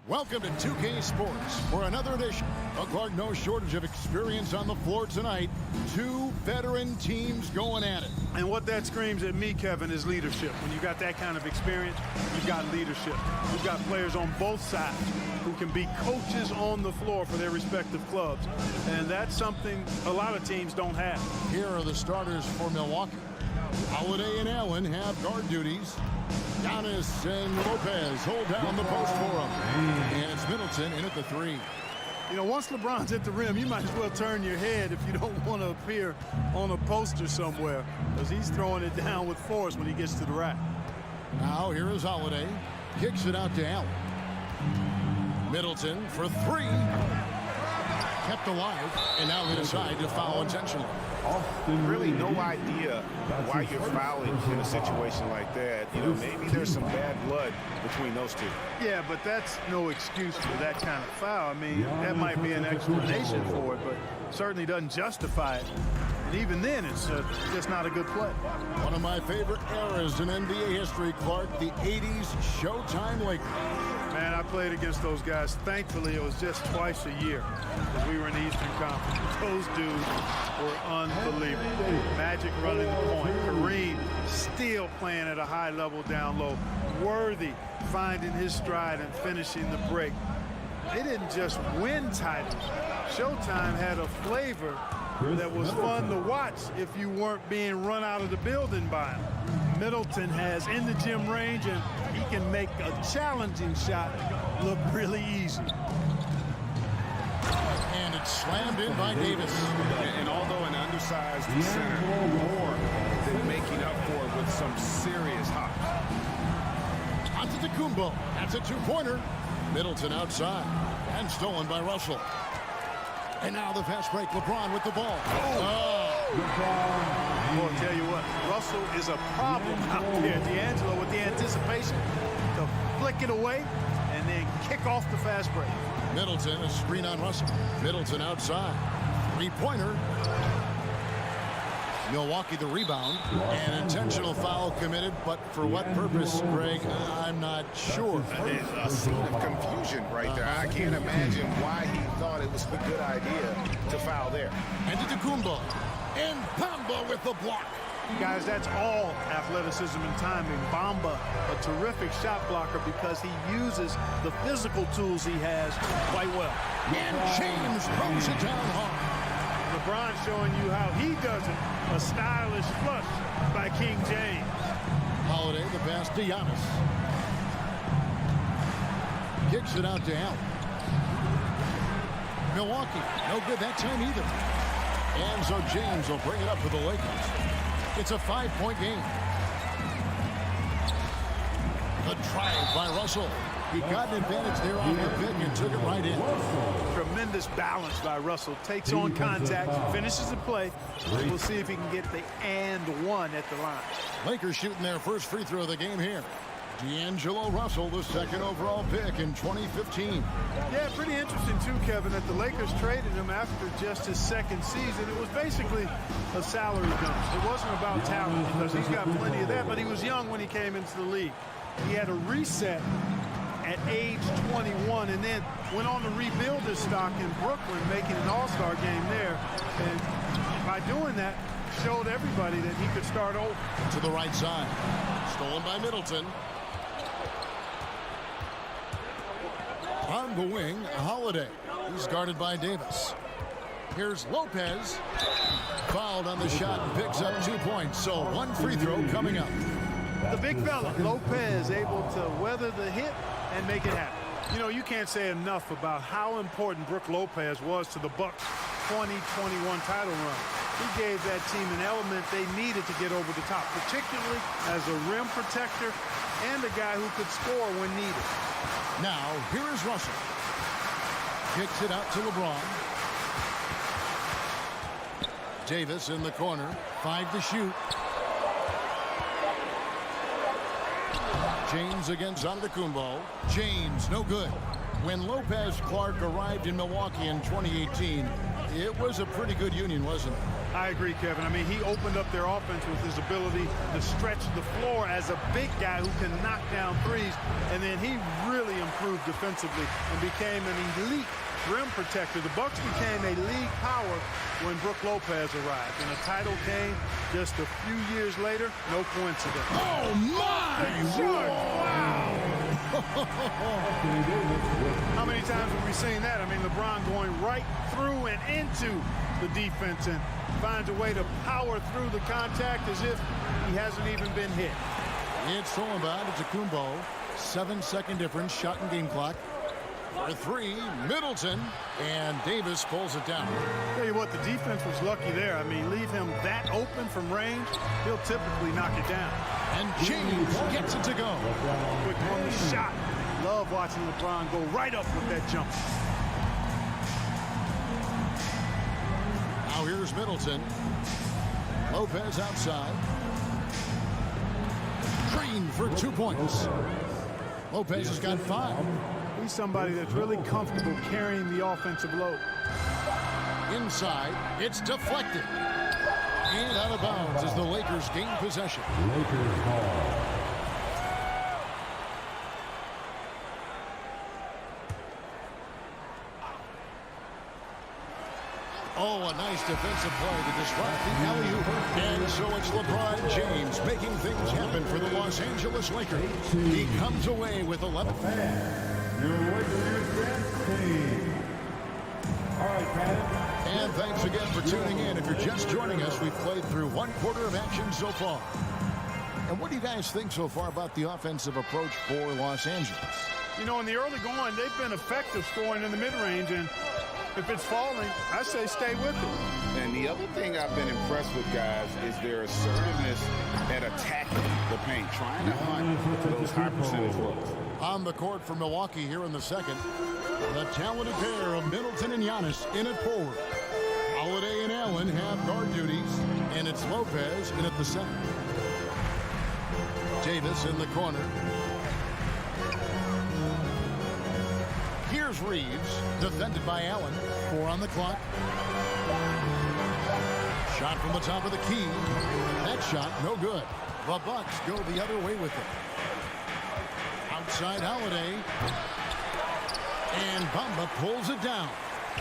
Welcome to 2K Sports for another edition. But Clark, no shortage of experience on the floor tonight. Two veteran teams going at it. And what that screams at me, Kevin, is leadership. When you got that kind of experience, you've got leadership. You've got players on both sides who can be coaches on the floor for their respective clubs. And that's something a lot of teams don't have. Here are the starters for Milwaukee. Holiday and Allen have guard duties. Giannis and Lopez hold down the post for him. And it's Middleton in at the three. You know, once LeBron's at the rim, you might as well turn your head if you don't want to appear on a poster somewhere, because he's throwing it down with force when he gets to the rack. Now here is Holiday. Kicks it out to Allen. Middleton for three. Kept alive, and now they decide to foul intentionally. Really no idea why you're fouling in a situation like that. You know, maybe there's some bad blood between those two. Yeah, but that's no excuse for that kind of foul. I mean, that might be an explanation for it, but certainly doesn't justify it. And even then, it's just not a good play. One of my favorite eras in NBA history, Clark, the 80s Showtime Lakers. Man, I played against those guys. Thankfully, it was just twice a year because we were in the Eastern Conference. Those dudes were unbelievable. Magic running the point. Kareem still playing at a high level down low. Worthy finding his stride and finishing the break. They didn't just win titles. Showtime had a flavor that was fun to watch if you weren't being run out of the building by him. Middleton has in the gym range, and he can make a challenging shot look really easy. And it's slammed in by Davis. And although an undersized center, more than making up for it with some serious hops. Antetokounmpo. That's a two-pointer. Middleton outside. And stolen by Russell. And now the fast break. LeBron with the ball. Well, I'll tell you what, Russell is a problem out there. D'Angelo with the anticipation to flick it away and then kick off the fast break. Middleton, a screen on Russell. Middleton outside. Three-pointer. Milwaukee the rebound. An intentional foul committed, but for what purpose, Greg, I'm not sure. A scene of confusion right there. I can't imagine why he thought it was a good idea to foul there. Antetokounmpo. And Bamba with the block. Guys, that's all athleticism and timing. Bamba, a terrific shot blocker because he uses the physical tools he has quite well. And James throws it down hard. LeBron showing you how he does it. A stylish flush by King James. Holiday, the pass to Giannis. Kicks it out to Allen. Milwaukee, no good that time either. And so James will bring it up for the Lakers. It's a 5-point game. The drive by Russell. He got an advantage there on the pick and took it right in. Tremendous balance by Russell. Takes on contact, finishes the play. We'll see if he can get the and one at the line. Lakers shooting their first free throw of the game here. D'Angelo Russell, the second overall pick in 2015. Yeah, pretty interesting too, Kevin, that the Lakers traded him after just his second season. It was basically a salary dump. It wasn't about talent because he's got plenty of that, but he was young when he came into the league. He had a reset at age 21 and then went on to rebuild his stock in Brooklyn, making an all-star game there. And by doing that, showed everybody that he could start over. To the right side. Stolen by Middleton. On the wing, Holiday. He's guarded by Davis. Here's Lopez. Fouled on the shot and picks up 2 points. So one free throw coming up. The big fella, Lopez, able to weather the hit and make it happen. You know, you can't say enough about how important Brook Lopez was to the Bucks' 2021 title run. He gave that team an element they needed to get over the top, particularly as a rim protector and a guy who could score when needed. Now, here is Russell. Kicks it out to LeBron. Davis in the corner. 5 to shoot. James against Antetokounmpo. James, no good. When Lopez Clark arrived in Milwaukee in 2018, it was a pretty good union, wasn't it? I agree, Kevin. I mean, he opened up their offense with his ability to stretch the floor as a big guy who can knock down threes, and then he really improved defensively and became an elite rim protector. The Bucks became a league power when Brook Lopez arrived, and the title came just a few years later. No coincidence. Oh, my! Wow! How many times have we seen that? I mean, LeBron going right through and into the defense and finds a way to power through the contact as if he hasn't even been hit. It's thrown by Antetokounmpo. 7-second difference, shot and game clock. For three, Middleton, and Davis pulls it down. Tell you what, the defense was lucky there. I mean, leave him that open from range, he'll typically knock it down. And James gets it to go. Quick on the shot. Love watching LeBron go right up with that jump. Now here's Middleton. Lopez outside. Green for 2 points. Lopez has got 5. He's somebody that's really comfortable carrying the offensive load. Inside, it's deflected. And out of bounds as the Lakers gain possession. Lakers ball. Oh, a nice defensive play to disrupt the alley-oop. And so it's LeBron James making things happen for the Los Angeles Lakers. He comes away with 11. All right, Pat. And thanks again for tuning in. If you're just joining us, we've played through 1/4 of action so far. And what do you guys think so far about the offensive approach for Los Angeles? You know, in the early going, they've been effective scoring in the mid-range, and if it's falling, I say stay with it. And the other thing I've been impressed with, guys, is their assertiveness at attacking the paint, trying to hunt those high percentage looks. On the court for Milwaukee here in the second, the talented pair of Middleton and Giannis in at forward. Holiday and Allen have guard duties, and it's Lopez in at the center. Davis in the corner. Here's Reeves, defended by Allen. 4 on the clock. Shot from the top of the key. That shot, no good. The Bucks go the other way with it. Outside Holiday. And Bamba pulls it down.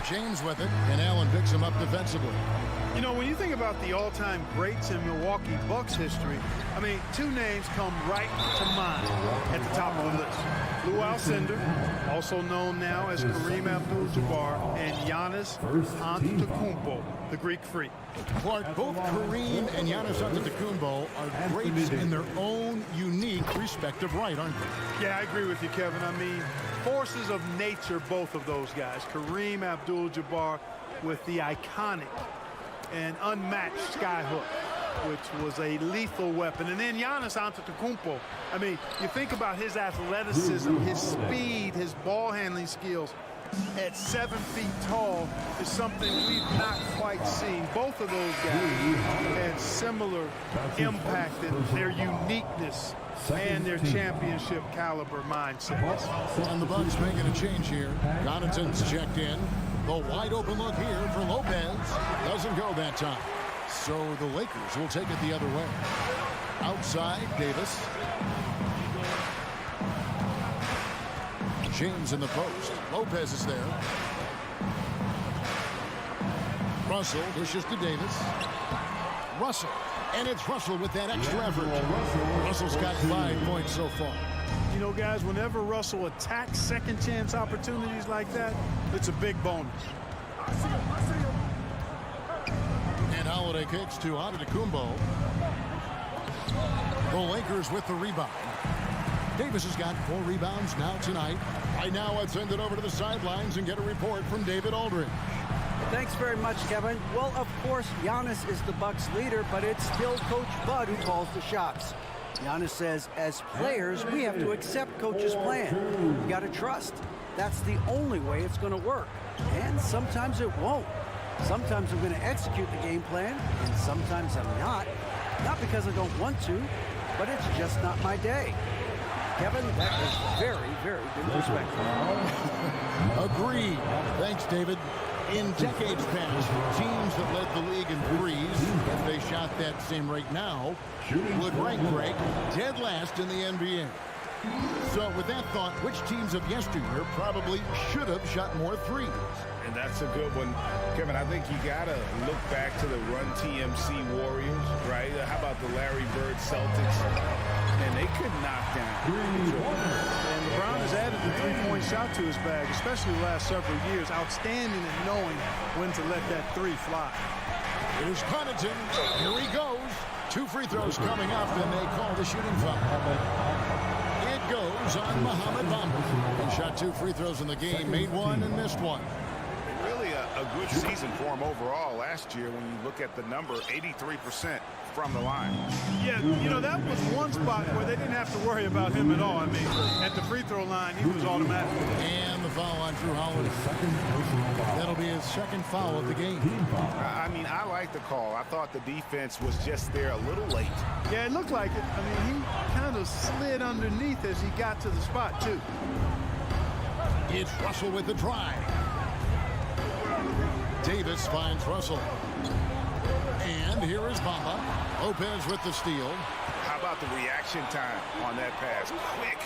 James with it, and Allen picks him up defensively. You know, when you think about the all-time greats in Milwaukee Bucks history, I mean, 2 names come right to mind at the top of the list. Lou Alcindor, also known now as Kareem Abdul-Jabbar, and Giannis Antetokounmpo, the Greek Freak. Clark, both Kareem and Giannis Antetokounmpo are greats in their own unique respective right, aren't they? Yeah, I agree with you, Kevin. I mean, forces of nature, both of those guys. Kareem Abdul-Jabbar with the iconic and unmatched skyhook, which was a lethal weapon. And then Giannis Antetokounmpo. I mean, you think about his athleticism, his speed, his ball handling skills at 7 feet tall is something we've not quite seen. Both of those guys had similar impact in their uniqueness and their championship caliber mindsets. And the Bucks making a change here. Connaughton's checked in. The wide open look here for Lopez. Doesn't go that time. So the Lakers will take it the other way. Outside, Davis. James in the post. Lopez is there. Russell dishes to Davis. Russell. And it's Russell with that extra effort. Russell's got 5 points so far. You know, guys, whenever Russell attacks second chance opportunities like that, it's a big bonus. And Holiday kicks to Antetokounmpo. The Lakers with the rebound. Davis has got 4 rebounds now tonight. Right now, let's send it over to the sidelines and get a report from David Aldridge. Thanks very much, Kevin. Well, of course, Giannis is the Bucks leader, but it's still Coach Bud who calls the shots. Giannis says, as players, we have to accept Coach's plan. We got to trust. That's the only way it's going to work. And sometimes it won't. Sometimes I'm going to execute the game plan, and sometimes I'm not. Not because I don't want to, but it's just not my day. Kevin, that is very, very disrespectful. Agreed. Thanks, David. In decades past, teams that led the league in threes, if they shot that same rate now, would rank Greg dead last in the NBA. So with that thought, which teams of yesteryear probably should have shot more threes? And that's a good one. Kevin, I think you got to look back to the Run TMC Warriors, right? How about the Larry Bird Celtics? And they could knock down. And LeBron has added the three-point shot to his bag, especially the last several years. Outstanding at knowing when to let that three fly. Here's Connaughton. Here he goes. 2 free throws coming up, and they call the shooting foul. It goes on Mohamed Bamba. He shot 2 free throws in the game, made 1 and missed 1. Really a good season for him overall last year when you look at the number, 83% from the line. Yeah, you know, that was one spot where they didn't have to worry about him at all. I mean, at the free throw line, he was automatic. And the foul on Drew Holiday. That'll be his second foul of the game. I mean, I like the call. I thought the defense was just there a little late. Yeah, it looked like it. I mean, he kind of slid underneath as he got to the spot, too. It's Russell with the drive. Davis finds Russell. And here is Bamba. Lopez with the steal. How about the reaction time on that pass? Quick.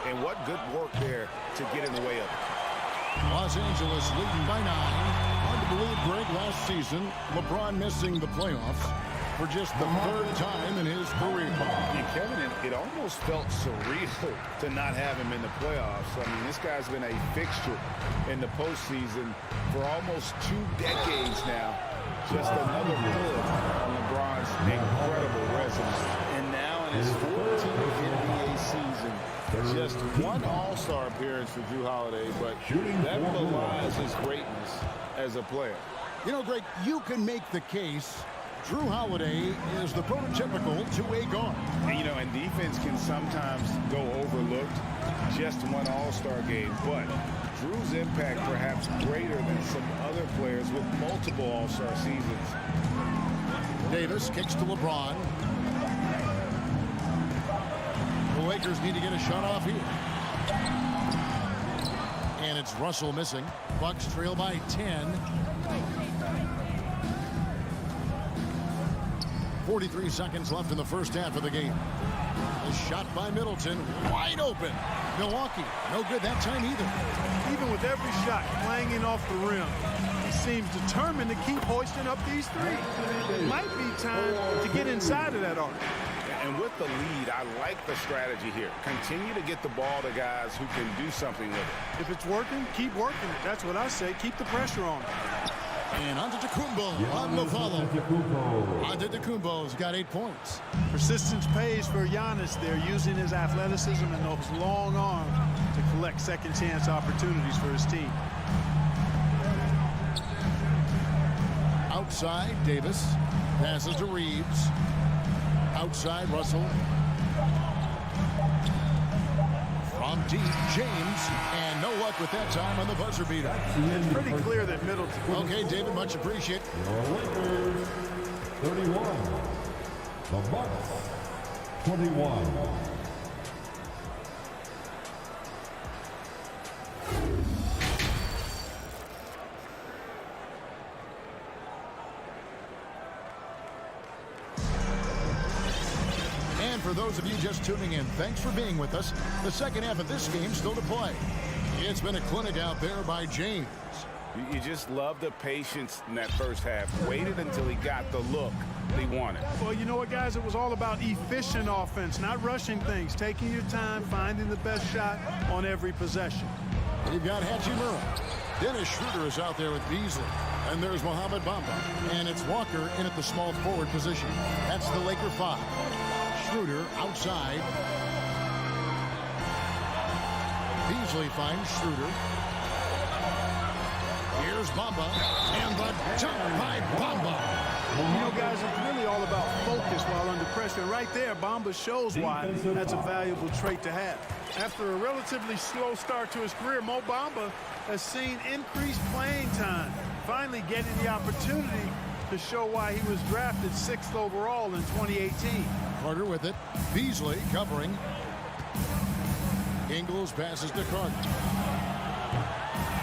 And what good work there to get in the way of it. Los Angeles leading by 9. Hard to believe, Greg, last season, LeBron missing the playoffs for just the 3rd time in his career. Yeah, Kevin, it almost felt surreal to not have him in the playoffs. I mean, this guy's been a fixture in the postseason for almost 2 decades now. Just another bullet on LeBron's incredible resume. And now in his 14th NBA season, just 1 All-Star appearance for Drew Holiday, but that belies his greatness as a player. You know, Greg, you can make the case Drew Holiday is the prototypical two-way guard. And, you know, and defense can sometimes go overlooked. Just 1 All-Star game, but Drew's impact perhaps greater than some other players with multiple All-Star seasons. Davis kicks to LeBron. The Lakers need to get a shot off here. And it's Russell missing. Bucks trail by 10. 43 seconds left in the first half of the game. The shot by Middleton, wide open. Milwaukee, no good that time either. Even with every shot clanging off the rim, he seems determined to keep hoisting up these threes. It might be time to get inside of that arc. And with the lead, I like the strategy here. Continue to get the ball to guys who can do something with it. If it's working, keep working it. That's what I say. Keep the pressure on. And Antetokounmpo on the follow. Antetokounmpo's got 8 points. Persistence pays for Giannis there, using his athleticism and those long arms to collect second chance opportunities for his team. Outside, Davis passes to Reeves. Outside, Russell. From deep, James, and no luck with that time on the buzzer beater. It's pretty clear that Middleton. Okay, David, much appreciated. Your Lakers, 31. The Bucks, 21. And for those of you just tuning in, thanks for being with us. The second half of this game still to play. It's been a clinic out there by James. You just love the patience in that first half. Waited until he got the look he wanted. Well, you know what, guys? It was all about efficient offense, not rushing things, taking your time, finding the best shot on every possession. You've got Hachimura. Dennis Schroeder is out there with Beasley. And there's Mohamed Bamba. And it's Walker in at the small forward position. That's the Laker 5. Schroeder outside. Beasley finds Schroeder. Here's Bamba. And the dunk by Bamba. You know, guys, it's really all about focus while under pressure. And right there, Bamba shows why that's a valuable trait to have. After a relatively slow start to his career, Mo Bamba has seen increased playing time, finally getting the opportunity to show why he was drafted 6th overall in 2018. Carter with it. Beasley covering. Ingles passes to Carter.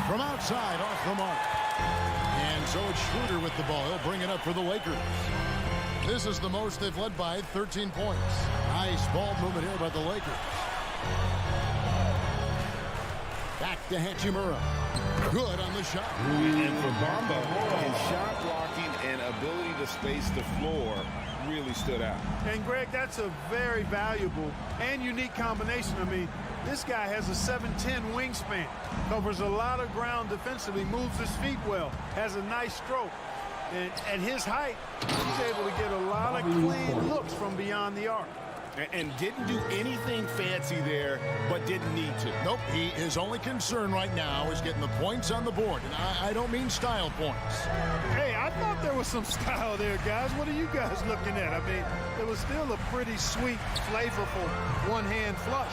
From outside, off the mark. And so it's Schroeder with the ball. He'll bring it up for the Lakers. This is the most they've led by, 13 points. Nice ball movement here by the Lakers. Back to Hachimura. Good on the shot. And for Bamba, his shot blocking and ability to space the floor really stood out. And, Greg, that's a very valuable and unique combination. I mean, this guy has a 7'10" wingspan, covers a lot of ground defensively, moves his feet well, has a nice stroke. And at his height, he's able to get a lot of clean looks from beyond the arc. And didn't do anything fancy there, but didn't need to. Nope, his only concern right now is getting the points on the board. And I don't mean style points. Hey, I thought there was some style there, guys. What are you guys looking at? I mean, it was still a pretty sweet, flavorful one-hand flush.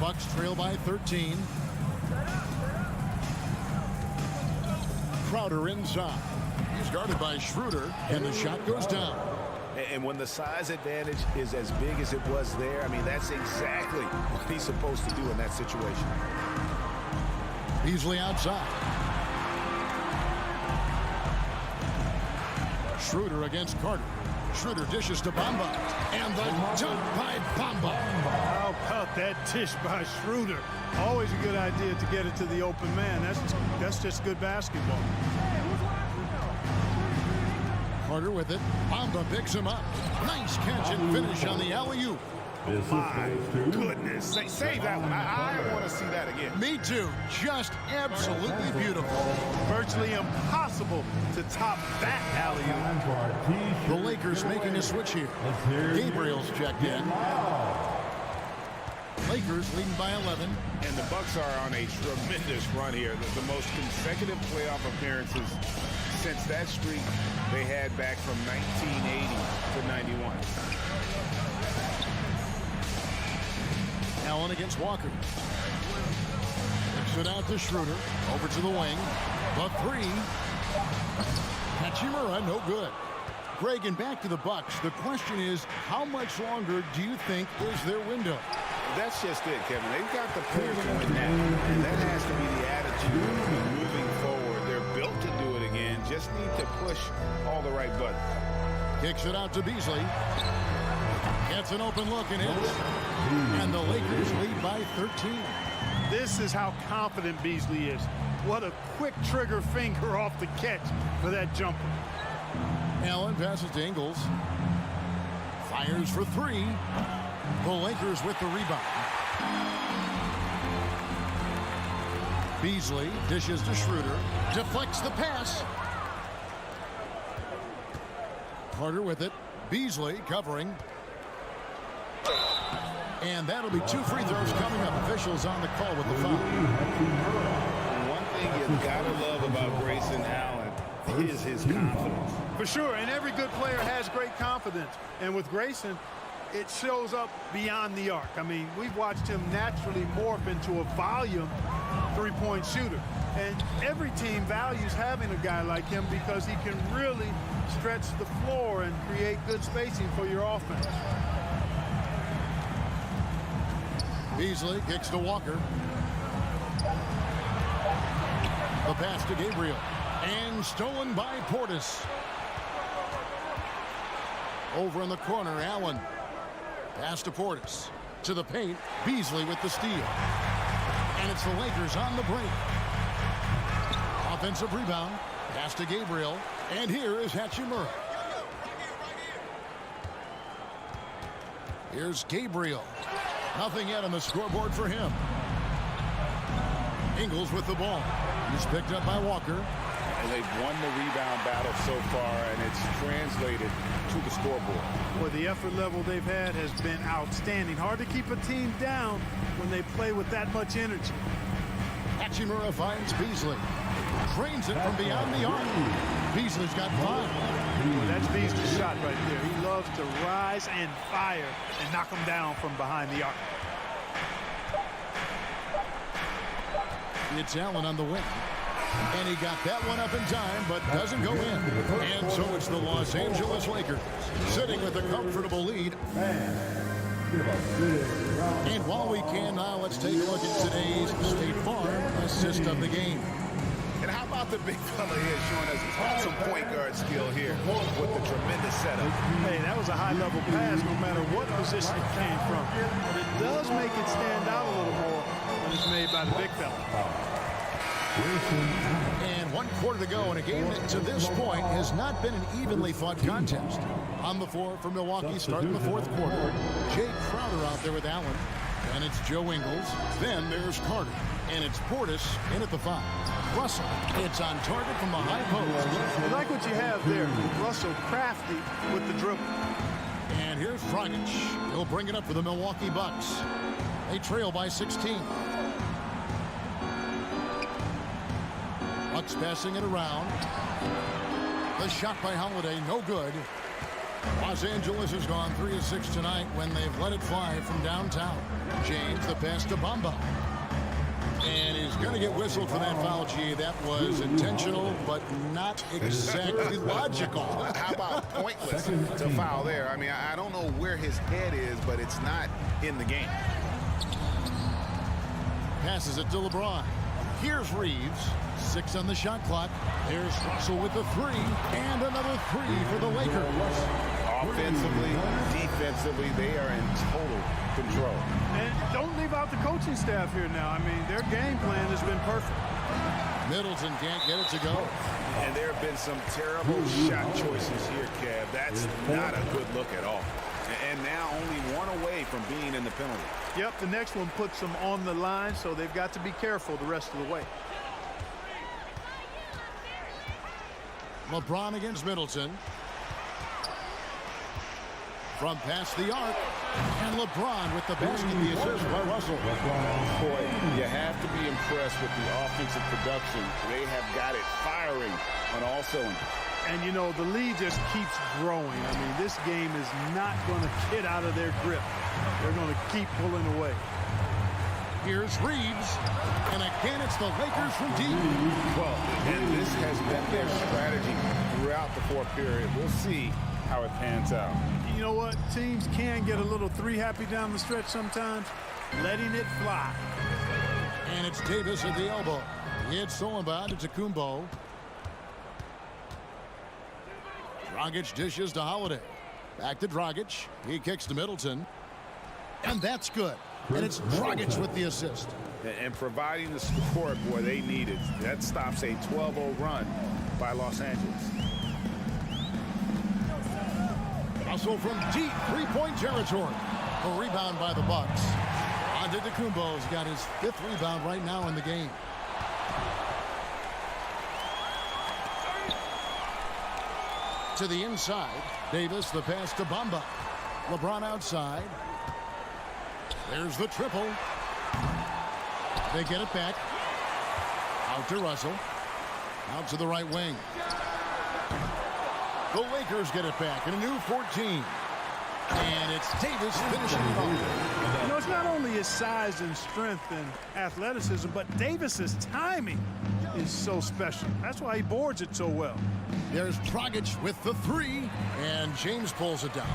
Bucks trail by 13. Crowder inside. He's guarded by Schroeder, and the shot goes down. And when the size advantage is as big as it was there, I mean, that's exactly what he's supposed to do in that situation. Beasley outside. Schroeder against Carter. Schroeder dishes to Bamba. And the dunk by Bamba. How about that dish by Schroeder? Always a good idea to get it to the open man. That's just good basketball. Carter with it. Bamba picks him up. Nice catch and finish on the alley-oop. My goodness. Save that one. I want to see that again. Me too. Just absolutely beautiful. Virtually impossible to top that alley-oop. The Lakers making a switch here. Gabriel's checked in. Lakers leading by 11. And the Bucks are on a tremendous run here. The most consecutive playoff appearances since that streak they had back from 1980 to 91. Allen against Walker. Kicks it out to Schroeder. Over to the wing. The three. Hachimura, no good. Greg, and back to the Bucks. The question is, how much longer do you think is their window? That's just it, Kevin. They've got the players to win that. And that has to be the attitude moving forward. They're built to do it again. Just need to push all the right buttons. Kicks it out to Beasley. Gets an open look and hits. And the Lakers lead by 13. This is how confident Beasley is. What a quick trigger finger off the catch for that jumper. Allen passes to Ingles. Fires for three. The Lakers with the rebound. Beasley dishes to Schroeder. Deflects the pass. Carter with it. Beasley covering. And that'll be 2 free throws coming up. Officials on the call with the foul. One thing you've got to love about Grayson Allen is his confidence. For sure, and every good player has great confidence. And with Grayson, it shows up beyond the arc. I mean, we've watched him naturally morph into a volume three-point shooter. And every team values having a guy like him because he can really stretch the floor and create good spacing for your offense. Beasley kicks to Walker. The pass to Gabriel. And stolen by Portis. Over in the corner, Allen. Pass to Portis. To the paint, Beasley with the steal. And it's the Lakers on the break. Offensive rebound. Pass to Gabriel. And here is Hachimura. Here's Gabriel. Nothing yet on the scoreboard for him. Ingles with the ball. He's picked up by Walker. And they've won the rebound battle so far, and it's translated to the scoreboard. Well, the effort level they've had has been outstanding. Hard to keep a team down when they play with that much energy. Hachimura finds Beasley. Drains it from beyond the arc. Beasley's got 5. Well, that's Beasley's shot right there. He loves to rise and fire and knock them down from behind the arc. It's Allen on the wing. And he got that one up in time, but doesn't go in. And so it's the Los Angeles Lakers sitting with a comfortable lead. Man, give a big And while we can now, let's take a look at today's State Farm assist of the game. And how about the big fella here showing us some point guard skill here with the tremendous setup. Hey, that was a high-level pass no matter what position it came from. But it does make it stand out a little more when it's made by the big fella. And 1 quarter to go in a game that to this point has not been an evenly fought contest. On the floor for Milwaukee starting the 4th quarter. Jake Crowder out there with Allen. And it's Joe Ingles. Then there's Carter. And it's Portis in at the 5. Russell, it's on target from the high post. I like what you have there. Russell crafty with the dribble. And here's Dragic. He'll bring it up for the Milwaukee Bucks. They trail by 16. Bucks passing it around. The shot by Holiday, no good. Los Angeles has gone 3 of 6 tonight when they've let it fly from downtown. James, the pass to Bamba. And he's going to get whistled for that foul, G. That was intentional, but not exactly logical. How about pointless to foul there? I mean, I don't know where his head is, but it's not in the game. Passes it to LeBron. Here's Reeves. 6 on the shot clock. There's Russell with the 3. And another 3 for the Lakers. Offensively, defensively, they are in total control. And don't leave out the coaching staff here now. I mean, their game plan has been perfect. Middleton can't get it to go. And there have been some terrible shot choices here, Kev. That's not a good look at all. And now only 1 away from being in the penalty. Yep, the next one puts them on the line, so they've got to be careful the rest of the way. LeBron against Middleton. From past the arc. And LeBron with the basket, the assist by Russell. Boy, you have to be impressed with the offensive production. They have got it firing on all cylinders. And, you know, the lead just keeps growing. I mean, this game is not going to get out of their grip. They're going to keep pulling away. Here's Reeves. And again, it's the Lakers from deep. Well, and this has been their strategy throughout the 4th period. We'll see how it pans out. You know what? Teams can get a little 3 happy down the stretch sometimes. Letting it fly. And it's Davis at the elbow. It's stolen by Antetokounmpo. Dragic dishes to Holiday. Back to Dragic. He kicks to Middleton. And that's good. And it's Dragic with the assist. And providing the support, boy, they needed. That stops a 12-0 run by Los Angeles. Russell from deep 3-point territory. A rebound by the Bucks. Antetokounmpo's got his 5th rebound right now in the game. To the inside. Davis, the pass to Bamba. LeBron outside. There's the triple. They get it back. Out to Russell. Out to the right wing. The Lakers get it back in a new 14. And it's Davis finishing it off. You know, it's not only his size and strength and athleticism, but Davis's timing is so special. That's why he boards it so well. There's Dragic with the 3. And James pulls it down.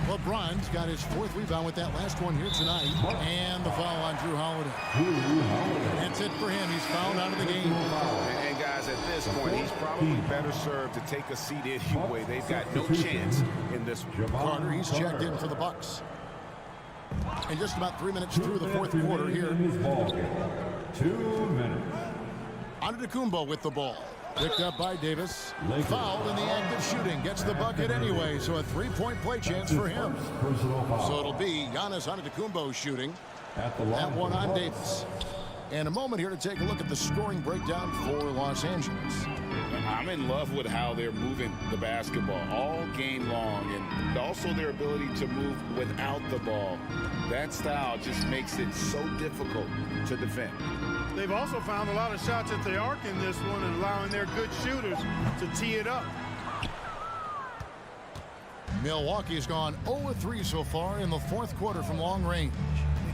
LeBron's got his 4th rebound with that last one here tonight. And the foul on Drew Holiday. That's it for him. He's fouled out of the game. And guys, at this point, he's probably better served to take a seat anyway. They've got no chance in this one. Carter, he's checked in for the Bucks. And just about 3 minutes through the 4th quarter here. 2 minutes. Antetokounmpo with the ball. Picked up by Davis. Fouled in the act of shooting. Gets the bucket anyway, so a 3-point play chance for him. So it'll be Giannis Antetokounmpo shooting. That one on Davis. And a moment here to take a look at the scoring breakdown for Los Angeles. I'm in love with how they're moving the basketball all game long, and also their ability to move without the ball. That style just makes it so difficult to defend. They've also found a lot of shots at the arc in this one and allowing their good shooters to tee it up. Milwaukee's gone 0-3 so far in the 4th quarter from long range.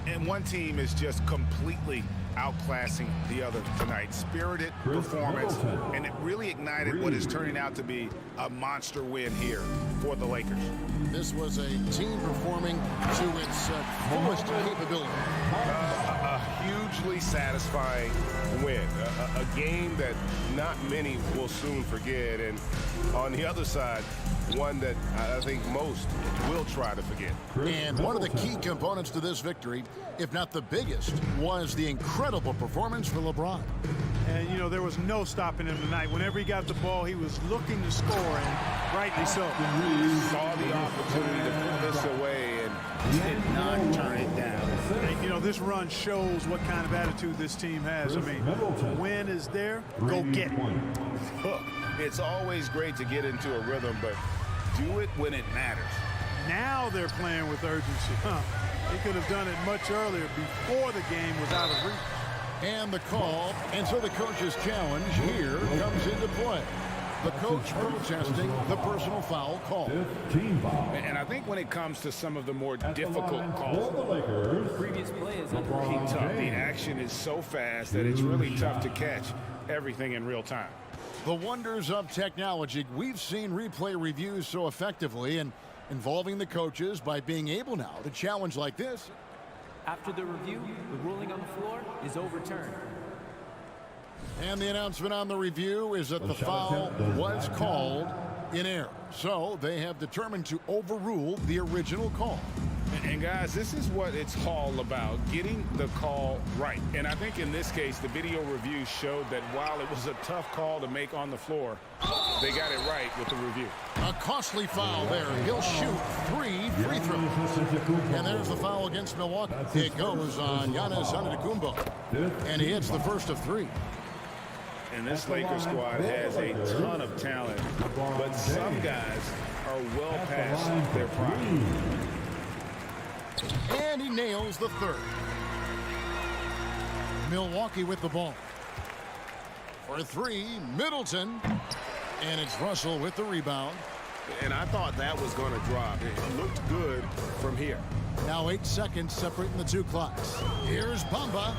And one team is just completely outclassing the other tonight. Spirited performance, and it really ignited what is turning out to be a monster win here for the Lakers. This was a team performing to its fullest capability. A hugely satisfying win. A game that not many will soon forget. And on the other side, one that I think most will try to forget. And one of the key components to this victory, if not the biggest, was the incredible performance for LeBron. And, you know, there was no stopping him tonight. Whenever he got the ball, he was looking to score, and rightly so. Saw the opportunity to put this away and did not turn it down. And, you know, this run shows what kind of attitude this team has. I mean, win is there, go get it. Look, it's always great to get into a rhythm, but do it when it matters. Now they're playing with urgency. They could have done it much earlier before the game was out of reach. And the call, and so the coach's challenge here comes into play. The coach protesting the personal foul call. And I think when it comes to some of the more difficult calls, Previous play is under tough. The action is so fast that it's really tough to catch everything in real time. The wonders of technology. We've seen replay reviews so effectively and involving the coaches by being able now to challenge like this. After the review, the ruling on the floor is overturned. And the announcement on the review is that the foul was called in error. So they have determined to overrule the original call. And guys, this is what it's all about, getting the call right. And I think in this case, the video review showed that while it was a tough call to make on the floor, they got it right with the review. A costly foul there. He'll shoot 3 free throws. And there's the foul against Milwaukee. It goes on Giannis Antetokounmpo. And he hits the first of 3. And this Lakers squad has a ton of talent, but some guys are well past their prime. And he nails the 3rd. Milwaukee with the ball. For 3, Middleton. And it's Russell with the rebound. And I thought that was going to drop. It looked good from here. Now 8 seconds separating the 2 clocks. Here's Bamba.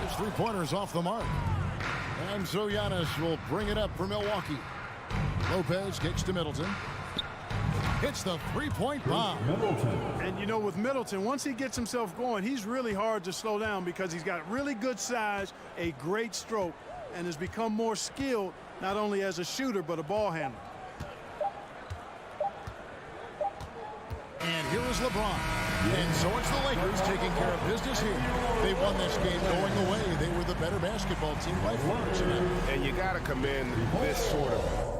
His 3-pointers off the mark. And so Giannis will bring it up for Milwaukee. Lopez kicks to Middleton. Hits the 3-point bomb. And, you know, with Middleton, once he gets himself going, he's really hard to slow down because he's got really good size, a great stroke, and has become more skilled not only as a shooter but a ball handler. And here is LeBron. And so it's the Lakers taking care of business here. They won this game going away. They were the better basketball team by far tonight. And you got to commend this sort of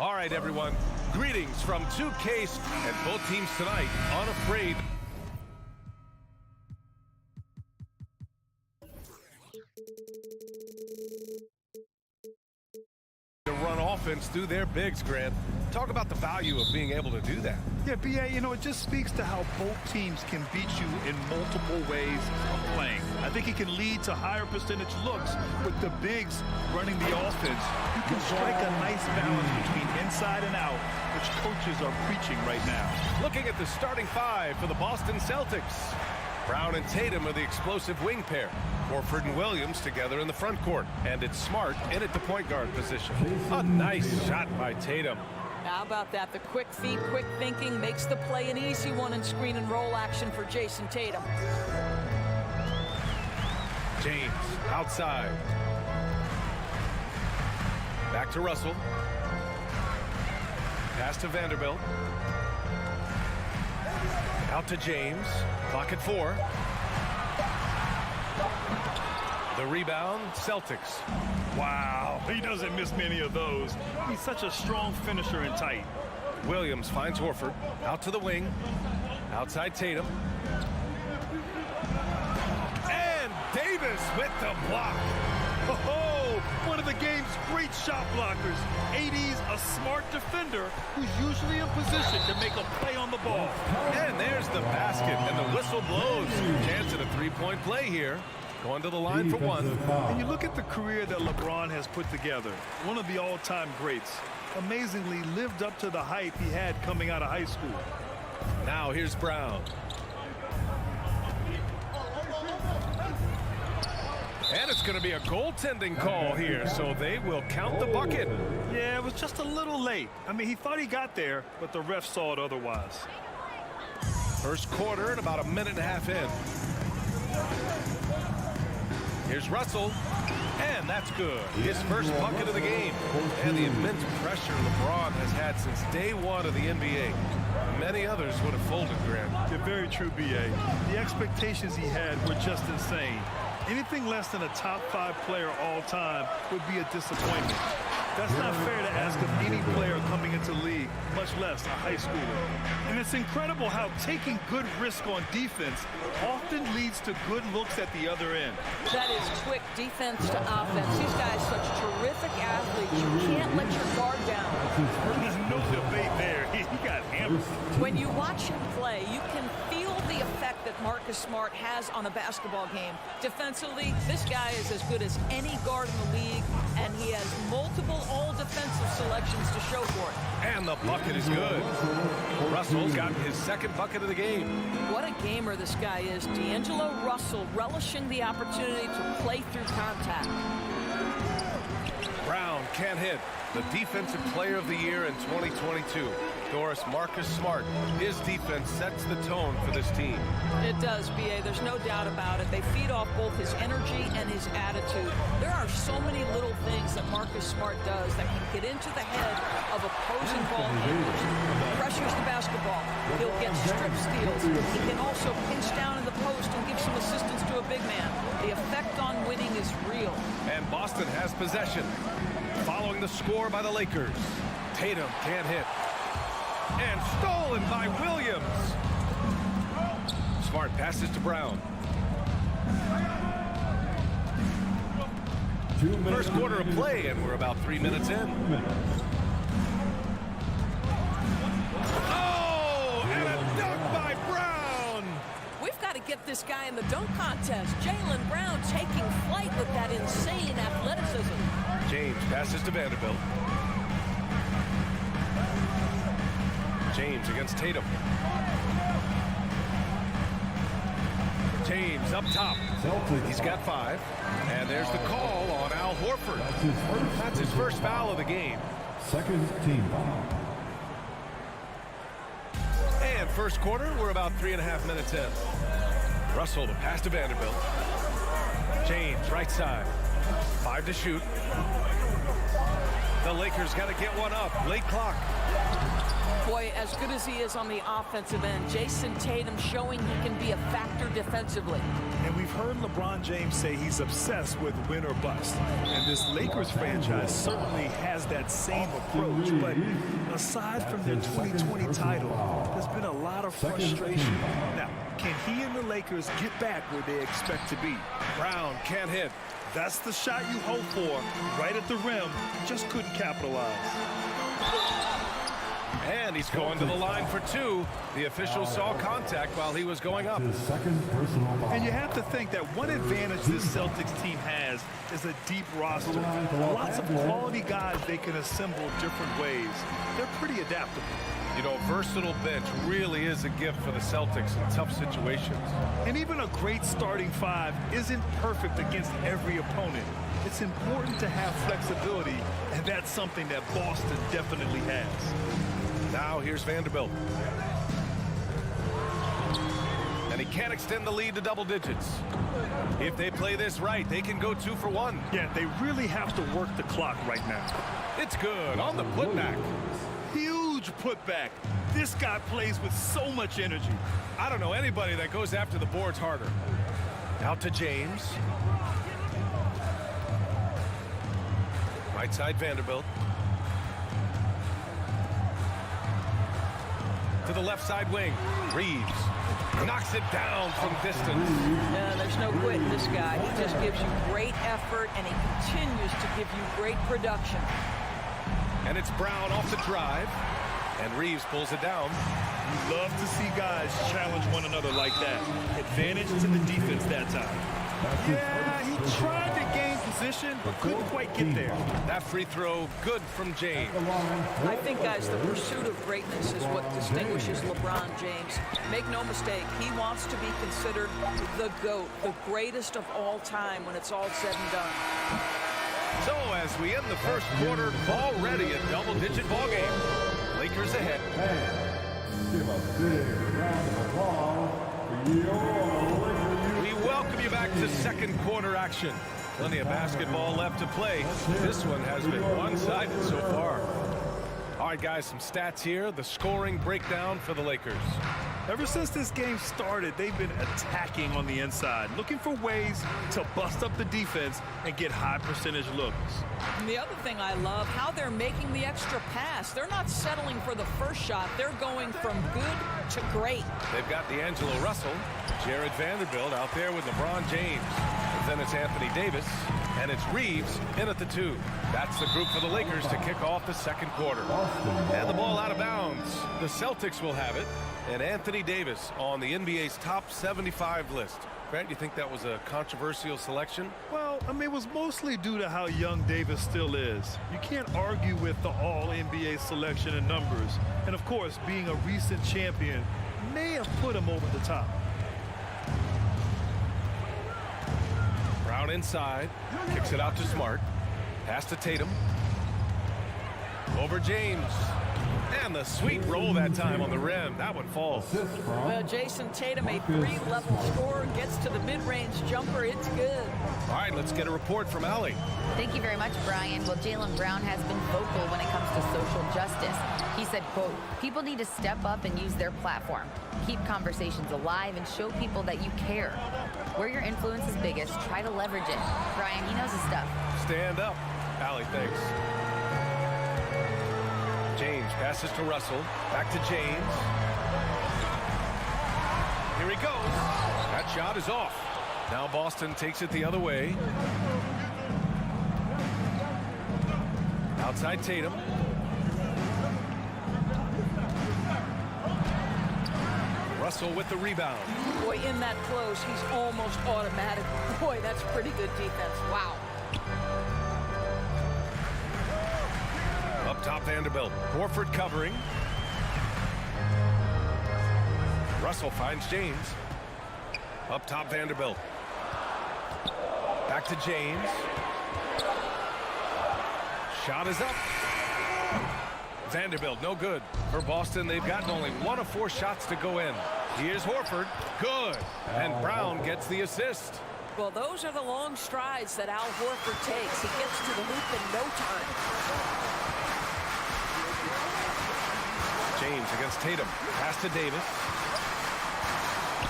All right, everyone. Greetings from 2K, and both teams tonight unafraid. To run offense through their bigs, Grant. Talk about the value of being able to do that. Yeah, BA, you know, it just speaks to how both teams can beat you in multiple ways of playing. I think it can lead to higher percentage looks with the bigs running the offense. You can strike a nice balance between inside and out, which coaches are preaching right now. Looking at the starting five for the Boston Celtics. Brown and Tatum are the explosive wing pair. Horford and Williams together in the front court. And it's Smart in at the point guard position. A nice shot by Tatum. How about that? The quick feet, quick thinking makes the play an easy one in screen and roll action for Jason Tatum. James outside. Back to Russell. Pass to Vanderbilt. Out to James. Clock at 4. The rebound, Celtics. Wow, he doesn't miss many of those. He's such a strong finisher and tight. Williams finds Horford. Out to the wing. Outside Tatum. with the block. Oh, one of the game's great shot blockers. AD's a smart defender who's usually in position to make a play on the ball. And there's the basket, and the whistle blows. Chance at a three-point play here. Going to the line for one. And you look at the career that LeBron has put together. One of the all-time greats. Amazingly lived up to the hype he had coming out of high school. Now here's Brown. And it's going to be a goaltending call here, so they will count the bucket. Yeah, it was just a little late. I mean, he thought he got there, but the ref saw it otherwise. First quarter and about a minute and a half in. Here's Russell, and that's good. His first bucket of the game. And the immense pressure LeBron has had since day one of the NBA. Many others would have folded, Grant. You're very true, B.A. The expectations he had were just insane. Anything less than a top 5 player all time would be a disappointment. That's not fair to ask of any player coming into the league, much less a high schooler. And it's incredible how taking good risk on defense often leads to good looks at the other end. That is quick defense to offense. These guys such terrific athletes. You can't let your guard down. There's no debate there. He got hammered. When you watch him play, you can feel the effect that Marcus Smart has on a basketball game. Defensively, this guy is as good as any guard in the league, and he has multiple all-defensive selections to show for it. And the bucket is good. Russell's got his second bucket of the game. What a gamer this guy is. D'Angelo Russell relishing the opportunity to play through contact. Brown can't hit. The Defensive Player of the Year in 2022. Doris, Marcus Smart. His defense sets the tone for this team. It does, B.A. There's no doubt about it. They feed off both his energy and his attitude. There are so many little things that Marcus Smart does that can get into the head of opposing ball handlers. Pressures the basketball. He'll get strip steals. He can also pinch down in the post and give some assistance to a big man. The effect on winning is real. And Boston has possession. Following the score by the Lakers. Tatum can't hit. And stolen by Williams. Smart passes to Brown. First quarter of play, and we're about 3 minutes in. Oh, and a dunk by Brown. We've got to get this guy in the dunk contest. Jaylen Brown taking flight with that insane athleticism. James passes to Vanderbilt. James against Tatum. James up top. He's got 5. And there's the call on Al Horford. That's his first foul of the game. Second team foul. And first quarter, we're about 3.5 minutes in. Russell the pass to Vanderbilt. James right side. 5 to shoot. The Lakers got to get one up. Late clock. Boy, as good as he is on the offensive end, Jason Tatum showing he can be a factor defensively. And we've heard LeBron James say he's obsessed with win or bust. And this Lakers franchise certainly has that same approach. But aside from their 2020 title, there's been a lot of frustration. Now, can he and the Lakers get back where they expect to be? Brown can't hit. That's the shot you hope for, right at the rim. Just couldn't capitalize. And he's going to the line for 2. The official saw contact while he was going up. And you have to think that one advantage this Celtics team has is a deep roster. Lots of quality guys they can assemble different ways. They're pretty adaptable. You know, versatile bench really is a gift for the Celtics in tough situations. And even a great starting 5 isn't perfect against every opponent. It's important to have flexibility, and that's something that Boston definitely has. Now here's Vanderbilt. And he can't extend the lead to double digits. If they play this right, they can go 2 for 1. Yeah, they really have to work the clock right now. It's good on the putback. Huge putback. This guy plays with so much energy. I don't know anybody that goes after the boards harder. Out to James. Right side Vanderbilt. To the left side wing. Reeves knocks it down from distance. Yeah, there's no quitting this guy. He just gives you great effort, and he continues to give you great production. And it's Brown off the drive, and Reeves pulls it down. You love to see guys challenge one another like that. Advantage to the defense that time. Yeah, he tried to gain position, but couldn't quite get there. That free throw, good from James. I think, guys, the pursuit of greatness is what distinguishes LeBron James. Make no mistake, he wants to be considered the GOAT, the greatest of all time when it's all said and done. So as we end the first quarter, already a double-digit ball game. Lakers ahead. Give a big round of applause for your We welcome you back to second quarter action. Plenty of basketball left to play. This one has been one-sided so far. All right, guys, some stats here. The scoring breakdown for the Lakers. Ever since this game started, they've been attacking on the inside, looking for ways to bust up the defense and get high percentage looks. And the other thing I love, how they're making the extra pass. They're not settling for the first shot. They're going from good to great. They've got D'Angelo Russell, Jared Vanderbilt out there with LeBron James. And then it's Anthony Davis, and it's Reeves in at the 2. That's the group for the Lakers to kick off the second quarter. And the ball out of bounds. The Celtics will have it. And Anthony Davis on the NBA's top 75 list. Grant, you think that was a controversial selection? Well, I mean, it was mostly due to how young Davis still is. You can't argue with the all-NBA selection and numbers. And, of course, being a recent champion may have put him over the top. Brown inside. Kicks it out to Smart. Pass to Tatum. Over James. And the sweet roll that time on the rim. That one falls. Well, Jason Tatum, a 3-level scorer, gets to the mid-range jumper. It's good. All right, let's get a report from Allie. Thank you very much, Brian. Well, Jaylen Brown has been vocal when it comes to social justice. He said, quote, "People need to step up and use their platform. Keep conversations alive and show people that you care. Where your influence is biggest, try to leverage it." Brian, he knows his stuff. Stand up. Allie, thanks. James passes to Russell. Back to James. Here he goes. That shot is off. Now Boston takes it the other way. Outside Tatum. Russell with the rebound. Boy, in that close, he's almost automatic. Boy, that's pretty good defense. Wow. Up top, Vanderbilt. Horford covering. Russell finds James. Up top, Vanderbilt. Back to James. Shot is up. Vanderbilt, no good. For Boston, they've gotten only 1 of 4 shots to go in. Here's Horford. Good. And Brown gets the assist. Well, those are the long strides that Al Horford takes. He gets to the hoop in no time. James against Tatum. Pass to Davis.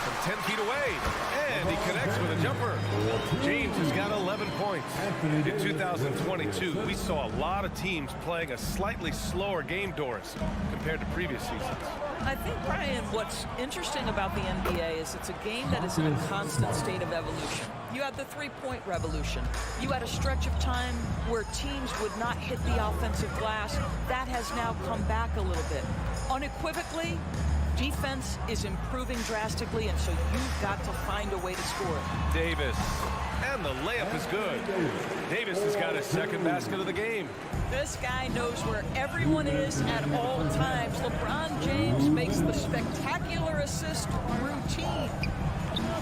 From 10 feet away. And he connects with a jumper. James has got 11 points. In 2022, we saw a lot of teams playing a slightly slower game, Doris, compared to previous seasons. I think, Brian, what's interesting about the NBA is it's a game that is in a constant state of evolution. You had the three-point revolution. You had a stretch of time where teams would not hit the offensive glass. That has now come back a little bit. Unequivocally, defense is improving drastically, and so you've got to find a way to score it. Davis. And the layup is good. Davis has got his second basket of the game. This guy knows where everyone is at all times. LeBron James makes the spectacular assist routine.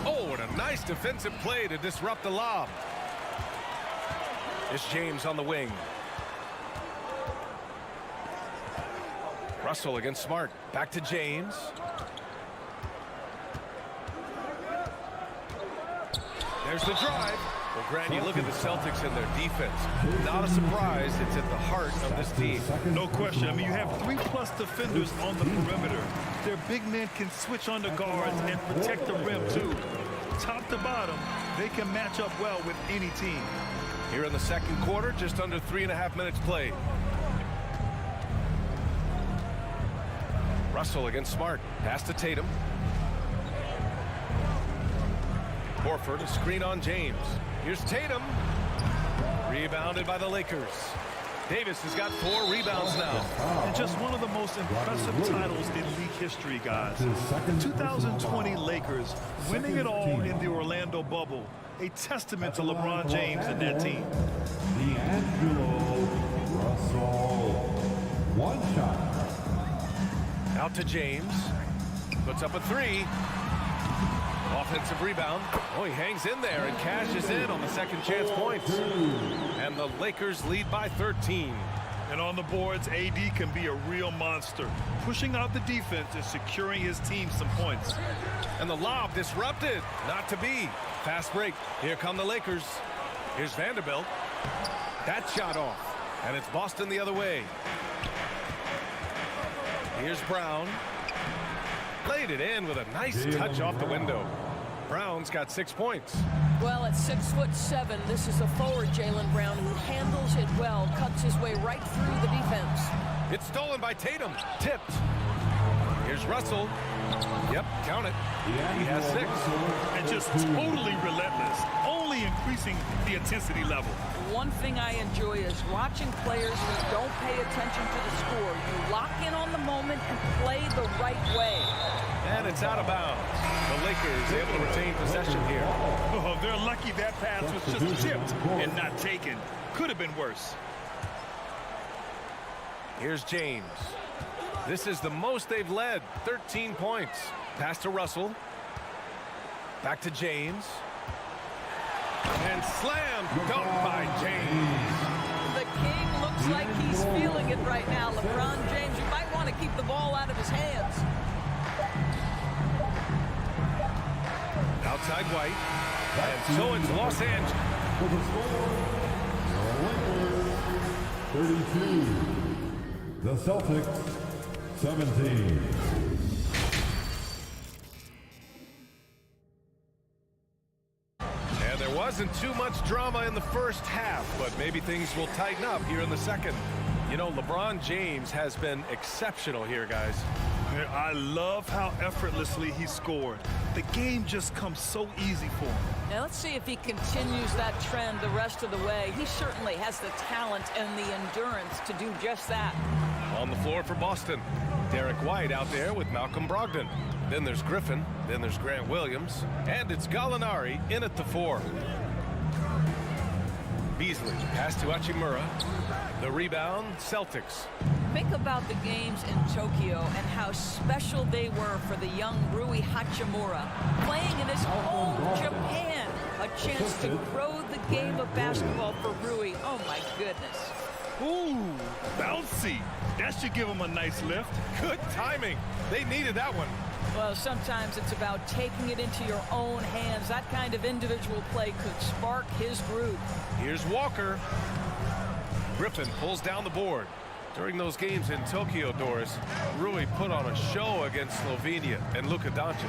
Oh, and a nice defensive play to disrupt the lob. It's James on the wing. Russell against Smart. Back to James. There's the drive. Well, Grant, you look at the Celtics and their defense. Not a surprise. It's at the heart of this team. No question. I mean, you have 3+ defenders on the perimeter. Their big men can switch on the guards and protect the rim, too. Top to bottom, they can match up well with any team. Here in the second quarter, just under 3.5 minutes played. Russell against Smart. Pass to Tatum. Horford, a screen on James. Here's Tatum. Rebounded by the Lakers. Davis has got 4 rebounds now. And just one of the most impressive titles in league history, guys. The 2020 Lakers winning it all in the Orlando bubble. A testament to LeBron James and that team. D'Angelo Russell. One shot. Out to James. Puts up a 3. Offensive rebound. Oh, he hangs in there and cashes in on the second chance points. And the Lakers lead by 13. And on the boards, AD can be a real monster, pushing out the defense and securing his team some points. And the lob disrupted. Not to be. Fast break. Here come the Lakers. Here's Vanderbilt. That shot off. And it's Boston the other way. Here's Brown. Played it in with a nice touch off the window. Brown's got 6 points. Well, at 6'7", this is a forward, Jaylen Brown, who handles it well, cuts his way right through the defense. It's stolen by Tatum. Tipped. Here's Russell. Yep, count it. He has 6. And just totally relentless, only increasing the intensity level. One thing I enjoy is watching players who don't pay attention to the score. You lock in on the moment and play the right way. And it's out of bounds. The Lakers able to retain possession here. Oh, they're lucky that pass was just chipped and not taken. Could have been worse. Here's James. This is the most they've led. 13 points. Pass to Russell. Back to James. And slam dunk by James. The King looks like he's feeling it right now. LeBron James, you might want to keep the ball out of his hands. Outside White. And so it's Los Angeles. For the score, the Lakers 32, the Celtics 17. And there wasn't too much drama in the first half, but maybe things will tighten up here in the second. You know, LeBron James has been exceptional here, guys. I love how effortlessly he scored. The game just comes so easy for him. Now let's see if he continues that trend the rest of the way. He certainly has the talent and the endurance to do just that. On the floor for Boston, Derek White out there with Malcolm Brogdon. Then there's Griffin, then there's Grant Williams, and it's Gallinari in at the 4. Beasley, pass to Hachimura. The rebound, Celtics. Think about the games in Tokyo and how special they were for the young Rui Hachimura. Playing in his home Japan, a chance to grow the game of basketball for Rui. Oh my goodness. Ooh, bouncy. That should give him a nice lift. Good timing. They needed that one. Well, sometimes it's about taking it into your own hands. That kind of individual play could spark his groove. Here's Walker. Griffin pulls down the board. During those games in Tokyo, Doris, Rui put on a show against Slovenia and Luka Doncic.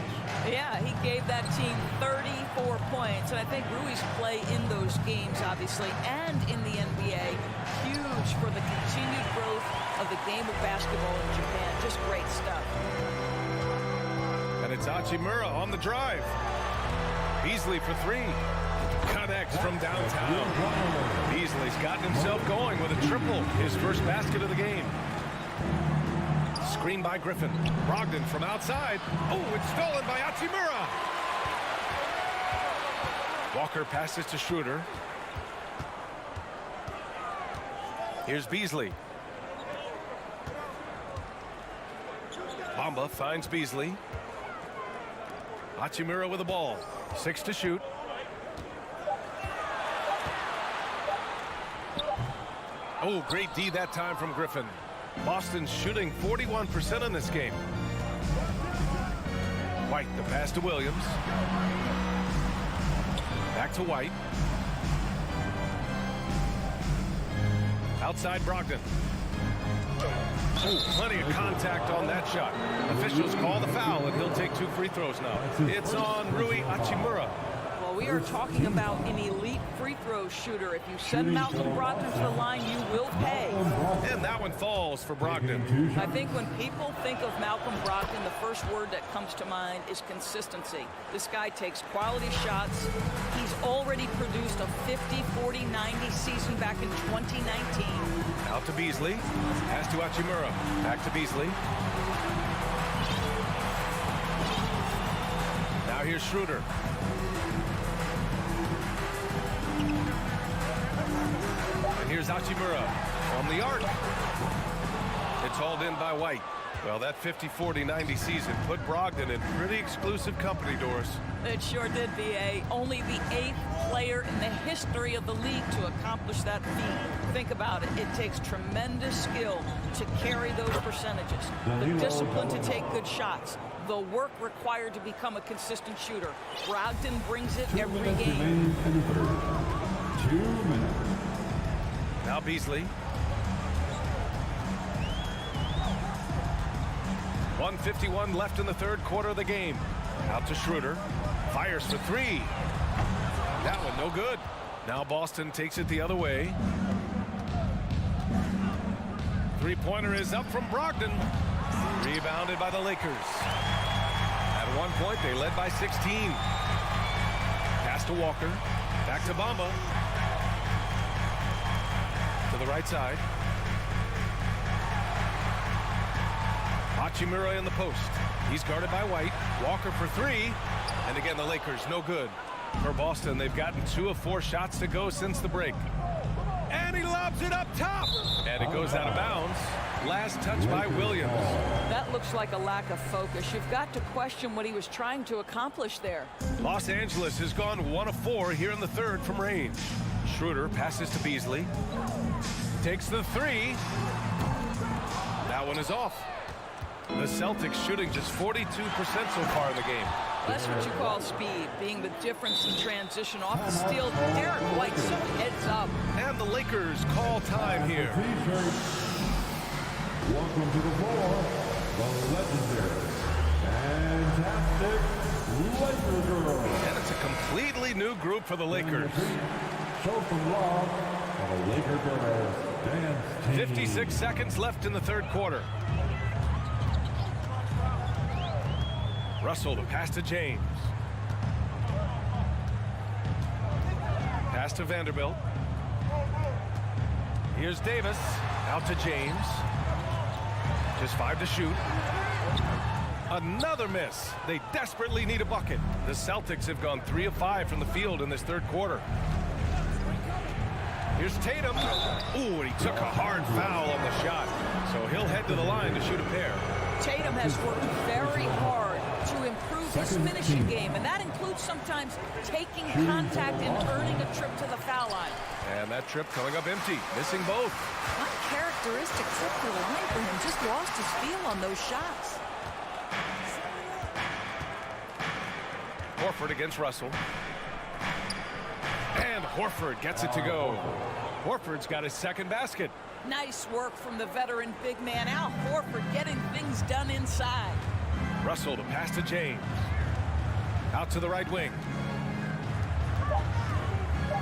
Yeah, he gave that team 34 points. And I think Rui's play in those games, obviously, and in the NBA, huge for the continued growth of the game of basketball in Japan. Just great stuff. And it's Hachimura on the drive. Beasley for 3. Connects from downtown. Beasley's gotten himself going with a triple. His first basket of the game. Screen by Griffin. Brogdon from outside. Oh, it's stolen by Hachimura. Walker passes to Schroeder. Here's Beasley. Bamba finds Beasley. Hachimura with the ball. 6 to shoot. Oh, great D that time from Griffin. Boston's shooting 41% in this game. White, the pass to Williams. Back to White. Outside Brogdon. Oh, plenty of contact on that shot. Officials call the foul, and he'll take 2 free throws now. It's on Rui Hachimura. Well, Well, we are talking about an elite free throw shooter. If you send Malcolm Brogdon to the line, you will pay. And that one falls for Brogdon. I think when people think of Malcolm Brogdon, the first word that comes to mind is consistency. This guy takes quality shots. He's already produced a 50-40-90 season back in 2019. Out to Beasley. Pass to Hachimura. Back to Beasley. Now here's Schroeder. And here's Hachimura on the arc. It's hauled in by White. Well, that 50-40-90 season put Brogdon in pretty exclusive company, Doris. It sure did, VA. Only the 8th player in the history of the league to accomplish that feat. Think about it. It takes tremendous skill to carry those percentages. The discipline to take good shots. The work required to become a consistent shooter. Brogdon brings it every game. 2 minutes. Now Beasley. 1:51 left in the third quarter of the game. Out to Schroeder. Fires for three. That one no good. Now Boston takes it the other way. Three-pointer is up from Brogdon. Rebounded by the Lakers. At one point, they led by 16. Pass to Walker. Back to Bamba. To the right side. Hachimura in the post. He's guarded by White. Walker for three. And again, the Lakers no good. For Boston, they've gotten 2 of 4 shots to go since the break. And he lobs it up top. And it goes out of bounds. Last touch by Williams. That looks like a lack of focus. You've got to question what he was trying to accomplish there. Los Angeles has gone 1 of 4 here in the third from range. Schroeder passes to Beasley. Takes the three. That one is off. The Celtics shooting just 42% so far in the game. That's what you call speed, being the difference in transition off the steal. Derek White, so heads up. And the Lakers call time here. Welcome to the floor, the legendary, fantastic Lakers girls. And it's a completely new group for the Lakers. Show some love for the Lakers girls dance team. 56 seconds left in the third quarter. Russell, the pass to James. Pass to Vanderbilt. Here's Davis. Out to James. Just 5 to shoot. Another miss. They desperately need a bucket. The Celtics have gone 3 of 5 from the field in this third quarter. Here's Tatum. Ooh, and he took a hard foul on the shot. So he'll head to the line to shoot a pair. Tatum has worked very hard to improve his finishing game, and that includes sometimes taking contact and earning a trip to the foul line. And that trip coming up empty, missing both. Uncharacteristic trip to the line for him, just lost his feel on those shots. Horford against Russell. And Horford gets it to go. Horford's got his second basket. Nice work from the veteran big man Al Horford, getting things done inside. Russell, the pass to James. Out to the right wing.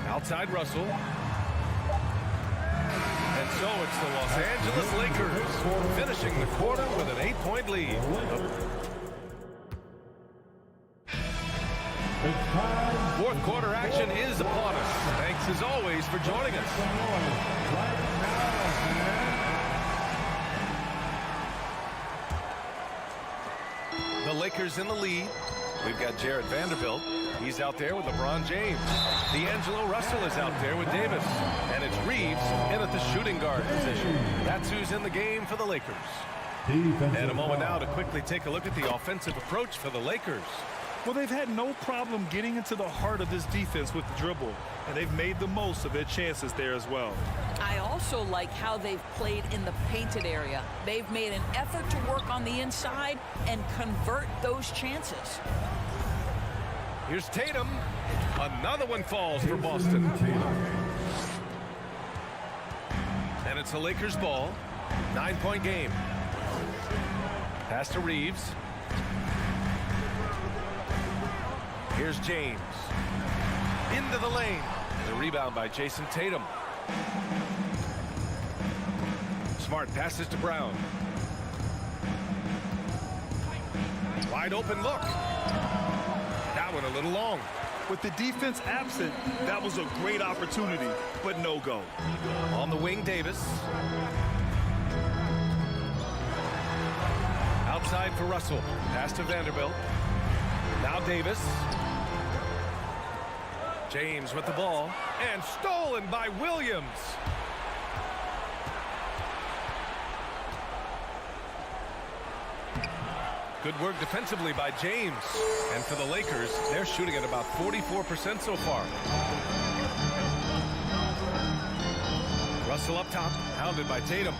Outside Russell. And so it's the Los Angeles Lakers finishing the quarter with an 8-point lead. Fourth quarter action is upon us. Thanks as always for joining us. The Lakers in the lead. We've got Jared Vanderbilt. He's out there with LeBron James. D'Angelo Russell is out there with Davis. And it's Reeves in at the shooting guard position. That's who's in the game for the Lakers. And a moment now to quickly take a look at the offensive approach for the Lakers. Well, they've had no problem getting into the heart of this defense with the dribble, and they've made the most of their chances there as well. I also like how they've played in the painted area. They've made an effort to work on the inside and convert those chances. Here's Tatum. Another one falls for Boston. And it's the Lakers ball. 9-point game. Pass to Reeves. Here's James. the lane. The rebound by Jason Tatum. Smart passes to Brown. Wide open look. That one a little long. With the defense absent, that was a great opportunity, but no go. On the wing, Davis. Outside for Russell. Pass to Vanderbilt. Now Davis. James with the ball. And stolen by Williams. Good work defensively by James. And for the Lakers, they're shooting at about 44% so far. Russell up top, hounded by Tatum.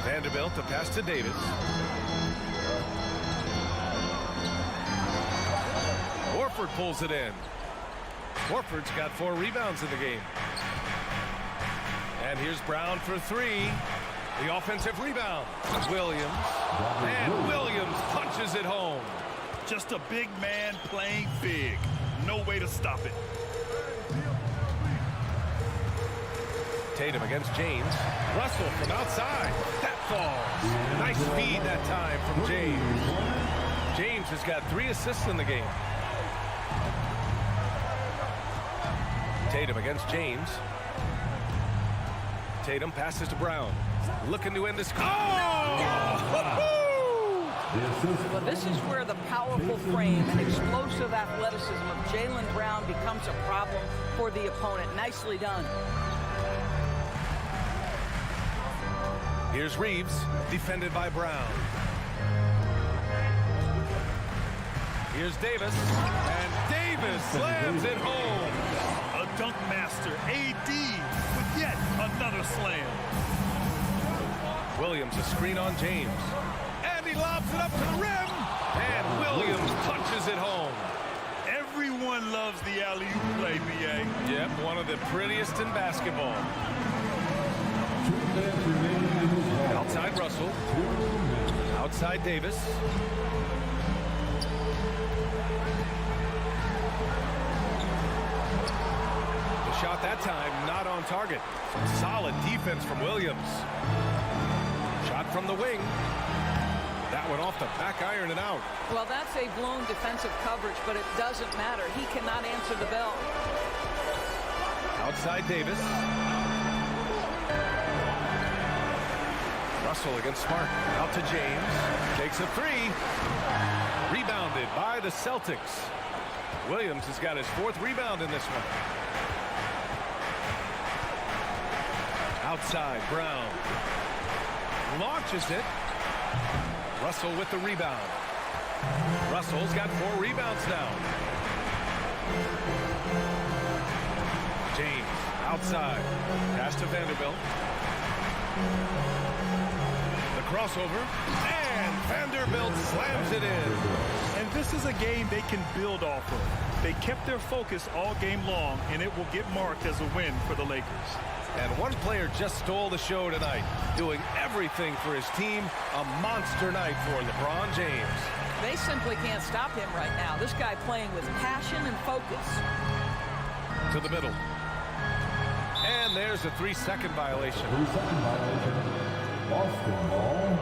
Vanderbilt, the pass to Davis. Horford pulls it in. Horford's got 4 rebounds in the game. And here's Brown for 3. The offensive rebound. Williams. And Williams punches it home. Just a big man playing big. No way to stop it. Tatum against James. Russell from outside. That falls. Nice feed that time from James. James has got 3 assists in the game. Tatum against James. Tatum passes to Brown. Looking to end this. Well, this is where the powerful frame and explosive athleticism of Jaylen Brown becomes a problem for the opponent. Nicely done. Here's Reeves, defended by Brown. Here's Davis, and Davis slams it home. A dunk master, AD, with yet another slam. Williams, a screen on James. And he lobs it up to the rim. And Williams punches it home. Everyone loves the alley-oop play, BA. Yep, one of the prettiest in basketball. Outside Russell. Outside Davis. The shot that time not on target. Some solid defense from Williams. Shot from the wing. That one off the back iron and out. Well, that's a blown defensive coverage, but it doesn't matter. He cannot answer the bell. Outside Davis. Russell against Smart. Out to James. Takes a 3. Rebounded by the Celtics. Williams has got his 4th rebound in this one. Outside, Brown. Launches it. Russell with the rebound. Russell's got 4 rebounds now. James outside. Pass to Vanderbilt. The crossover. And Vanderbilt slams it in. And this is a game they can build off of. They kept their focus all game long, and it will get marked as a win for the Lakers. And one player just stole the show tonight, doing everything for his team. A monster night for LeBron James. They simply can't stop him right now. This guy playing with passion and focus. To the middle. And there's a 3-second violation. 3-second violation. Boston ball.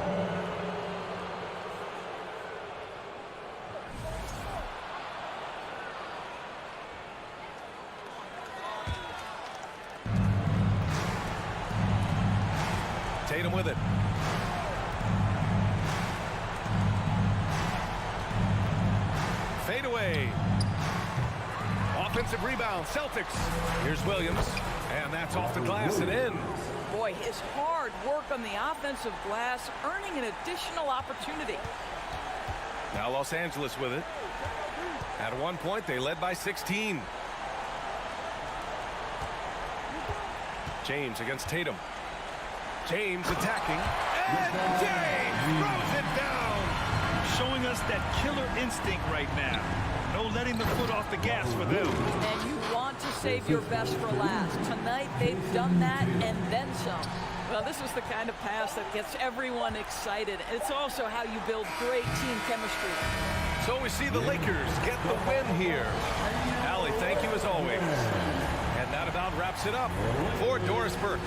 Tatum with it. Fade away. Offensive rebound, Celtics. Here's Williams, and that's off the glass and in. Boy, his hard work on the offensive glass, earning an additional opportunity. Now Los Angeles with it. At one point, they led by 16. James against Tatum. James attacking, and James throws it down. Showing us that killer instinct right now. No letting the foot off the gas for them. And you want to save your best for last. Tonight, they've done that and then some. Well, this is the kind of pass that gets everyone excited. It's also how you build great team chemistry. So we see the Lakers get the win here. Allie, thank you as always. And that about wraps it up for Doris Burke.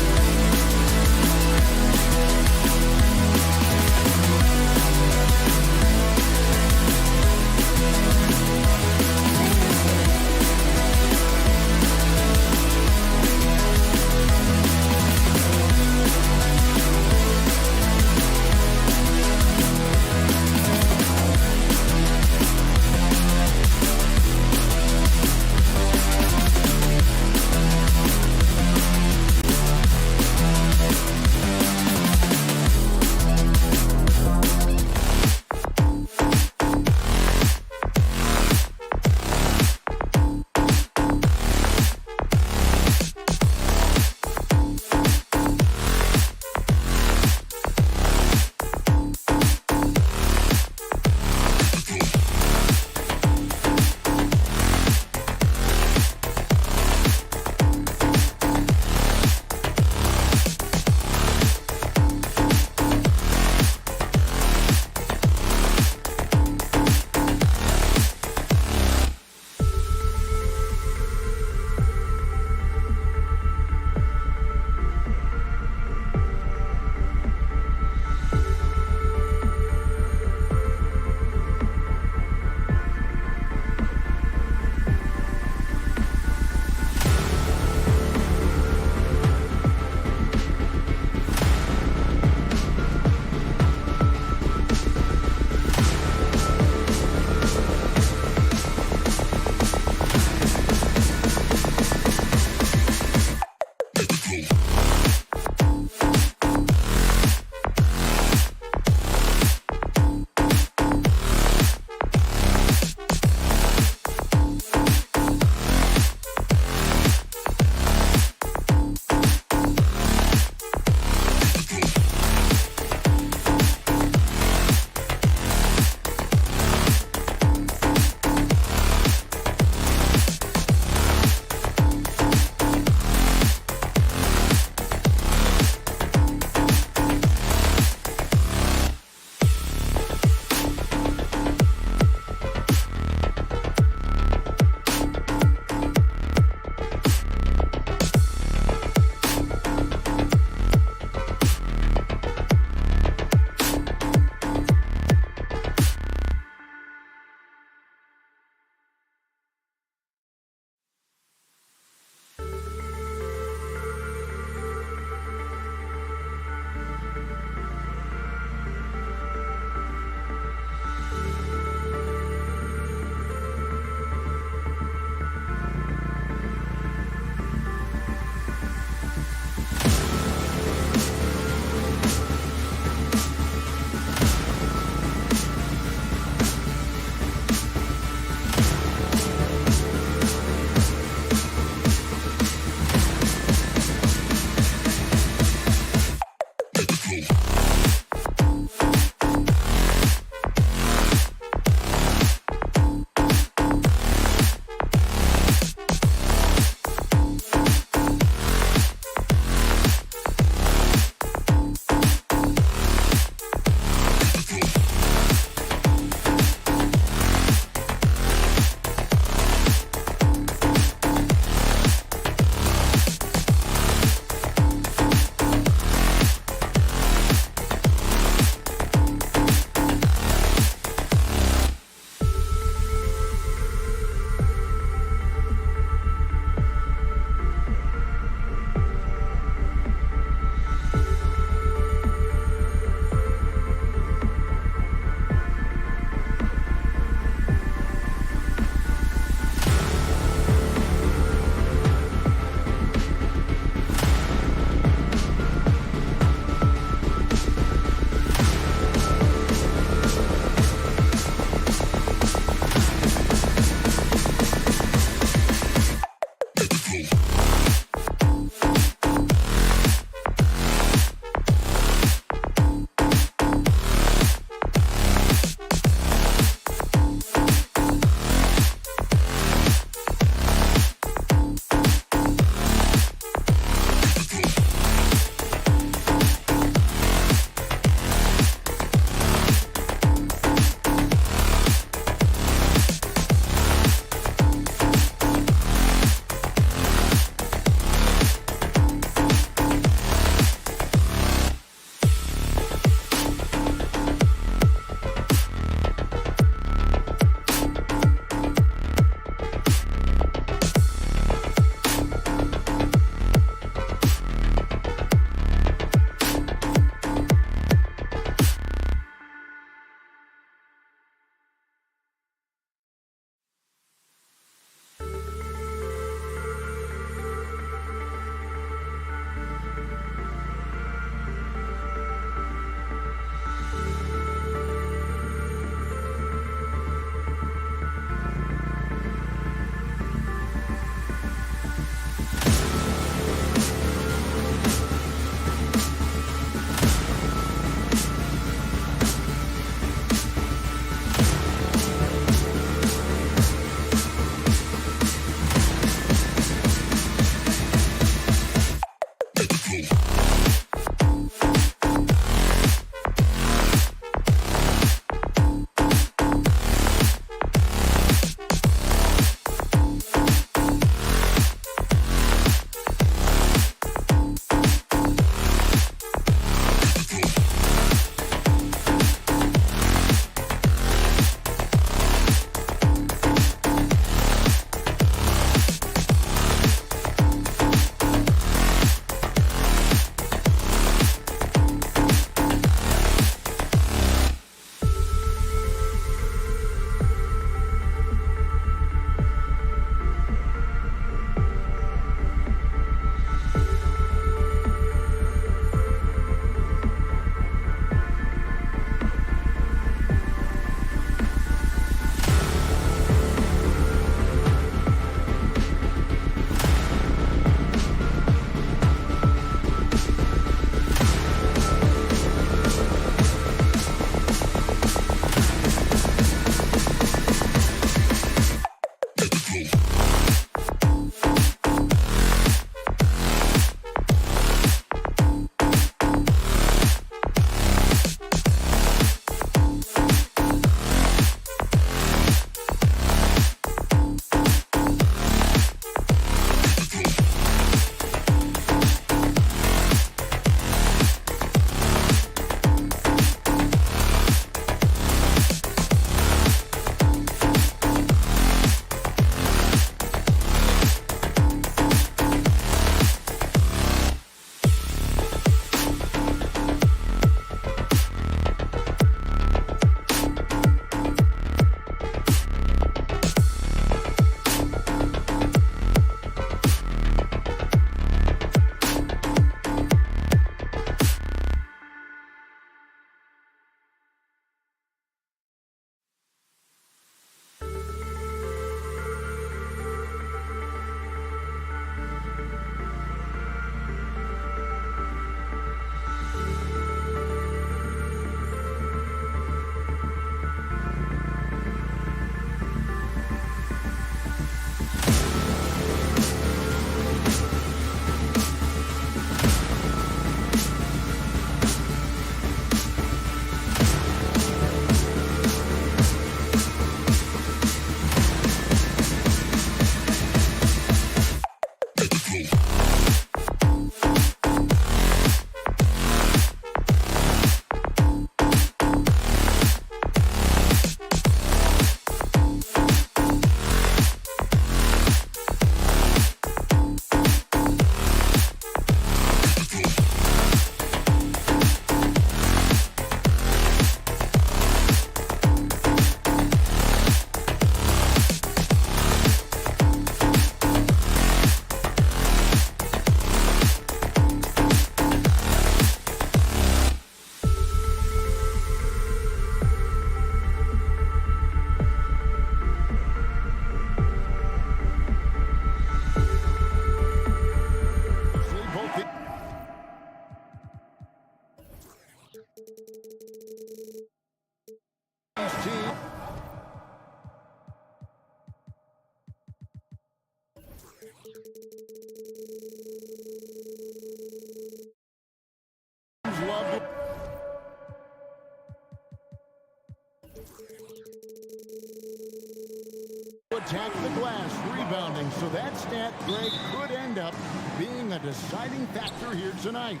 Attack the glass, rebounding, so that stat, Greg, could end up being a deciding factor here tonight.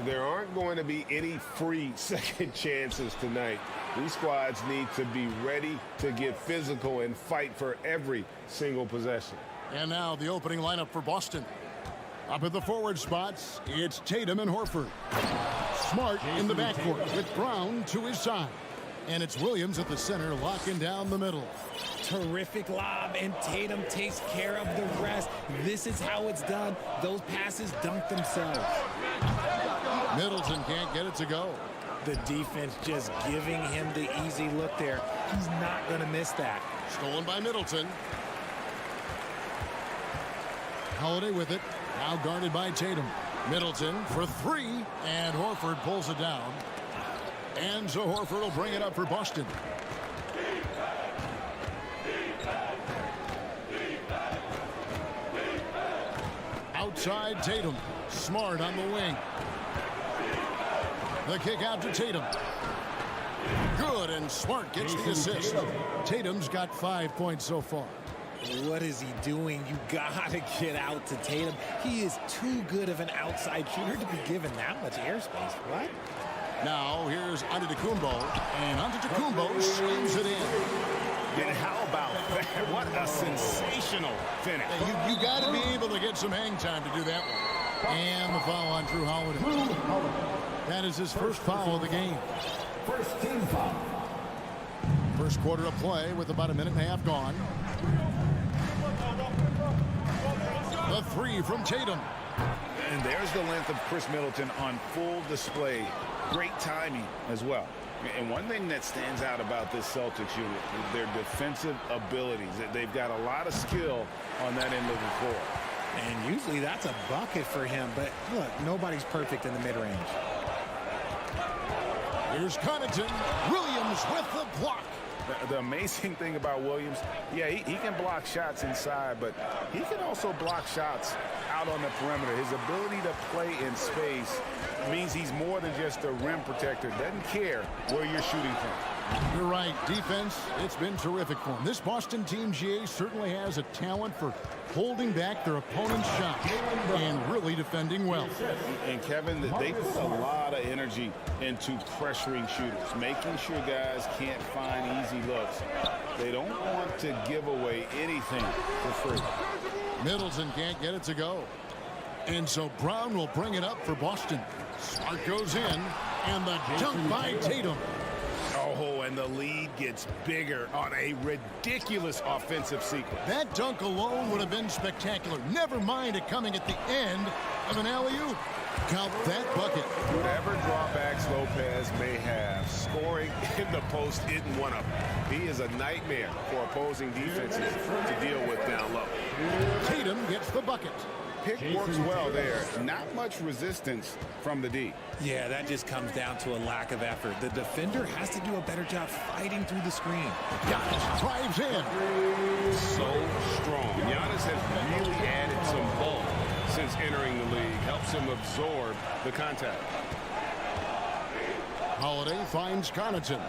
There aren't going to be any free second chances tonight. These squads need to be ready to get physical and fight for every single possession. And now the opening lineup for Boston. Up at the forward spots, it's Tatum and Horford. Smart in the backcourt with Brown to his side. And it's Williams at the center, locking down the middle. Terrific lob, and Tatum takes care of the rest. This is how it's done. Those passes dunk themselves. Middleton can't get it to go. The defense just giving him the easy look there. He's not going to miss that. Stolen by Middleton. Holiday with it. Now guarded by Tatum. Middleton for three, and Horford pulls it down. And so Horford will bring it up for Boston. Outside Tatum. Smart on the wing. The kick out to Tatum. Good, and Smart gets the assist. Tatum's got 5 points so far. What is he doing? You gotta get out to Tatum. He is too good of an outside shooter to be given that much airspace. What? Now here's Antetokounmpo, and Antetokounmpo slams it in. And how about that? What a sensational finish. Hey, you got to be able to get some hang time to do that one. And the foul on Drew Holiday. That is his first foul of the game. First team foul. First quarter of play with about a minute and a half gone. The three from Tatum. And there's the length of Chris Middleton on full display. Great timing as well. And one thing that stands out about this Celtics unit is their defensive abilities. They've got a lot of skill on that end of the floor. And usually that's a bucket for him. But look, nobody's perfect in the mid-range. Here's Connaughton. Williams with the block. The amazing thing about Williams, yeah, he can block shots inside, but he can also block shots out on the perimeter. His ability to play in space means he's more than just a rim protector. Doesn't care where you're shooting from. You're right. Defense, it's been terrific for him. This Boston team, GA, certainly has a talent for holding back their opponent's shot and really defending well. And Kevin, they put a lot of energy into pressuring shooters, making sure guys can't find easy looks. They don't want to give away anything for free. Middleton can't get it to go. And so Brown will bring it up for Boston. Smart goes in, and the dunk by Tatum. Oh, and the lead gets bigger on a ridiculous offensive sequence. That dunk alone would have been spectacular. Never mind it coming at the end of an alley-oop. Count that bucket. Whatever drawbacks Lopez may have, scoring in the post isn't one of them. He is a nightmare for opposing defenses to deal with down low. Tatum gets the bucket. Pick works well there. Not much resistance from the D. Yeah, that just comes down to a lack of effort. The defender has to do a better job fighting through the screen. Giannis drives in. So strong. Giannis has really added some bulk since entering the league. Helps him absorb the contact. Holiday finds Connaughton.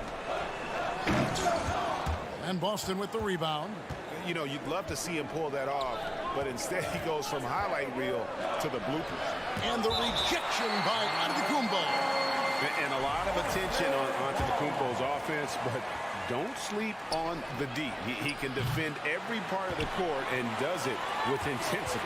And Boston with the rebound. You know, you'd love to see him pull that off, but instead he goes from highlight reel to the bloopers. And the rejection by Antetokounmpo. And a lot of attention on Antetokounmpo's offense, but don't sleep on the D. He can defend every part of the court and does it with intensity.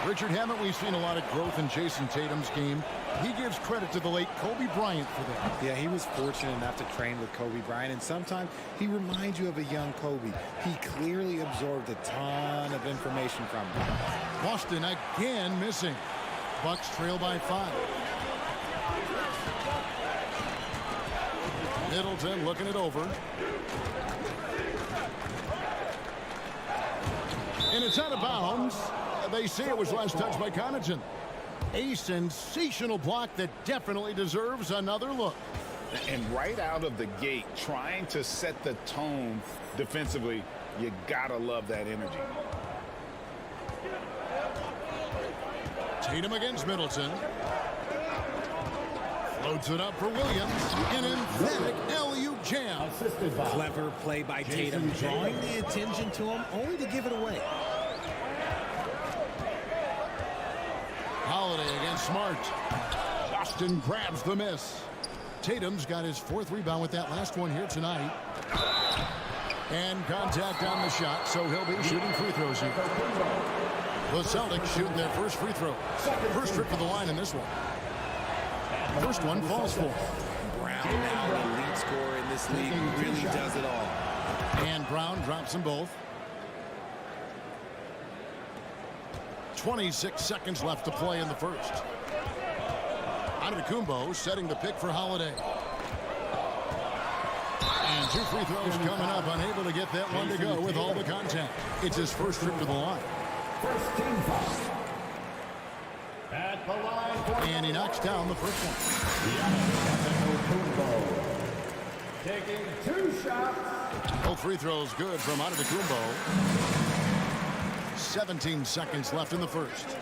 Richard, haven't we seen a lot of growth in Jason Tatum's game? He gives credit to the late Kobe Bryant for that. Yeah, he was fortunate enough to train with Kobe Bryant, and sometimes he reminds you of a young Kobe. He clearly absorbed a ton of information from him. Boston again missing. Bucks trail by 5. Middleton looking it over. And it's out of bounds. They say it was last touched by Connaughton. A sensational block that definitely deserves another look. And right out of the gate, trying to set the tone defensively, you gotta love that energy. Tatum against Middleton. Floats it up for Williams. An emphatic LU jam. Clever play by Tatum, drawing the attention to him, only to give it away. Holiday against Smart. Boston grabs the miss. Tatum's got his 4th rebound with that last one here tonight. And contact on the shot, so he'll be shooting free throws here. The Celtics shooting their first free throw. First trip to the line in this one. First one falls for. Brown now the lead scorer in this league, really does it all. And Brown drops them both. 26 seconds left to play in the first. Antetokounmpo setting the pick for Holiday. And 2 free throws coming up, unable to get that one to go with all the contact. It's his first trip to the line. First team foul. At the line. And he knocks down the first one. Taking 2 shots. Both free throws good from Antetokounmpo. 17 seconds left in the first.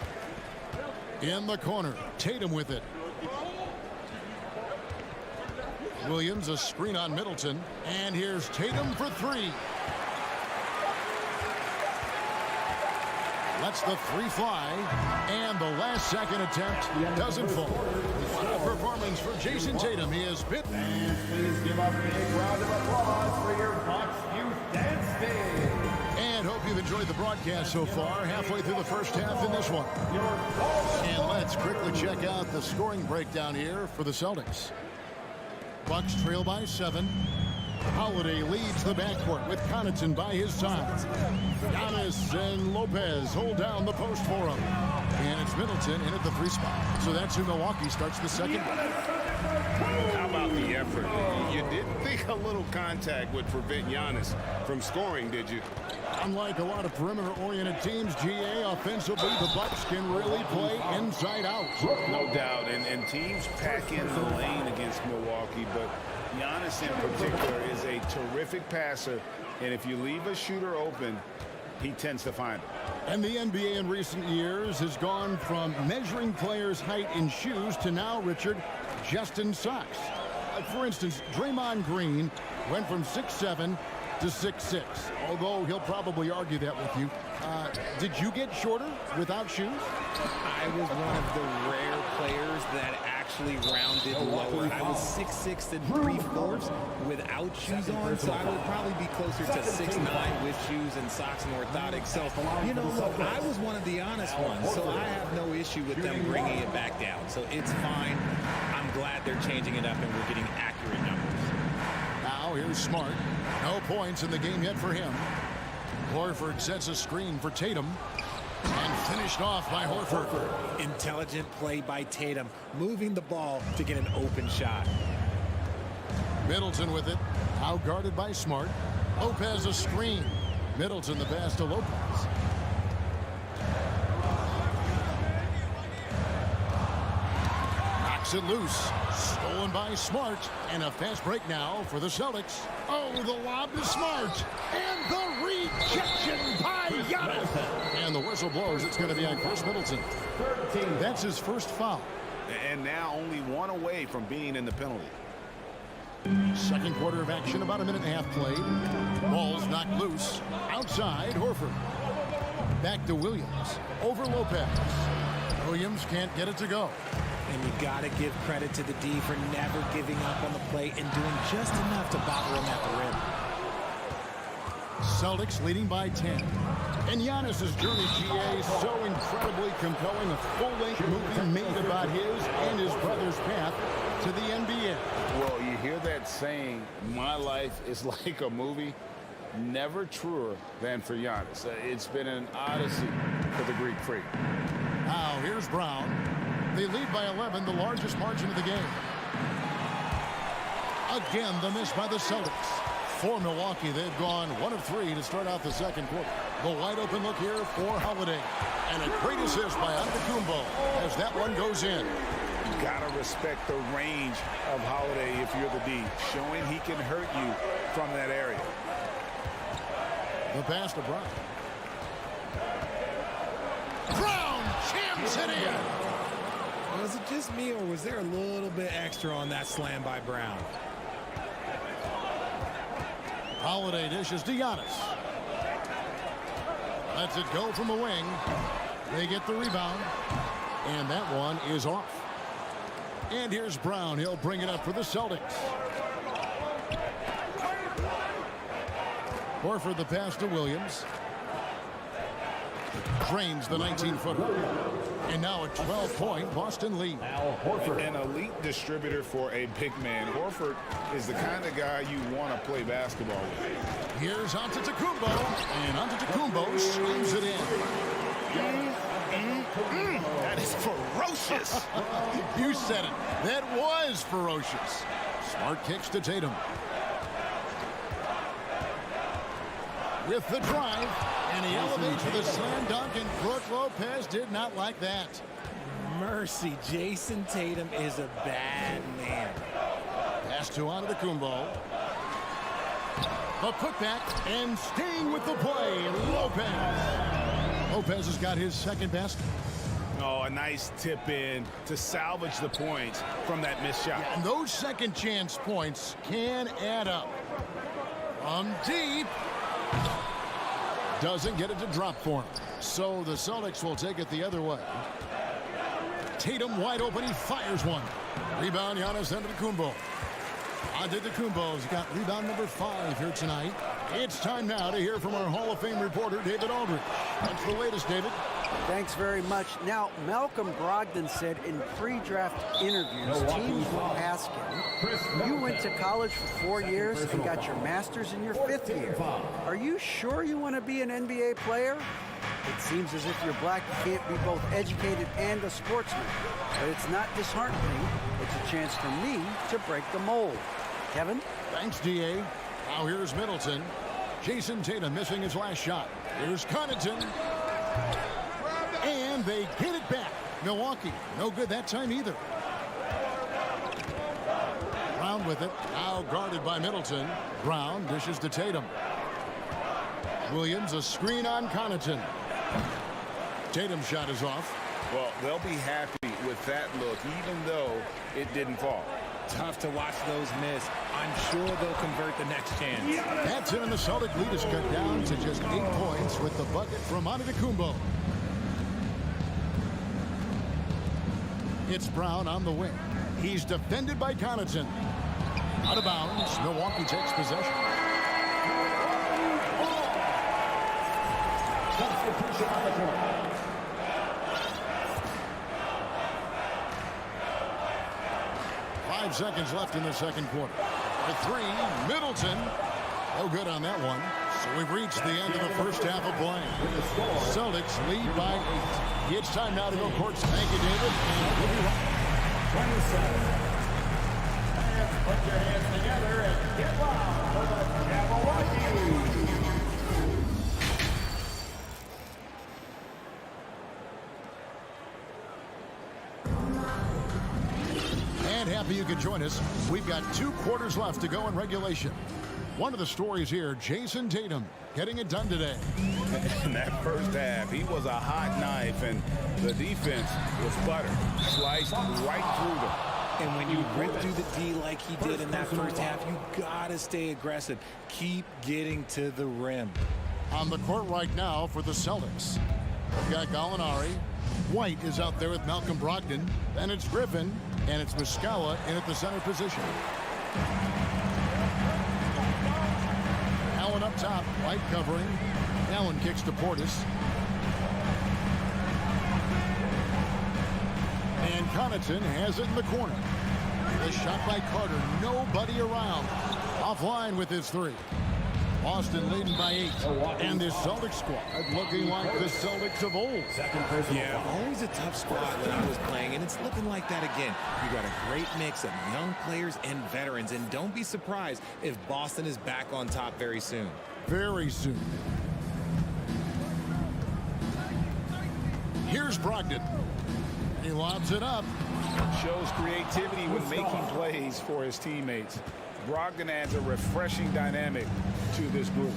In the corner, Tatum with it. Williams a screen on Middleton. And here's Tatum for 3. Lets the 3 fly. And the last second attempt doesn't fall. What a performance for Jason Tatum. He has bit. And please give up a big round of applause for your Bucks Youth Dance Day. And hope you've enjoyed the broadcast so far. Halfway through the first half in this one. And let's quickly check out the scoring breakdown here for the Celtics. Bucks trail by 7. Holiday leads the backcourt with Connaughton by his side. Giannis and Lopez hold down the post for him. And it's Middleton in at the 3 spot. So that's who Milwaukee starts the second. How about the effort? You didn't think a little contact would prevent Giannis from scoring, did you? Unlike a lot of perimeter-oriented teams, GA, offensively, the Bucks can really play inside out. No doubt, and teams pack in the lane against Milwaukee, but Giannis in particular is a terrific passer, and if you leave a shooter open, he tends to find it. And the NBA in recent years has gone from measuring players' height in shoes to now, Richard, just in socks. For instance, Draymond Green went from 6'7" to 6'6", although he'll probably argue that with you. Did you get shorter without shoes? I was one of the rare players that actually rounded lower. I was 6'6" and 3/4 without shoes on, so I would probably be closer to 6'9" with shoes and socks and orthotics. So, you know, look, I was one of the honest ones, so I have no issue with them bringing it back down. So it's fine. I'm glad they're changing it up and we're getting accurate numbers. Now here's Smart. No points in the game yet for him. Horford sets a screen for Tatum. And finished off by Horford. Intelligent play by Tatum, moving the ball to get an open shot. Middleton with it. Out guarded by Smart. Lopez a screen. Middleton the pass to Lopez. Knocks it loose. Stolen by Smart. And a fast break now for the Celtics. Oh, the lob to Smart. And the rejection by Giannis. And the whistle blows. It's going to be on Chris Middleton. That's his first foul. And now only 1 away from being in the penalty. Second quarter of action, about a minute and a half played. Ball's knocked loose. Outside, Horford. Back to Williams. Over Lopez. Williams can't get it to go. And you got to give credit to the D for never giving up on the play and doing just enough to bother him at the rim. Celtics leading by 10. And Giannis's journey, GA, so incredibly compelling. A full-length movie made about his and his brother's path to the NBA. Well, you hear that saying, my life is like a movie. Never truer than for Giannis. It's been an odyssey for the Greek freak. Now, here's Brown. They lead by 11, the largest margin of the game. Again, the miss by the Celtics. For Milwaukee, they've gone 1 of 3 to start out the second quarter. The wide open look here for Holiday. And a great assist by Antetokounmpo as that one goes in. You gotta respect the range of Holiday if you're the D, showing he can hurt you from that area. The pass to Brown. Brown, champ Puts it in. Was it just me, or was there a little bit extra on that slam by Brown? Holiday dishes to Giannis. Lets it go from the wing. They get the rebound. And that one is off. And here's Brown. He'll bring it up for the Celtics. Horford the pass to Williams. Drains the 19-footer. And now a 12-point Boston lead. An elite distributor for a big man. Horford is the kind of guy you want to play basketball with. Here's Antetokounmpo. And Antetokounmpo slams it in. That is ferocious. You said it. That was ferocious. Smart kicks to Tatum. With the drive, and he elevates with a slam dunk, and Brook Lopez did not like that. Mercy, Jason Tatum is a bad man. Pass to Antetokounmpo. The putback, and staying with the play, Lopez. Lopez has got his second basket. Oh, a nice tip in to salvage the points from that missed shot. Yeah, and those second chance points can add up. From deep. Doesn't get it to drop for him. So the Celtics will take it the other way. Tatum wide open. He fires one. Rebound, Giannis Antetokounmpo. Antetokounmpo's got rebound number 5 here tonight. It's time now to hear from our Hall of Fame reporter, David Aldridge. What's the latest, David? Thanks very much. Now, Malcolm Brogdon said in pre-draft interviews, teams will ask him, you went to college for 4 years and got your master's in your 5th year. Are you sure you want to be an NBA player? It seems as if you're black, you can't be both educated and a sportsman. But it's not disheartening. It's a chance for me to break the mold. Kevin? Thanks, D.A. Now here's Middleton. Jason Tatum missing his last shot. Here's Connaughton. And they get it back. Milwaukee, no good that time either. Brown with it. Now guarded by Middleton. Brown dishes to Tatum. Williams, a screen on Connaughton. Tatum's shot is off. Well, they'll be happy with that look, even though it didn't fall. Tough to watch those miss. I'm sure they'll convert the next chance. That's it, and the Celtic lead is cut down to just 8 points with the bucket from Antetokounmpo. It's Brown on the wing. He's defended by Connaughton. Out of bounds. Milwaukee takes possession. Substitution on the court. 5 seconds left in the second quarter. The 3, Middleton. No good on that one. So we've reached the end of the first half of play. Celtics lead by 8. It's time now to go courts. Thank you, David. And we'll be right. 27. And put your hands together and get loud for the Jabberwocky. And happy you could join us. We've got 2 quarters left to go in regulation. One of the stories here, Jason Tatum getting it done today. In that first half, he was a hot knife, and the defense was butter. Sliced right through them. And when you rip through the D like he did in that first half, you gotta stay aggressive. Keep getting to the rim. On the court right now for the Celtics. We've got Gallinari. White is out there with Malcolm Brogdon. Then it's Griffin, and it's Muscala in at the center position. Allen up top, White covering. Allen kicks to Portis. And Connaughton has it in the corner. The shot by Carter, nobody around. Offline with his 3. Boston leading by 8. And this Celtics squad looking like the Celtics of old. Yeah, always a tough squad when I was playing, and it's looking like that again. You got a great mix of young players and veterans, and don't be surprised if Boston is back on top very soon. Very soon. Here's Brogdon. He lobs it up. Shows creativity when making plays for his teammates. Brogdon adds a refreshing dynamic to this group.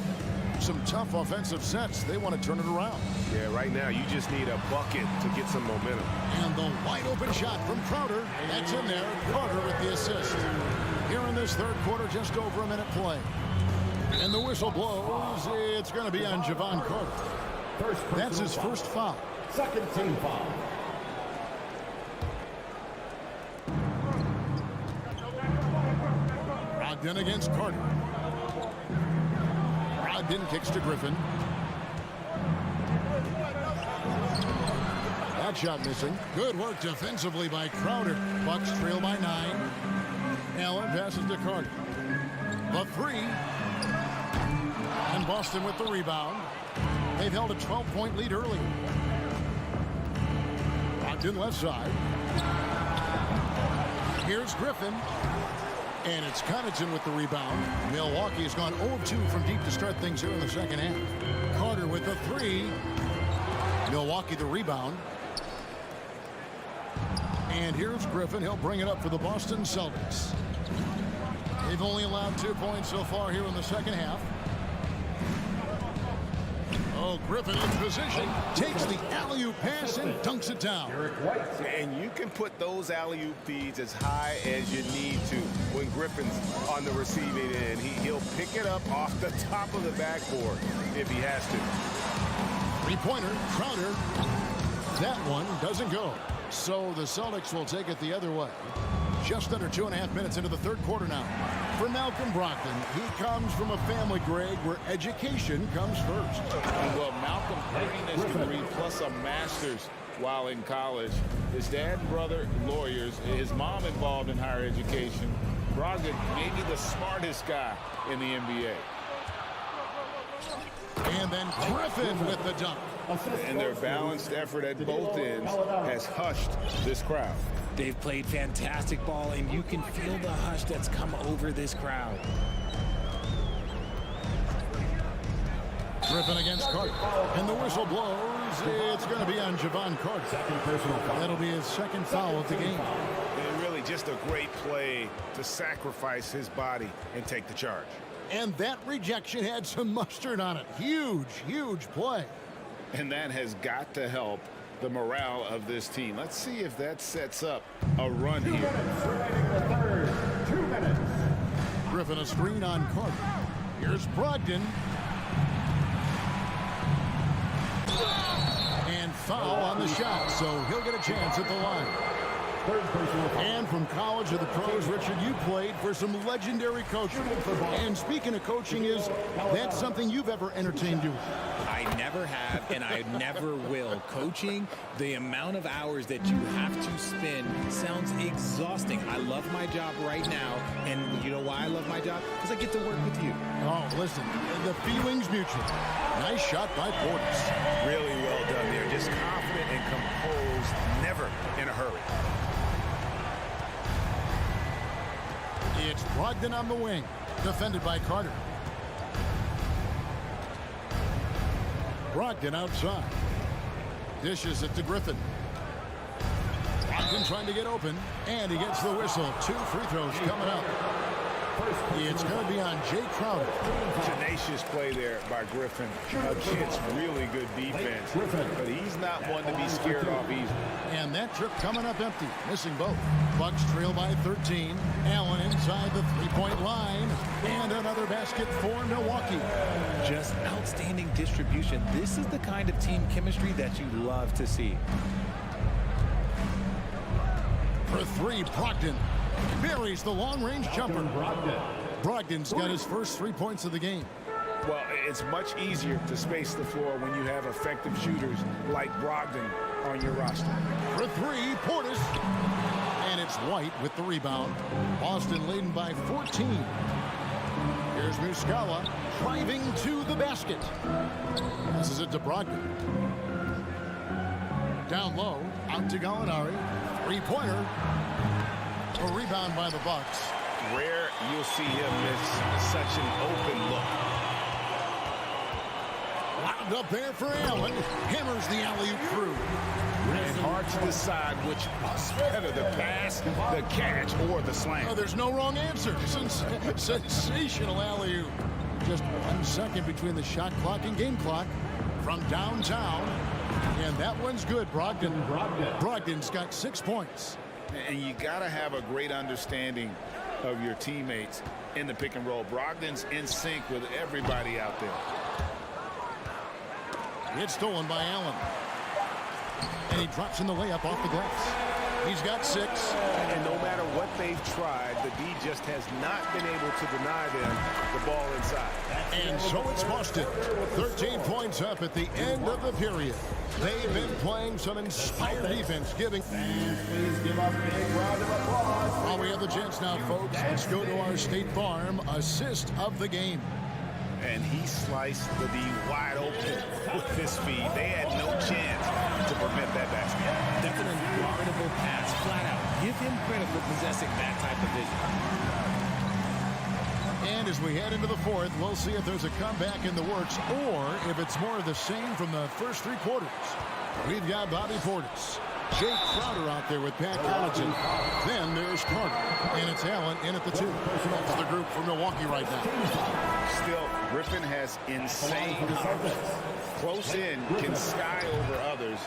some tough offensive sets. They want to turn it around. Yeah, right now you just need a bucket to get some momentum. And the wide open shot from Crowder. That's in there. Carter with the assist. Here in this third quarter, just over a minute play. And the whistle blows. It's going to be on Javon Carter. That's his first foul. Second team foul. Brogdon against Carter. Brogdon kicks to Griffin. That shot missing. Good work defensively by Crowder. Bucks trail by 9. Allen passes to Carter. The three. And Boston with the rebound. They've held a 12-point lead early. Brogdon left side. Here's Griffin. And it's Connaughton with the rebound. Milwaukee has gone 0 of 2 from deep to start things here in the second half. Carter with the three. Milwaukee the rebound. And here's Griffin. He'll bring it up for the Boston Celtics. They've only allowed 2 points so far here in the second half. Oh, Griffin in position, takes the alley-oop pass and dunks it down. And you can put those alley-oop feeds as high as you need to when Griffin's on the receiving end. He'll pick it up off the top of the backboard if he has to. Three-pointer, Crowder. That one doesn't go. So the Celtics will take it the other way. Just under 2.5 minutes into the third quarter now. For Malcolm Brogdon, he comes from a family, Greg, where education comes first. Well, Malcolm taking this degree plus a master's while in college. His dad and brother, lawyers. His mom involved in higher education. Brogdon, maybe the smartest guy in the NBA. And then Griffin with the dunk. And their balanced effort at both ends has hushed this crowd. They've played fantastic ball, and you can feel the hush that's come over this crowd. Griffin against Carter. And the whistle blows. It's going to be on Javon Carter. That'll be his second foul of the game. And really just a great play to sacrifice his body and take the charge. And that rejection had some mustard on it. Huge, huge play. And that has got to help the morale of this team. Let's see if that sets up a run here. 2 minutes remaining in the third. 2 minutes. Griffin a screen on Carter. Here's Brogdon. And foul on the shot, so he'll get a chance at the line. And from college to the pros, Richard, you played for some legendary coaching. And speaking of coaching, is that something you've ever entertained you with? I never have, and I never will. Coaching, the amount of hours that you have to spend sounds exhausting. I love my job right now, and you know why I love my job? Because I get to work with you. Oh, listen, the feeling's mutual. Nice shot by Portis. Really well done there. Just confident and composed, never in a hurry. It's Brogdon on the wing, defended by Carter. Brogdon outside. Dishes it to Griffin. Brogdon trying to get open, and he gets the whistle. 2 free throws coming up. It's going to be on Jay Crowder. Tenacious play there by Griffin. Against really good defense. But he's not one to be scared off easily. And that trip coming up empty. Missing both. Bucks trail by 13. Allen inside the three-point line. And another basket for Milwaukee. Just outstanding distribution. This is the kind of team chemistry that you love to see. For three, Brogdon buries the long-range jumper. Brogdon's got his first 3 points of the game. Well, it's much easier to space the floor when you have effective shooters like Brogdon on your roster. For three, Portis. And it's White with the rebound. Boston leading by 14. Here's Muscala driving to the basket. Passes it to Brogdon. Down low, out to Gallinari. Three-pointer. A rebound by the Bucks. Rare you'll see him miss such an open look. Wound up there for Allen. Hammers the alley-oop through. And hard to decide which was better, the pass, the catch, or the slam. Oh, there's no wrong answer. Sensational alley-oop. Just 1 second between the shot clock and game clock from downtown. And that one's good, Brogdon. Brogdon's got 6 points. And you got to have a great understanding of your teammates in the pick and roll. Brogdon's in sync with everybody out there. It's stolen by Allen. And he drops in the layup off the glass. He's got 6. And no matter what they've tried, the D just has not been able to deny them the ball inside. And so it's Boston. 13 points up at the end of the period. They've been playing some inspired defense, giving. Please give a big round of applause. While we have the chance now, folks, let's go to our State Farm assist of the game. And he sliced the D wide open with his feed. They had no chance to prevent that basket. That's an unguardable pass, flat out. Give him credit for possessing that type of vision. And as we head into the fourth, we'll see if there's a comeback in the works or if it's more of the same from the first 3 quarters. We've got Bobby Portis. Jake Crowder out there with Pat Connaughton. Then there's Carter. And it's Allen in at the 2. That's the group for Milwaukee right now. Still, Griffin has insane close in, can sky over others,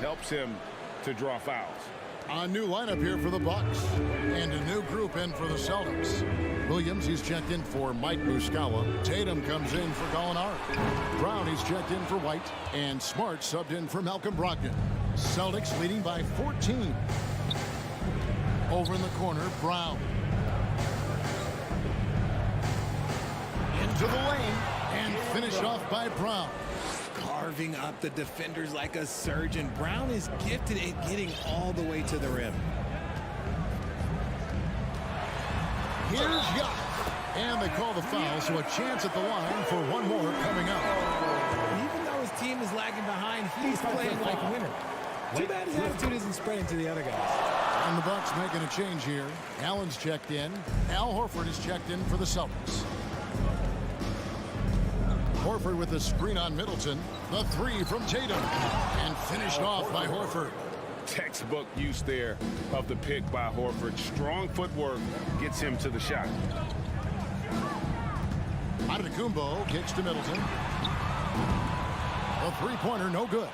helps him to draw fouls. A new lineup here for the Bucks. And a new group in for the Celtics. Williams, he's checked in for Mike Muscala. Tatum comes in for Gallinari. Brown, he's checked in for White. And Smart subbed in for Malcolm Brogdon. Celtics leading by 14. Over in the corner, Brown. Into the lane and finished off by Brown. Carving up the defenders like a surgeon. Brown is gifted at getting all the way to the rim. Here's Yacht. And they call the foul, so a chance at the line for one more coming up. Even though his team is lagging behind, he's playing like a winner. Too bad his attitude isn't spreading to the other guys. And the Bucks making a change here. Allen's checked in. Al Horford is checked in for the Celtics. Horford with the screen on Middleton. The 3 from Tatum. And finished off by Horford. Textbook use there of the pick by Horford. Strong footwork gets him to the shot. Antetokounmpo kicks to Middleton. A 3-pointer, no good.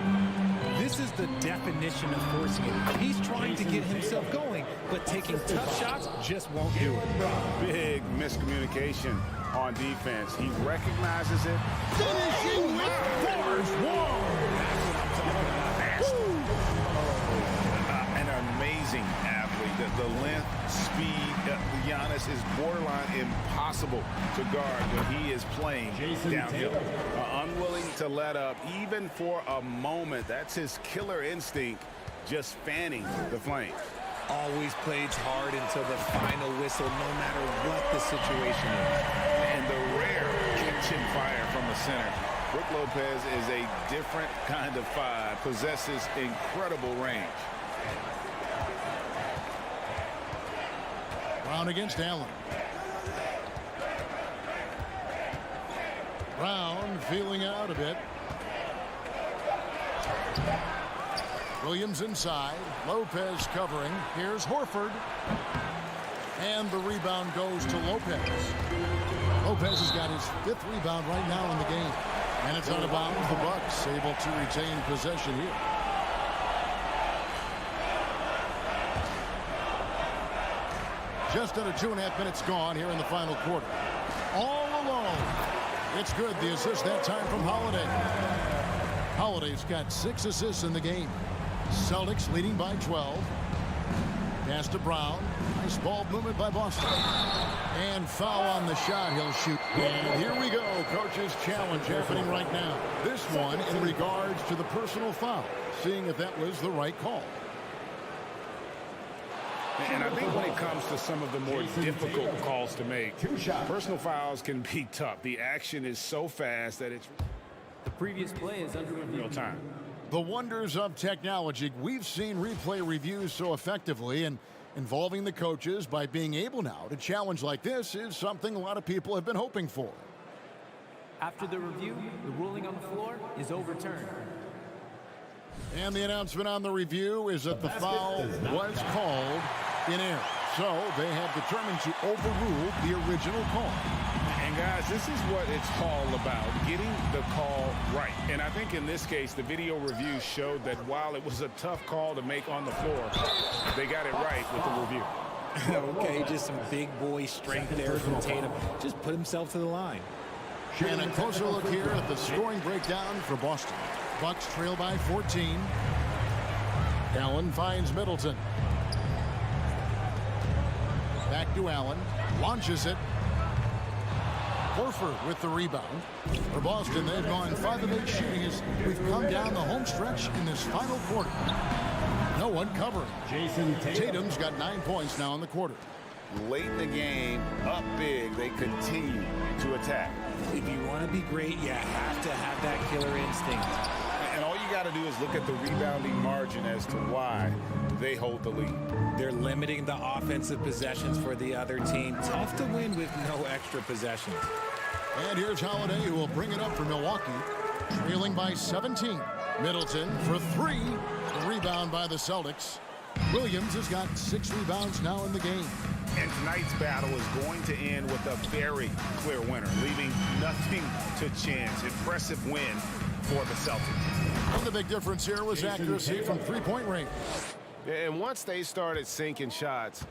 This is the definition of forcing it. He's trying to get himself going, but taking tough shots just won't do it. Big miscommunication on defense. He recognizes it. Finishing with force. An amazing athlete. The length, speed. Giannis is borderline impossible to guard when he is playing downhill. Unwilling to let up even for a moment. That's his killer instinct, just fanning the flame. Always plays hard until the final whistle, no matter what the situation is. And the rare kitchen fire from the center. Brook Lopez is a different kind of 5, possesses incredible range. Brown against Allen. Brown feeling out a bit. Williams inside. Lopez covering. Here's Horford. And the rebound goes to Lopez. Lopez has got his 5th rebound right now in the game. And it's out of bounds. The Bucks able to retain possession here. Just under 2.5 minutes gone here in the final quarter. All alone. It's good. The assist that time from Holiday. Holiday's got 6 assists in the game. Celtics leading by 12. Pass to Brown. Nice ball movement by Boston. And foul on the shot. He'll shoot. And here we go. Coach's challenge happening right now. This one in regards to the personal foul. Seeing if that was the right call. And I think when it comes to some of the more difficult calls to make, personal fouls can be tough. The action is so fast that it's... The previous play is under review. No time. The wonders of technology. We've seen replay reviews so effectively, and involving the coaches by being able now to challenge like this is something a lot of people have been hoping for. After the review, the ruling on the floor is overturned. And the announcement on the review is that the foul was called in error. So they have determined to overrule the original call. And And guys, this is what it's all about, getting the call right. And I think in this case, the video review showed that while it was a tough call to make on the floor, they got it right with the review. Okay, just some big boy strength there from Tatum. Just put himself to the line. And a closer look here at the scoring breakdown for Boston. Bucks trail by 14. Allen finds Middleton. Back to Allen. Launches it. Horford with the rebound. For Boston, they've gone 5 of 8 shooting as we've come down the home stretch in this final quarter. No one covering. Tatum's got 9 points now in the quarter. Late in the game, up big, they continue to attack. If you want to be great, you have to have that killer instinct. And all you got to do is look at the rebounding margin as to why they hold the lead. They're limiting the offensive possessions for the other team. Tough to win with no extra possessions. And here's Holiday, who will bring it up for Milwaukee, trailing by 17. Middleton for 3. The rebound by the Celtics. Williams has got 6 rebounds now in the game. And tonight's battle is going to end with a very clear winner, leaving nothing to chance. Impressive win for the Celtics. And the big difference here was accuracy from 3-point range. And once they started sinking shots,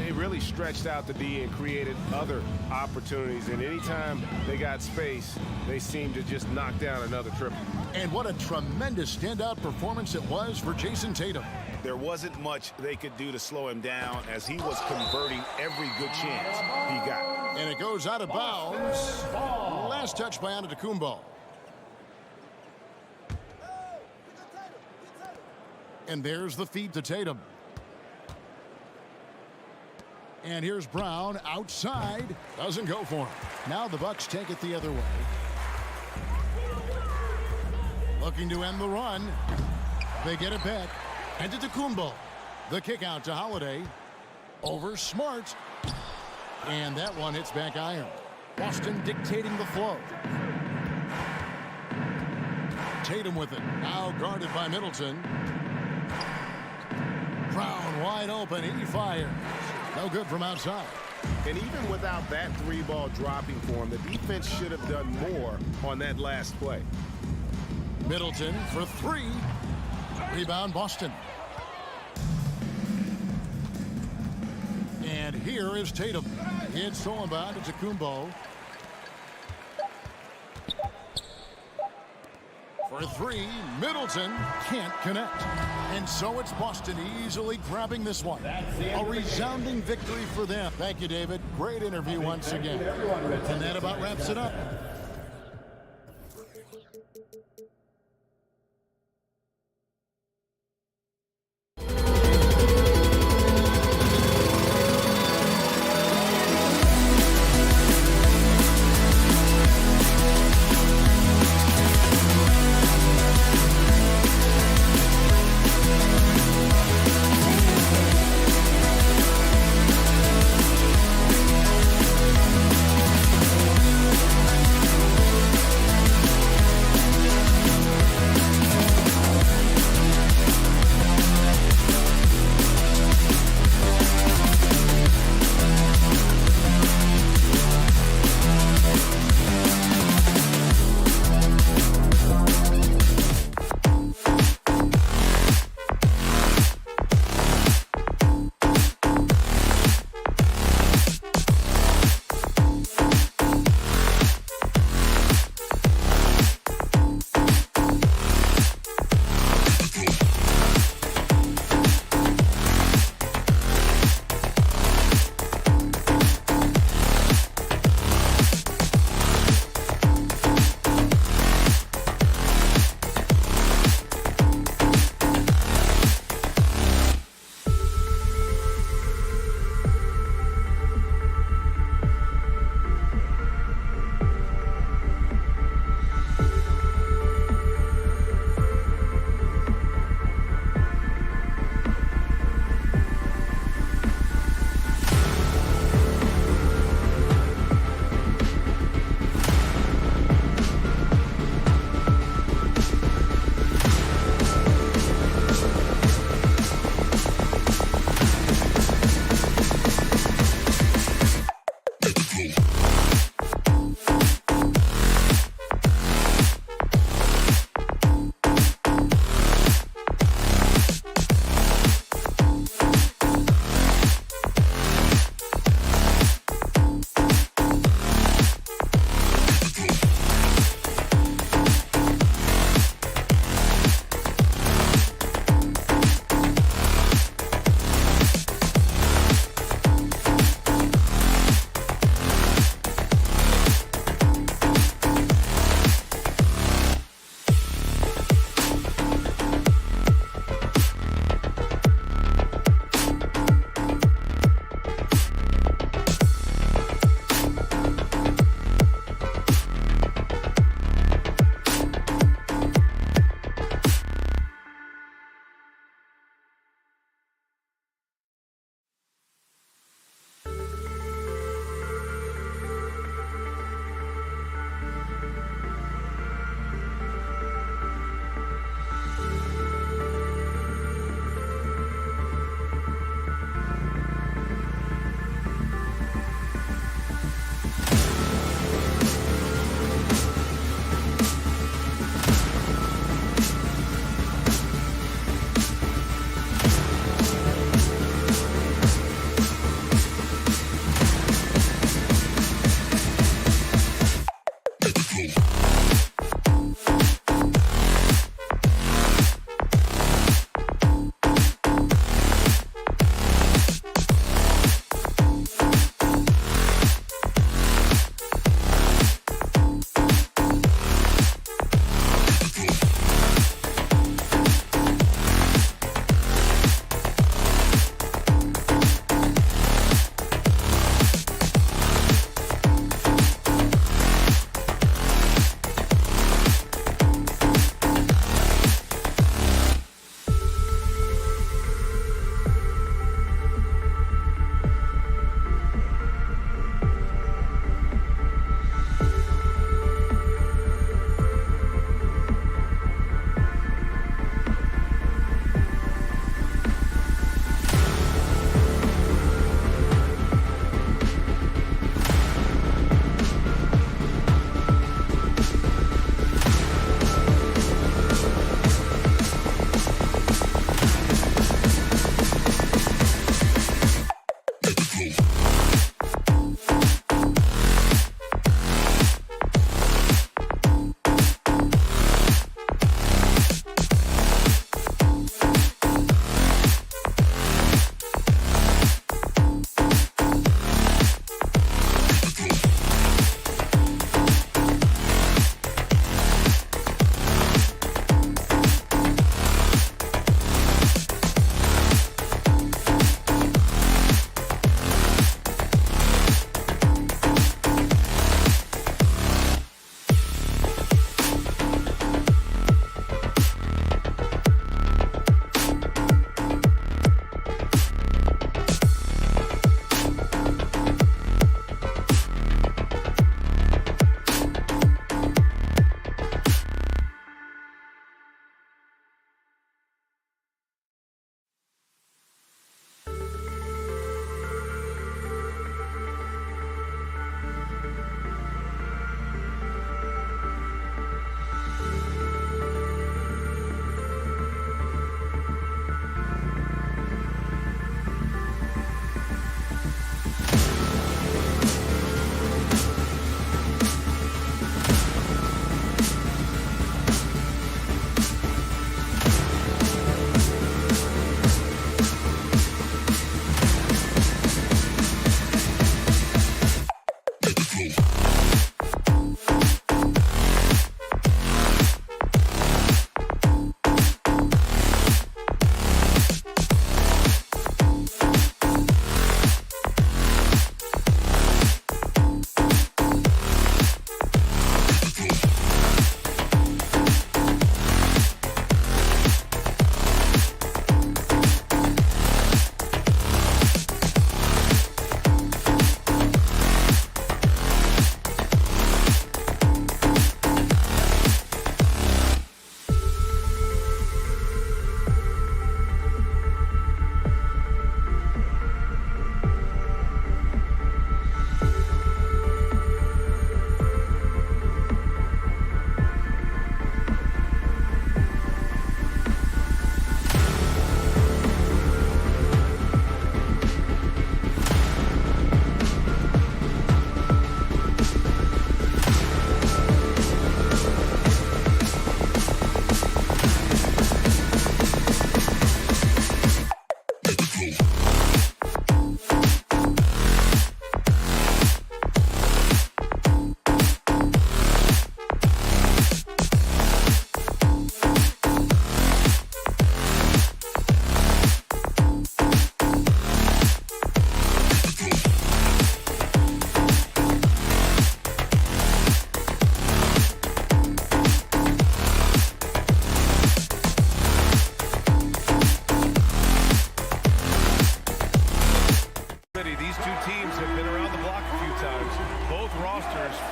it really stretched out the D and created other opportunities. And anytime they got space, they seemed to just knock down another triple. And what a tremendous standout performance it was for Jason Tatum. There wasn't much they could do to slow him down as he was converting every good chance he got. And it goes out of bounds. Last touch by Antetokounmpo. And there's the feed to Tatum. And here's Brown outside. Doesn't go for him. Now the Bucks take it the other way. Looking to end the run. They get it back. Antetokounmpo. The kick out to Holiday. Over Smart. And that one hits back iron. Boston dictating the flow. Tatum with it. Now guarded by Middleton. Brown wide open. He fires. No good from outside. And even without that 3-ball dropping for him, the defense should have done more on that last play. Middleton for 3. Rebound Boston. And here is Tatum. It's stolen by Antetokounmpo. For 3, Middleton can't connect. And so it's Boston easily grabbing this one. A resounding victory for them. Thank you, David. Great interview once again. And that about wraps it up.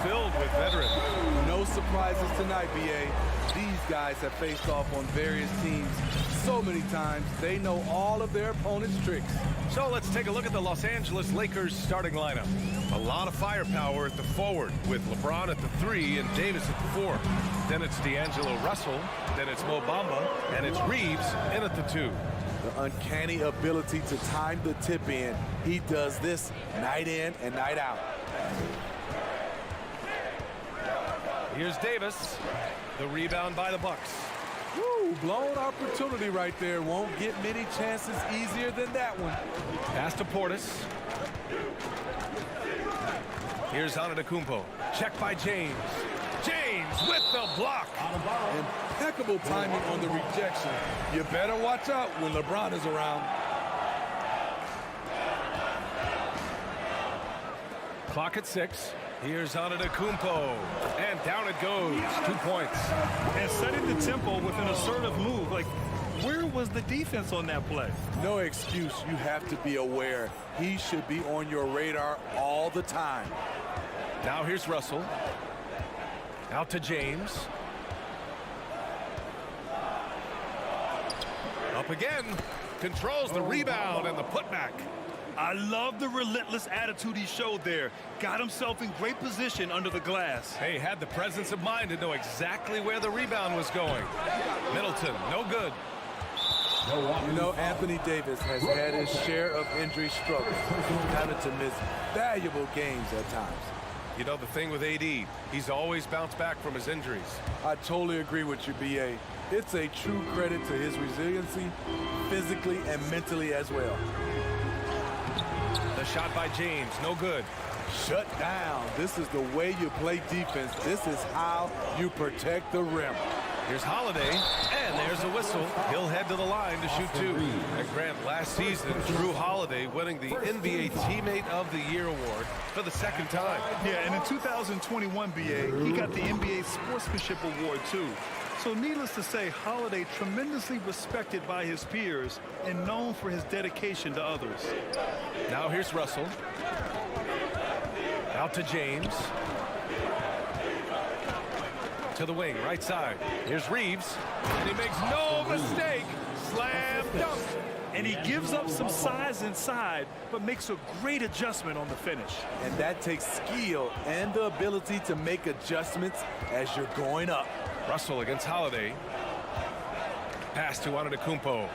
filled with veterans. No surprises tonight, BA. These guys have faced off on various teams so many times, they know all of their opponent's tricks. So let's take a look at the Los Angeles Lakers starting lineup. A lot of firepower at the forward with LeBron at the 3 and Davis at the 4. Then it's D'Angelo Russell, then it's Mo Bamba, and it's Reeves in at the 2. The uncanny ability to time the tip in. He does this night in and night out. Here's Davis. The rebound by the Bucks. Woo, blown opportunity right there. Won't get many chances easier than that one. Pass to Portis. Here's Antetokounmpo. Check by James. James with the block. Impeccable timing on the rejection. You better watch out when LeBron is around. Clock at 6. Here's Antetokounmpo. And down it goes. 2 points. And setting the tempo with an assertive move. Like, where was the defense on that play? No excuse. You have to be aware. He should be on your radar all the time. Now here's Russell. Out to James. Up again. Controls the rebound and the putback. I love the relentless attitude he showed there. Got himself in great position under the glass. Hey, had the presence of mind to know exactly where the rebound was going. Middleton, no good. You know, Anthony Davis has had his share of injury struggles, having to miss valuable games at times. You know, the thing with AD, he's always bounced back from his injuries. I totally agree with you, BA. It's a true credit to his resiliency, physically and mentally as well. The shot by James, no good. Shut down. This is the way you play defense. This is how you protect the rim. Here's Holiday, and there's a whistle. He'll head to the line to shoot 2. And Grant, last season, Drew Holiday winning the NBA Teammate of the Year award for the 2nd time. Yeah, and in 2021, BA, he got the NBA Sportsmanship Award, too. So needless to say, Holiday tremendously respected by his peers and known for his dedication to others. Now here's Russell. Out to James. To the wing, right side. Here's Reeves. And he makes no mistake. Slam dunk. And he gives up some size inside, but makes a great adjustment on the finish. And that takes skill and the ability to make adjustments as you're going up. Russell against Holiday. Pass to Antetokounmpo.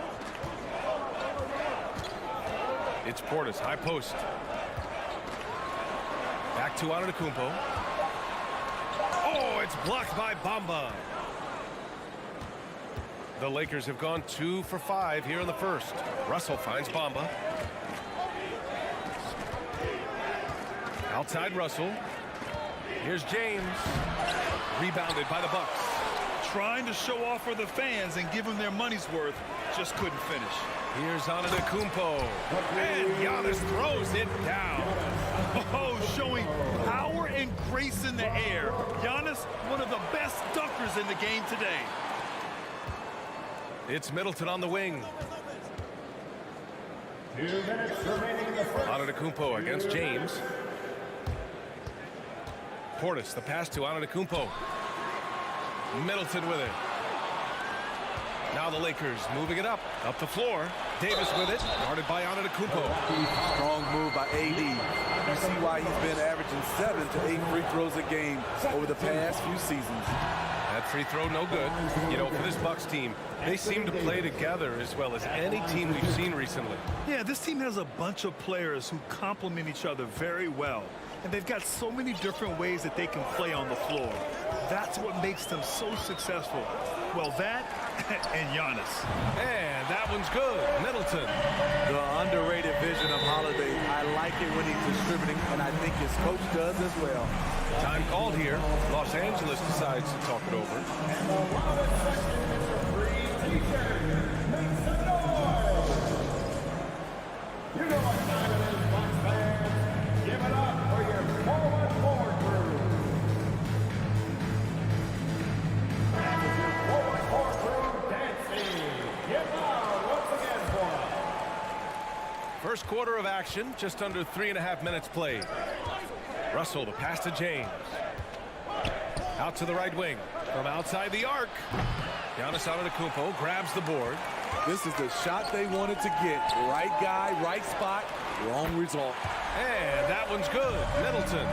It's Portis, high post. Back to Antetokounmpo. Oh, it's blocked by Bamba. The Lakers have gone 2 for 5 here in the first. Russell finds Bamba. Outside Russell. Here's James. Rebounded by the Bucks. Trying to show off for the fans and give them their money's worth, just couldn't finish. Here's Antetokounmpo. And Giannis throws it down. Oh, showing power and grace in the air. Giannis, one of the best dunkers in the game today. It's Middleton on the wing. 2 minutes remaining in the first. Antetokounmpo against James. Portis, the pass to Antetokounmpo. Middleton with it. Now the Lakers moving it up the floor. Davis with it, guarded by Antetokounmpo. Strong move by AD. You see why he's been averaging 7 to 8 free throws a game over the past few seasons. That free throw no good. You know, for this Bucks team, they seem to play together as well as any team we've seen recently. Yeah, this team has a bunch of players who complement each other very well. And they've got so many different ways that they can play on the floor. That's what makes them so successful. Well, that and Giannis. And that one's good. Middleton. The underrated vision of Holiday. I like it when he's distributing, and I think his coach does as well. Time called here. Los Angeles decides to talk it over. And the loudest section is the free t-shirt. Make some noise. You know what time it is, Bucks fans. Give it up for your forward crew. That is your forward crew dancing. Give loud once again for us. First quarter of action, just under 3.5 minutes played. Russell, the pass to James. Out to the right wing. From outside the arc. Giannis Antetokounmpo grabs the board. This is the shot they wanted to get. Right guy, right spot, wrong result. And that one's good. Middleton.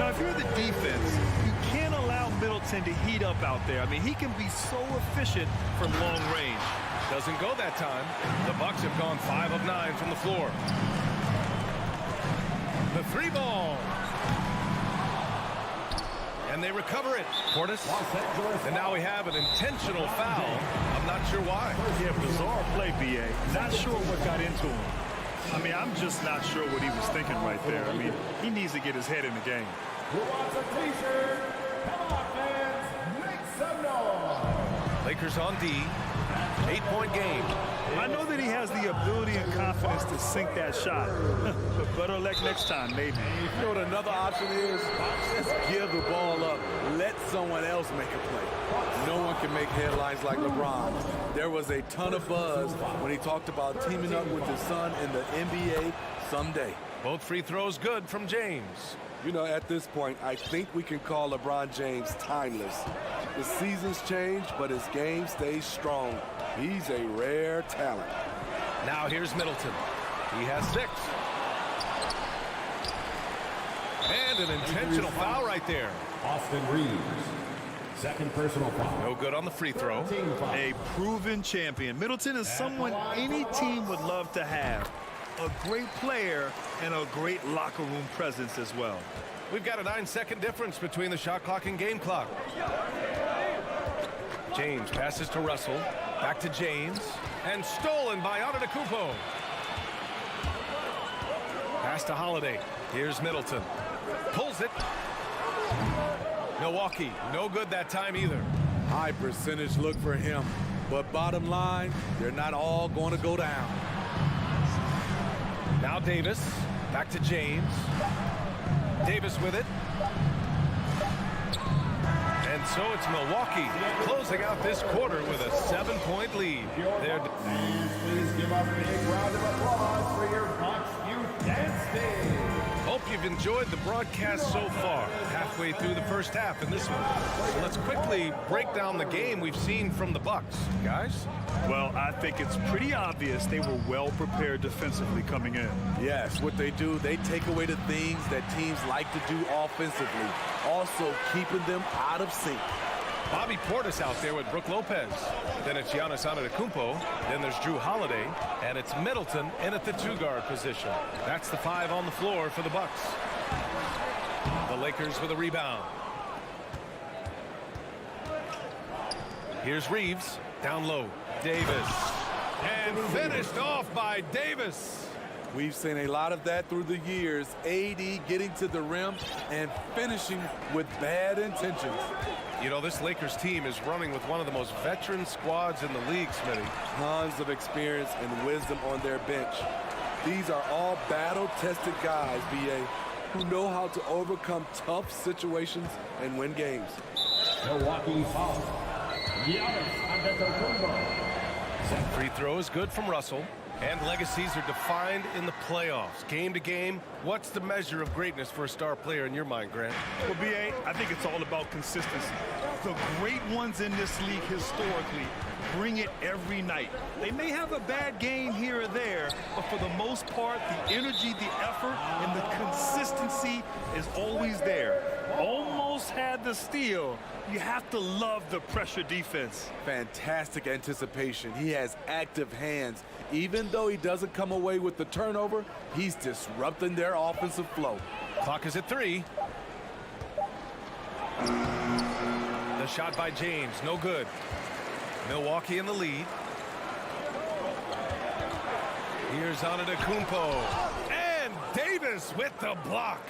Now, if you're the defense, you can't allow Middleton to heat up out there. I mean, he can be so efficient from long range. Doesn't go that time. The Bucks have gone 5 of 9 from the floor. The 3 ball. And they recover it. Portis. And now we have an intentional foul. I'm not sure why. Yeah, bizarre play, BA. Not sure what got into him. I mean, I'm just not sure what he was thinking right there. I mean, he needs to get his head in the game. Who wants a t-shirt? Come on, fans. Make some noise. Lakers on D. 8-point game. I know that he has the ability and confidence to sink that shot. But better luck next time, maybe. You know what another option is? Just give the ball up. Let someone else make a play. No one can make headlines like LeBron. There was a ton of buzz when he talked about teaming up with his son in the NBA someday. Both free throws good from James. You know, at this point, I think we can call LeBron James timeless. The seasons change, but his game stays strong. He's a rare talent. Now here's Middleton. He has 6. And an intentional foul right there. Austin Reeves. Second personal foul. No good on the free throw. A proven champion. Middleton is someone any team would love to have. A great player and a great locker room presence as well. We've got a 9-second difference between the shot clock and game clock. James passes to Russell. Back to James. And stolen by Antetokounmpo. Pass to Holiday. Here's Middleton. Pulls it. Milwaukee, no good that time either. High percentage look for him. But bottom line, they're not all going to go down. Now Davis. Back to James. Davis with it. And so it's Milwaukee closing out this quarter with a 7-point lead. Fans, please give a big round of applause for your Bucks Youth Dance Day. Hope you've enjoyed the broadcast so far. Halfway through the first half in this one. So let's quickly break down the game we've seen from the Bucks. Guys? Well, I think it's pretty obvious they were well prepared defensively coming in. Yes, what they do, they take away the things that teams like to do offensively, also keeping them out of sync. Bobby Portis out there with Brook Lopez. Then it's Giannis Antetokounmpo. Then there's Drew Holiday. And it's Middleton in at the 2-guard position. That's the 5 on the floor for the Bucks. The Lakers with a rebound. Here's Reeves. Down low. Davis. And finished off by Davis. We've seen a lot of that through the years. AD getting to the rim and finishing with bad intentions. You know, this Lakers team is running with one of the most veteran squads in the league, Smitty. Tons of experience and wisdom on their bench. These are all battle-tested guys, BA, who know how to overcome tough situations and win games. Milwaukee foul. Giannis Antetokounmpo. Free throw is good from Russell. And legacies are defined in the playoffs. Game to game, what's the measure of greatness for a star player in your mind, Grant? Well, BA, I think it's all about consistency. The great ones in this league historically bring it every night. They may have a bad game here or there, but for the most part, the energy, the effort, and the consistency is always there. Almost had the steal. You have to love the pressure defense. Fantastic anticipation. He has active hands. Even though he doesn't come away with the turnover, he's disrupting their offensive flow. Clock is at 3. The shot by James, no good. Milwaukee in the lead. Here's Antetokounmpo. And Davis with the block.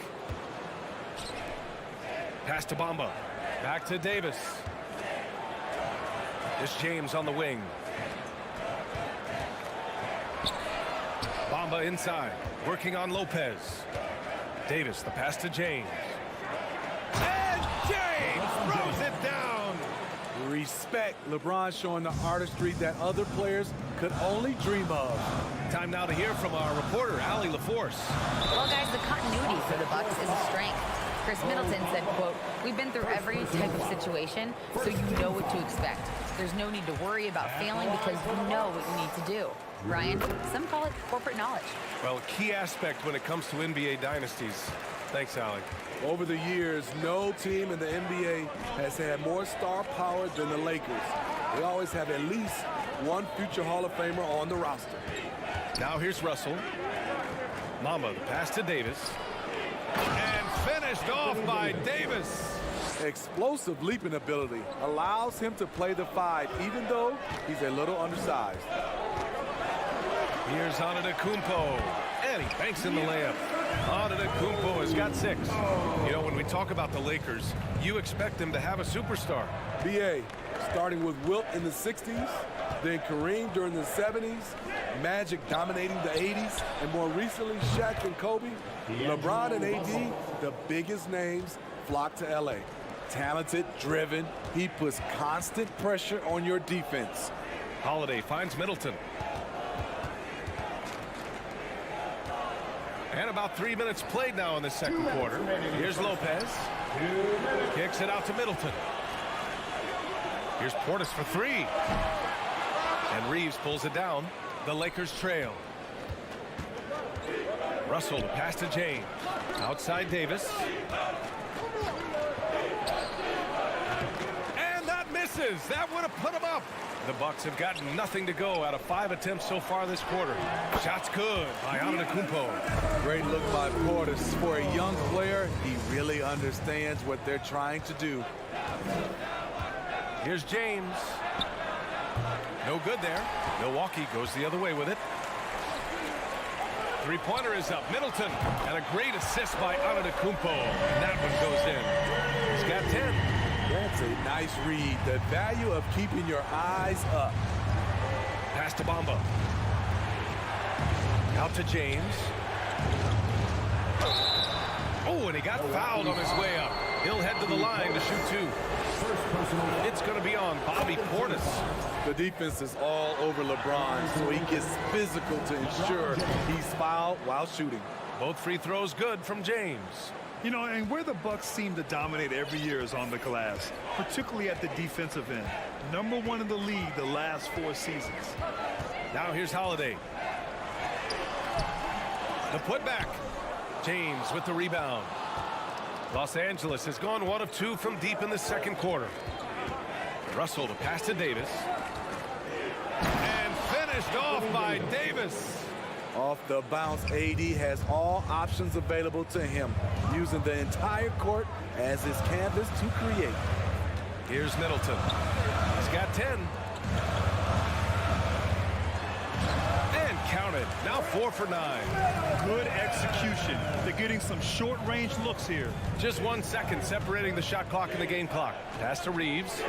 Pass to Bamba. Back to Davis. It's James on the wing. Bamba inside, working on Lopez. Davis, the pass to James. And James throws it down. Respect. LeBron showing the artistry that other players could only dream of. Time now to hear from our reporter, Allie LaForce. Well, guys, the continuity for the Bucks is a strength. Chris Middleton said, quote, "We've been through every type of situation, so you know what to expect. There's no need to worry about failing because you know what you need to do." Brian, some call it corporate knowledge. Well, a key aspect when it comes to NBA dynasties. Thanks, Alec. Over the years, no team in the NBA has had more star power than the Lakers. They always have at least one future Hall of Famer on the roster. Now here's Russell. Mamba, the pass to Davis. And finished off by Davis. Explosive leaping ability allows him to play the 5, even though he's a little undersized. Here's Antetokounmpo, and he banks in the layup. Antetokounmpo has got 6. You know, when we talk about the Lakers, you expect them to have a superstar. BA, starting with Wilt in the 60s, then Kareem during the 70s, Magic dominating the 80s, and more recently Shaq and Kobe. LeBron and AD, the biggest names, flock to LA. Talented, driven, he puts constant pressure on your defense. Holiday finds Middleton. And about 3 minutes played now in the second quarter. Here's Lopez. Kicks it out to Middleton. Here's Portis for 3. And Reeves pulls it down. The Lakers trail. Russell to pass to James. Outside Davis. And that misses. That would have put him up. The Bucks have gotten nothing to go out of 5 attempts so far this quarter. Shots good by Antetokounmpo. Great look by Portis. For a young player, he really understands what they're trying to do. Here's James. No good there. Milwaukee goes the other way with it. Three-pointer is up. Middleton. And a great assist by Antetokounmpo. And that one goes in. He's got 10. That's a nice read. The value of keeping your eyes up. Pass to Bamba. Out to James. Oh, and he got fouled on his way up. He'll head to the line to shoot 2. It's going to be on Bobby Portis. The defense is all over LeBron, so he gets physical to ensure he's fouled while shooting. Both free throws good from James. You know, and where the Bucks seem to dominate every year is on the glass, particularly at the defensive end. #1 in the league the last 4 seasons. Now here's Holiday. The putback. James with the rebound. Los Angeles has gone 1 of 2 from deep in the second quarter. Russell to pass to Davis. And finished off by Davis. Off the bounce, AD has all options available to him, using the entire court as his canvas to create. Here's Middleton. He's got 10. And counted. Now 4 for 9. Good execution. They're getting some short-range looks here. Just 1 second separating the shot clock and the game clock. Pass to Reeves.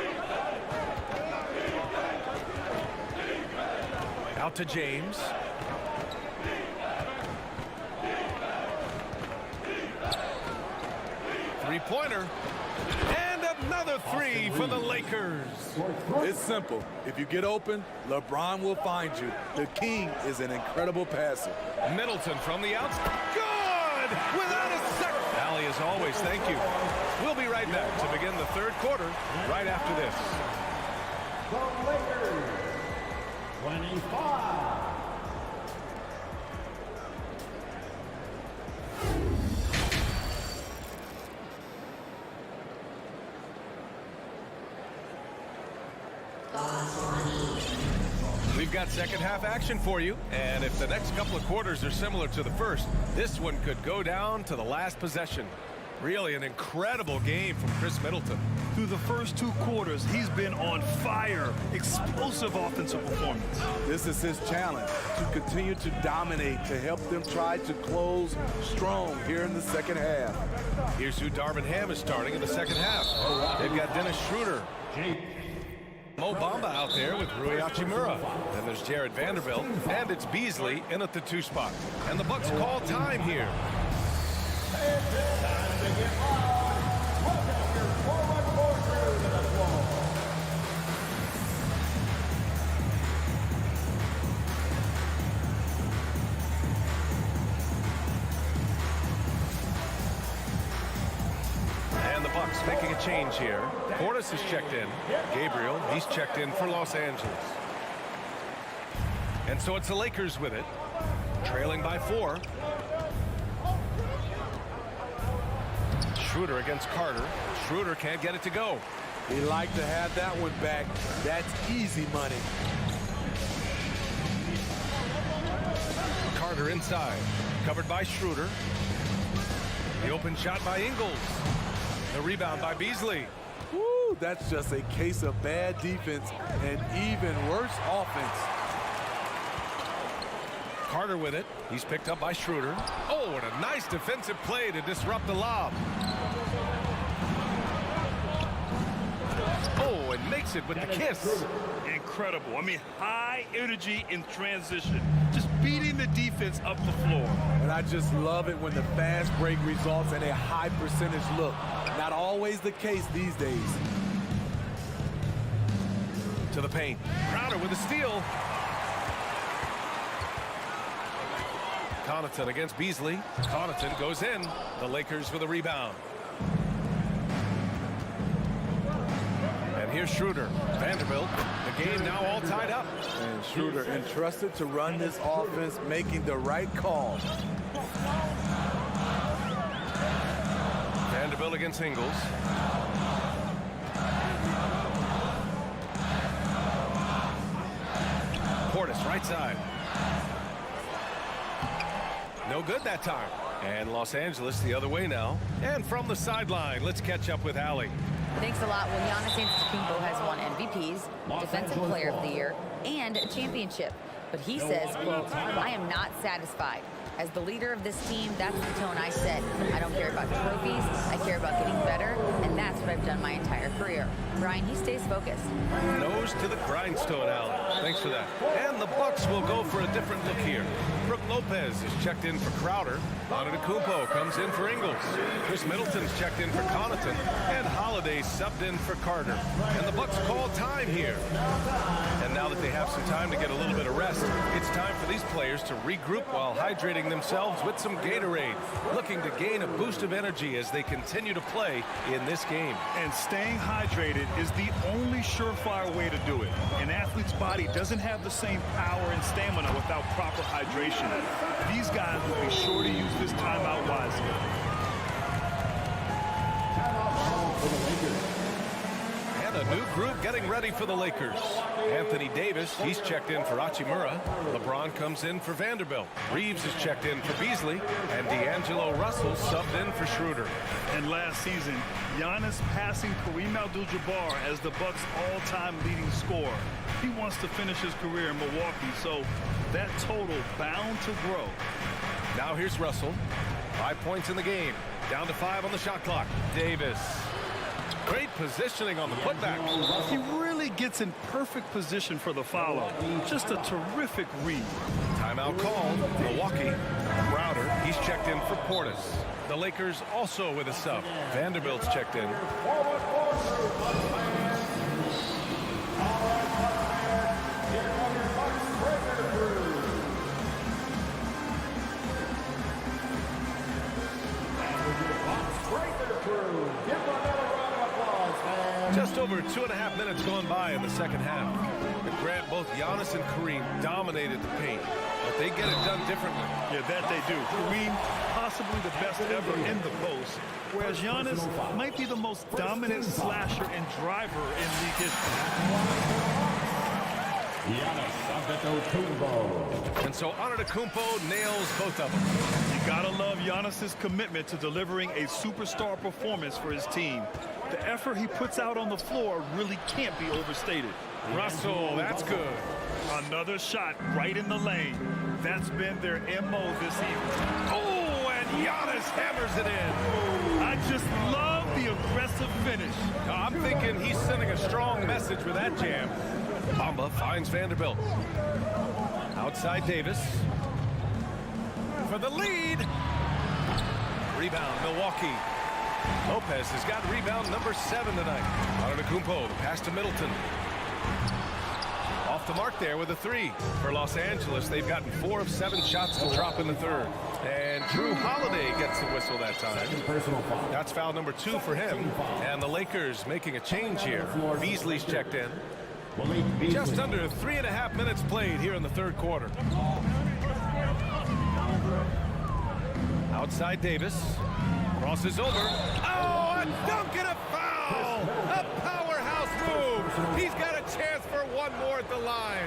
Out to James. Three-pointer. And another 3 for the Lakers. It's simple. If you get open, LeBron will find you. The king is an incredible passer. Middleton from the outside. Good! Without a second. Allie, as always, thank you. We'll be right back to begin the third quarter right after this. The Lakers, 25. We've got second half action for you, and if the next couple of quarters are similar to the first, this one could go down to the last possession. Really an incredible game from Chris Middleton. Through the first 2 quarters, he's been on fire. Explosive offensive performance. This is his challenge, to continue to dominate, to help them try to close strong here in the second half. Here's who Darvin Ham is starting in the second half. They've got Dennis Schroeder. Mo Bamba out there with Rui Hachimura. Then there's Jared Vanderbilt, and it's Beasley in at the 2 spot. And the Bucks call time here. It's time to get live. Welcome your forward forward to the floor. making a change here. Portis is checked in. Gabriel, he's checked in for Los Angeles. And so it's the Lakers with it, trailing by 4. Schroeder against Carter. Schroeder can't get it to go. He'd like to have that one back. That's easy money. Carter inside, covered by Schroeder. The open shot by Ingles. The rebound by Beasley. Woo, that's just a case of bad defense and even worse offense. Carter with it. He's picked up by Schroeder. Oh, and a nice defensive play to disrupt the lob. Oh, and makes it with the kiss. Incredible. I mean, high energy in transition. Just beating the defense up the floor. And I just love it when the fast break results in a high percentage look. Not always the case these days. To the paint. Crowder with a steal. Connaughton against Beasley. Connaughton goes in. The Lakers with a rebound. And here's Schroeder. Vanderbilt. The game now all tied up. And Schroeder entrusted to run this offense, making the right call. Vanderbilt against Ingles. Portis right side. No good that time. And Los Angeles the other way now. And from the sideline, let's catch up with Allie. Thanks a lot. Well, Giannis Antetokounmpo has won MVPs, Defensive Player of the Year, and a championship. But he says, quote, I am not satisfied. As the leader of this team, that's the tone I set. I don't care about trophies. I care about getting better, and that's what I've done my entire career. Brian, he stays focused. Nose to the grindstone, Allen. Thanks for that. And the Bucks will go for a different look here. Brook Lopez is checked in for Crowder. Antetokounmpo comes in for Ingles. Chris Middleton's checked in for Connaughton. And Holiday subbed in for Carter. And the Bucks call time here. And now that they have some time to get a little bit of rest, it's time for these players to regroup while hydrating themselves with some Gatorade, looking to gain a boost of energy as they continue to play in this game. And staying hydrated is the only surefire way to do it. An athlete's body doesn't have the same power and stamina without proper hydration. These guys will be sure to use this timeout wisely. And a new group getting ready for the Lakers. Anthony Davis, he's checked in for Hachimura. LeBron comes in for Vanderbilt. Reeves is checked in for Beasley. And D'Angelo Russell subbed in for Schroeder. And last season, Giannis passing Kareem Abdul-Jabbar as the Bucks' all-time leading scorer. He wants to finish his career in Milwaukee, so that total bound to grow. Now here's Russell. 5 points in the game. Down to 5 on the shot clock. Davis. Great positioning on the putback. He really gets in perfect position for the follow. Just a terrific read. Timeout called. Milwaukee. Crowder, he's checked in for Portis. The Lakers also with a sub. Vanderbilt's checked in. Just over 2.5 minutes gone by in the second half. But Grant, both Giannis and Kareem dominated the paint, but they get it done differently. Yeah, that they do. Kareem, possibly the best ever in the post, whereas Giannis might be the most dominant slasher and driver in league history. And so Antetokounmpo nails both of them. You gotta love Giannis's commitment to delivering a superstar performance for his team. The effort he puts out on the floor really can't be overstated. Russell, that's good. Another shot right in the lane. That's been their MO this evening. Oh, and Giannis hammers it in. I just love the aggressive finish. I'm thinking he's sending a strong message with that jam. Bamba finds Vanderbilt. Outside Davis. For the lead. Rebound, Milwaukee. Lopez has got rebound number 7 tonight. Antetokounmpo, the pass to Middleton. Off the mark there with a 3. For Los Angeles, they've gotten 4 of 7 shots to drop in the third. And Drew Holiday gets the whistle that time. That's foul number 2 for him. And the Lakers making a change here. Beasley's checked in. Just under 3.5 minutes played here in the third quarter. Outside Davis. Crosses over. Oh, a dunk and a foul! A powerhouse move! He's got a chance for one more at the line.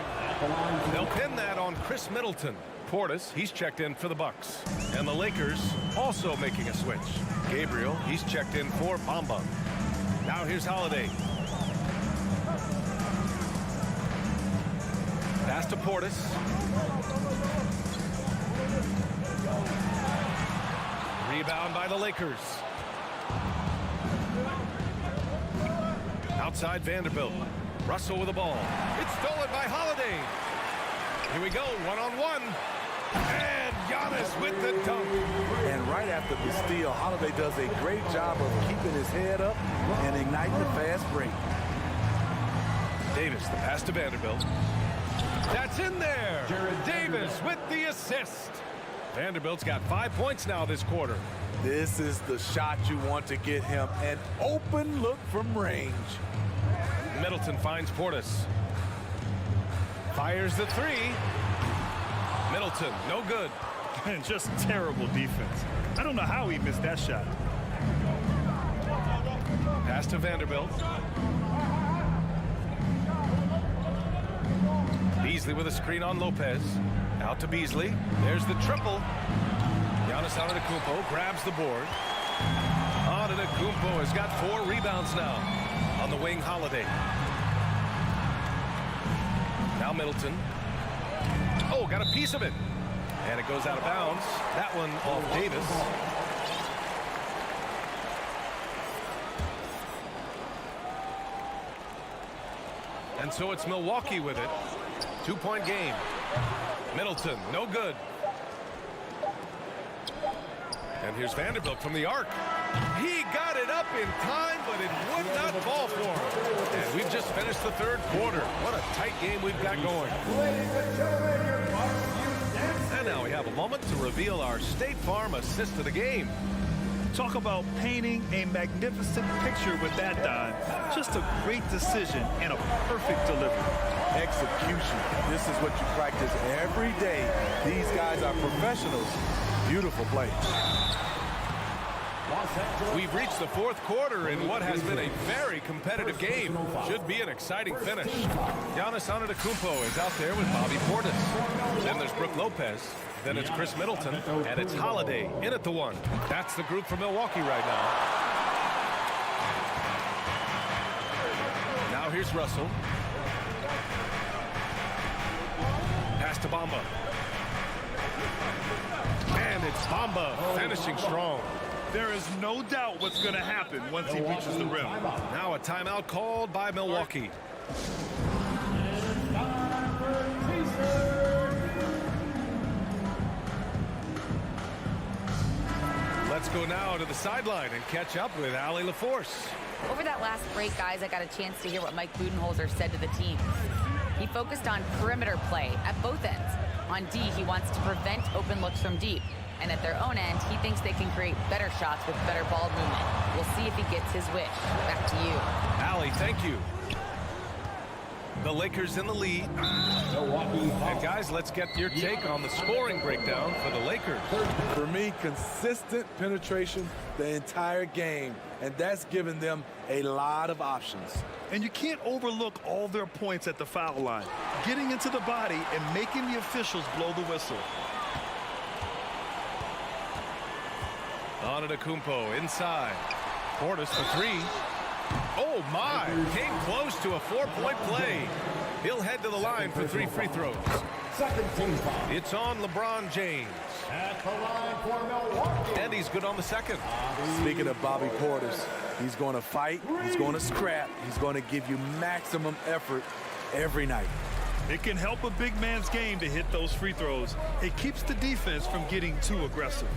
They'll pin that on Chris Middleton. Portis, he's checked in for the Bucks. And the Lakers also making a switch. Gabriel, he's checked in for Bamba. Now here's Holiday. Pass to Portis. Rebound by the Lakers. Outside Vanderbilt. Russell with the ball. It's stolen by Holiday. Here we go, one-on-one. And Giannis with the dunk. And right after the steal, Holiday does a great job of keeping his head up and igniting the fast break. Davis, the pass to Vanderbilt. That's in there. Davis with the assist. Vanderbilt's got 5 points now this quarter. This is the shot you want to get him. An open look from range. Middleton finds Portis. Fires the 3. Middleton, no good. And just terrible defense. I don't know how he missed that shot. Pass to Vanderbilt. Beasley with a screen on Lopez. Out to Beasley. There's the triple. Giannis Antetokounmpo grabs the board. Antetokounmpo has got 4 rebounds now. On the wing, Holiday. Now Middleton. Oh, got a piece of it. And it goes out of bounds. That one off Davis. And so it's Milwaukee with it. 2-point game. Middleton, no good. And here's Vanderbilt from the arc. He got it up in time, but it would not fall for him. And we've just finished the third quarter. What a tight game we've got going. And now we have a moment to reveal our State Farm assist of the game. Talk about painting a magnificent picture with that, Don. Just a great decision and a perfect delivery. Execution. This is what you practice every day. These guys are professionals. Beautiful play. We've reached the fourth quarter in what has been a very competitive game. Should be an exciting finish. Giannis Antetokounmpo is out there with Bobby Portis. Then there's Brook Lopez. Then it's Chris Middleton. And it's Holiday in at the 1. That's the group for Milwaukee right now. Now here's Russell. Pass to Bamba. And it's Bamba finishing strong. There is no doubt what's going to happen once he reaches the rim. Now a timeout called by Milwaukee. Let's go now to the sideline and catch up with Allie LaForce. Over that last break, guys, I got a chance to hear what Mike Budenholzer said to the team. He focused on perimeter play at both ends. On D, he wants to prevent open looks from deep. And at their own end, he thinks they can create better shots with better ball movement. We'll see if he gets his wish. Back to you. Allie, thank you. The Lakers in the lead. And guys, let's get your take on the scoring breakdown for the Lakers. For me, consistent penetration the entire game, and that's given them a lot of options. And you can't overlook all their points at the foul line. Getting into the body and making the officials blow the whistle. Antetokounmpo inside. Portis for 3. Oh my! Came close to a 4-point play. He'll head to the line for 3 free throws. Second team foul. It's on LeBron James. At the line for Milwaukee. And he's good on the second. Speaking of Bobby Portis, he's going to fight, he's going to scrap, he's going to give you maximum effort every night. It can help a big man's game to hit those free throws. It keeps the defense from getting too aggressive.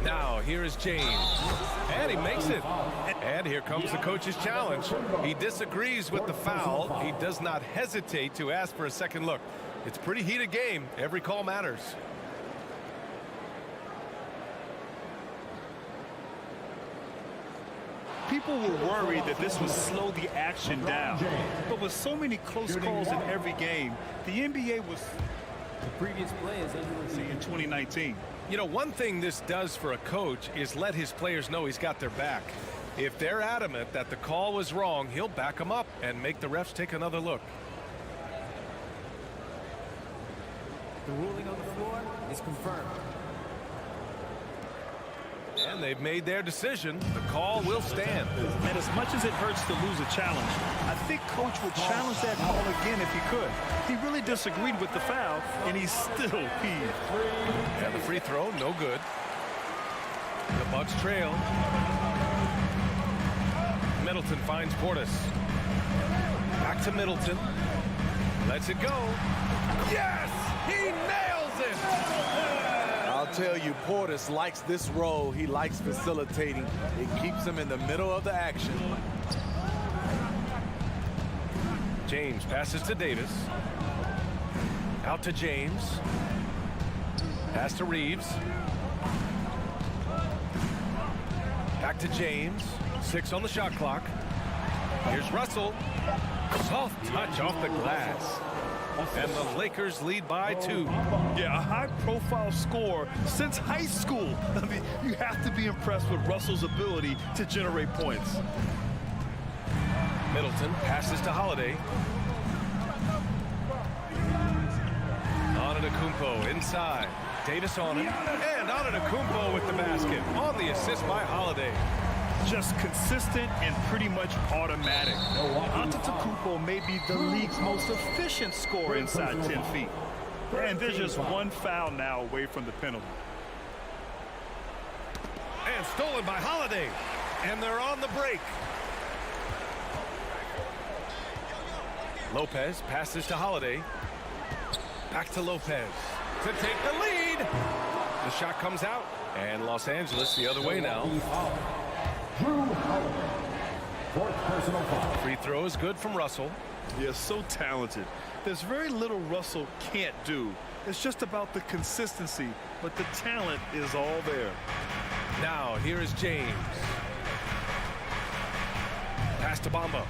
Now, here is James. And he makes it. And here comes the coach's challenge. He disagrees with the foul. He does not hesitate to ask for a second look. It's a pretty heated game. Every call matters. People were worried that this would slow the action down. But with so many close calls in every game, the NBA was The previous play is under review in 2019. You know, one thing this does for a coach is let his players know he's got their back. If they're adamant that the call was wrong, he'll back them up and make the refs take another look. The ruling on the floor is confirmed. And they've made their decision. The call will stand. And as much as it hurts to lose a challenge, I think Coach would challenge that call again if he could. He really disagreed with the foul, and he's still peeved. And the free throw, no good. The Bucks trail. Middleton finds Portis. Back to Middleton. Lets it go. Yes! He nails it! I'll tell you, Portis likes this role. He likes facilitating. It keeps him in the middle of the action. James passes to Davis. Out to James. Pass to Reeves. Back to James. 6 on the shot clock. Here's Russell. Soft touch off the glass. And the Lakers lead by 2. Yeah, a high-profile score since high school. I mean, you have to be impressed with Russell's ability to generate points. Middleton passes to Holiday. Antetokounmpo inside. Davis on him. And Antetokounmpo with the basket. On the assist by Holiday. Just consistent and pretty much automatic. Antetokounmpo may be the league's most efficient scorer inside 10 feet. And there's just one foul now away from the penalty. And stolen by Holiday. And they're on the break. Lopez passes to Holiday. Back to Lopez to take the lead. The shot comes out. And Los Angeles the other way now. Free throw is good from Russell. Yeah, so talented. There's very little Russell can't do. It's just about the consistency, but the talent is all there. Now, here is James. Pass to Bamba.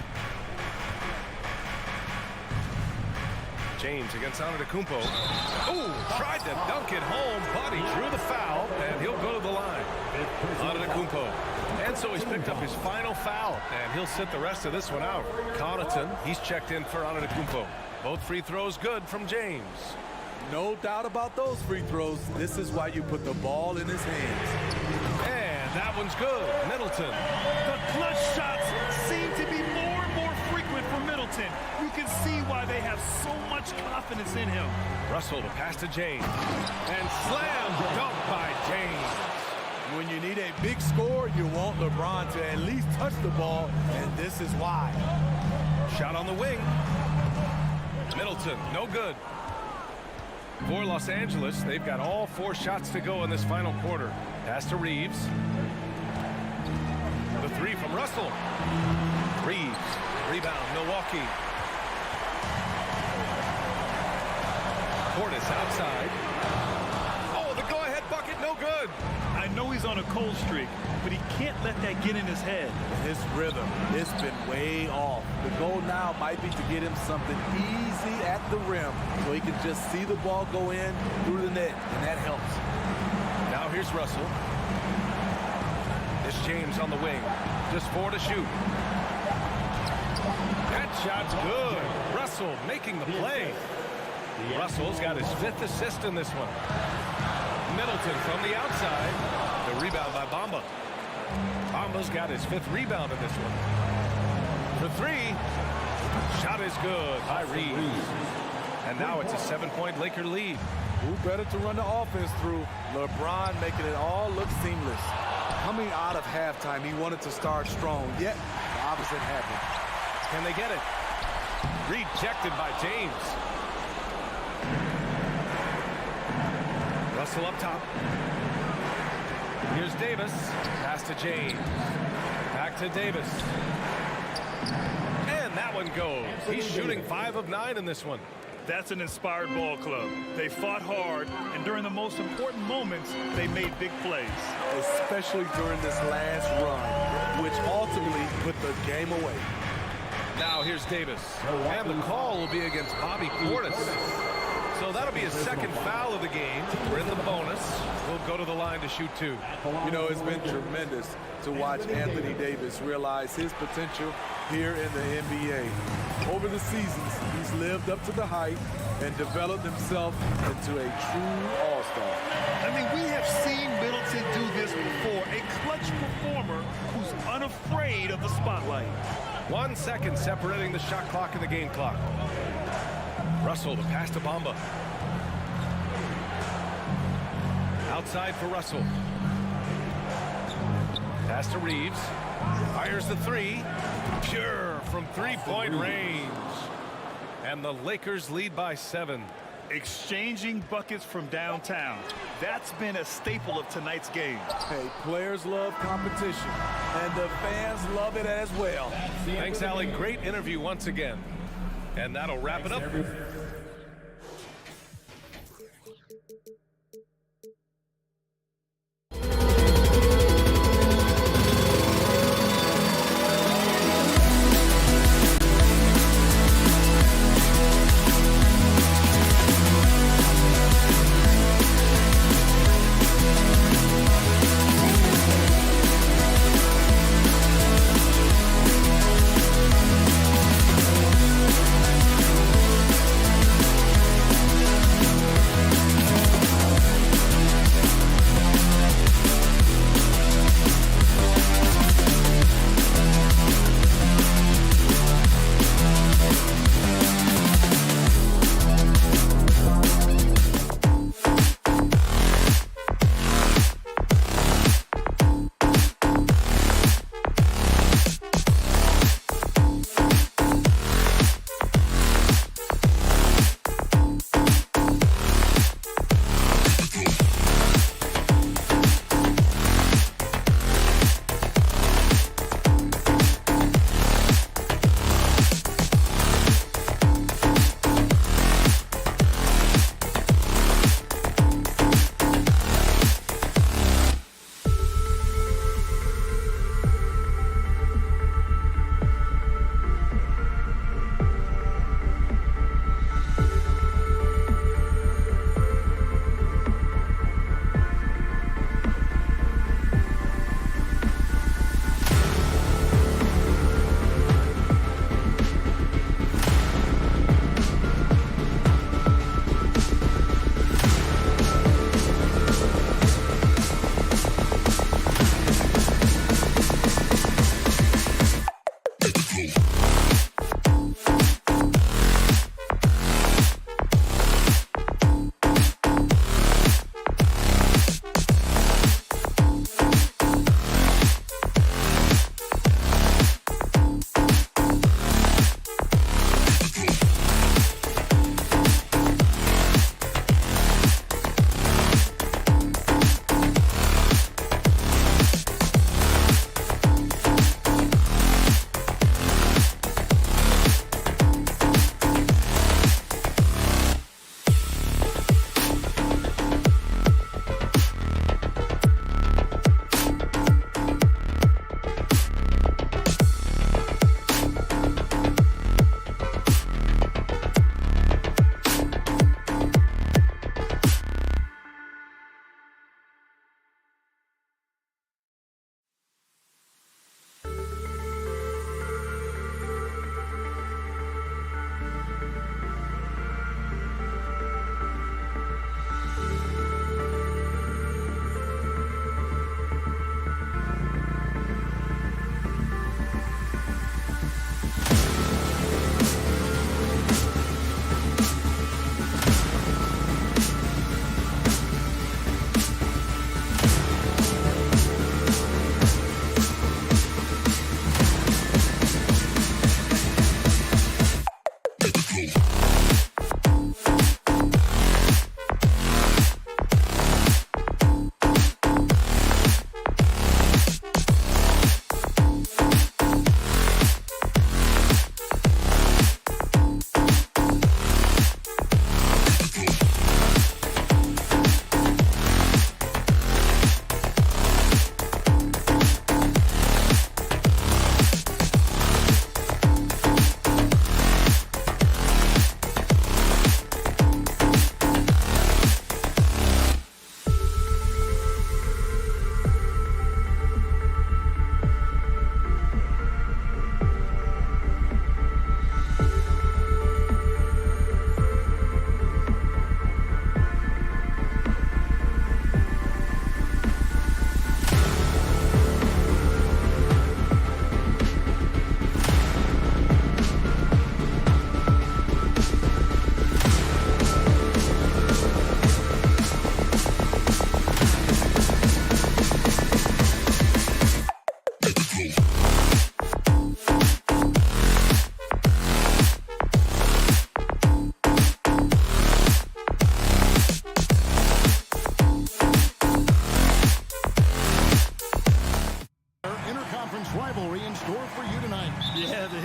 James against Antetokounmpo. Oh, tried to dunk it home, but he drew the foul, and he'll go to the line. Antetokounmpo. And so he's picked up his final foul, and he'll sit the rest of this one out. Connaughton, he's checked in for Antetokounmpo. Both free throws good from James. No doubt about those free throws. This is why you put the ball in his hands. And that one's good. Middleton. The clutch shots seem to be more and more frequent for Middleton. You can see why they have so much confidence in him. Russell to pass to James. And slam dunk by James. When you need a big score, you want LeBron to at least touch the ball, and this is why. Shot on the wing. Middleton, no good. For Los Angeles, they've got all 4 shots to go in this final quarter. Pass to Reeves. The 3 from Russell. Reeves, rebound, Milwaukee. Portis outside. Oh, the go-ahead bucket, no good. I know he's on a cold streak, but he can't let that get in his head. His rhythm, it's been way off. The goal now might be to get him something easy at the rim so he can just see the ball go in through the net, and that helps. Now here's Russell. It's James on the wing. Just 4 to shoot. That shot's good. Russell making the play. Russell's got his 5th assist in this one. Middleton from the outside. The rebound by Bamba. Bamba's got his 5th rebound in this one. For 3. Shot is good by Reeves. And now it's a 7-point Laker lead. Who better to run the offense through? LeBron making it all look seamless. Coming out of halftime, he wanted to start strong, yet the opposite happened. Can they get it? Rejected by James. Russell up top. Here's Davis. Pass to James. Back to Davis. And that one goes. He's shooting 5 of 9 in this one. That's an inspired ball club. They fought hard, and during the most important moments, they made big plays. Especially during this last run, which ultimately put the game away. Now here's Davis. And the call will be against Bobby Portis. So that'll be his second foul of the game. We're in the bonus. We'll go to the line to shoot 2. You know, it's been tremendous to watch Anthony Davis realize his potential here in the NBA. Over the seasons, he's lived up to the hype and developed himself into a true all-star. I mean, we have seen Middleton do this before. A clutch performer who's unafraid of the spotlight. 1 second separating the shot clock and the game clock. Russell to pass to Bamba. Outside for Russell. Pass to Reeves. Fires the 3. Pure from three-point range. And the Lakers lead by 7. Exchanging buckets from downtown. That's been a staple of tonight's game. Hey, players love competition, and the fans love it as well. Thanks, Allie. Great interview once again. And that'll wrap it up.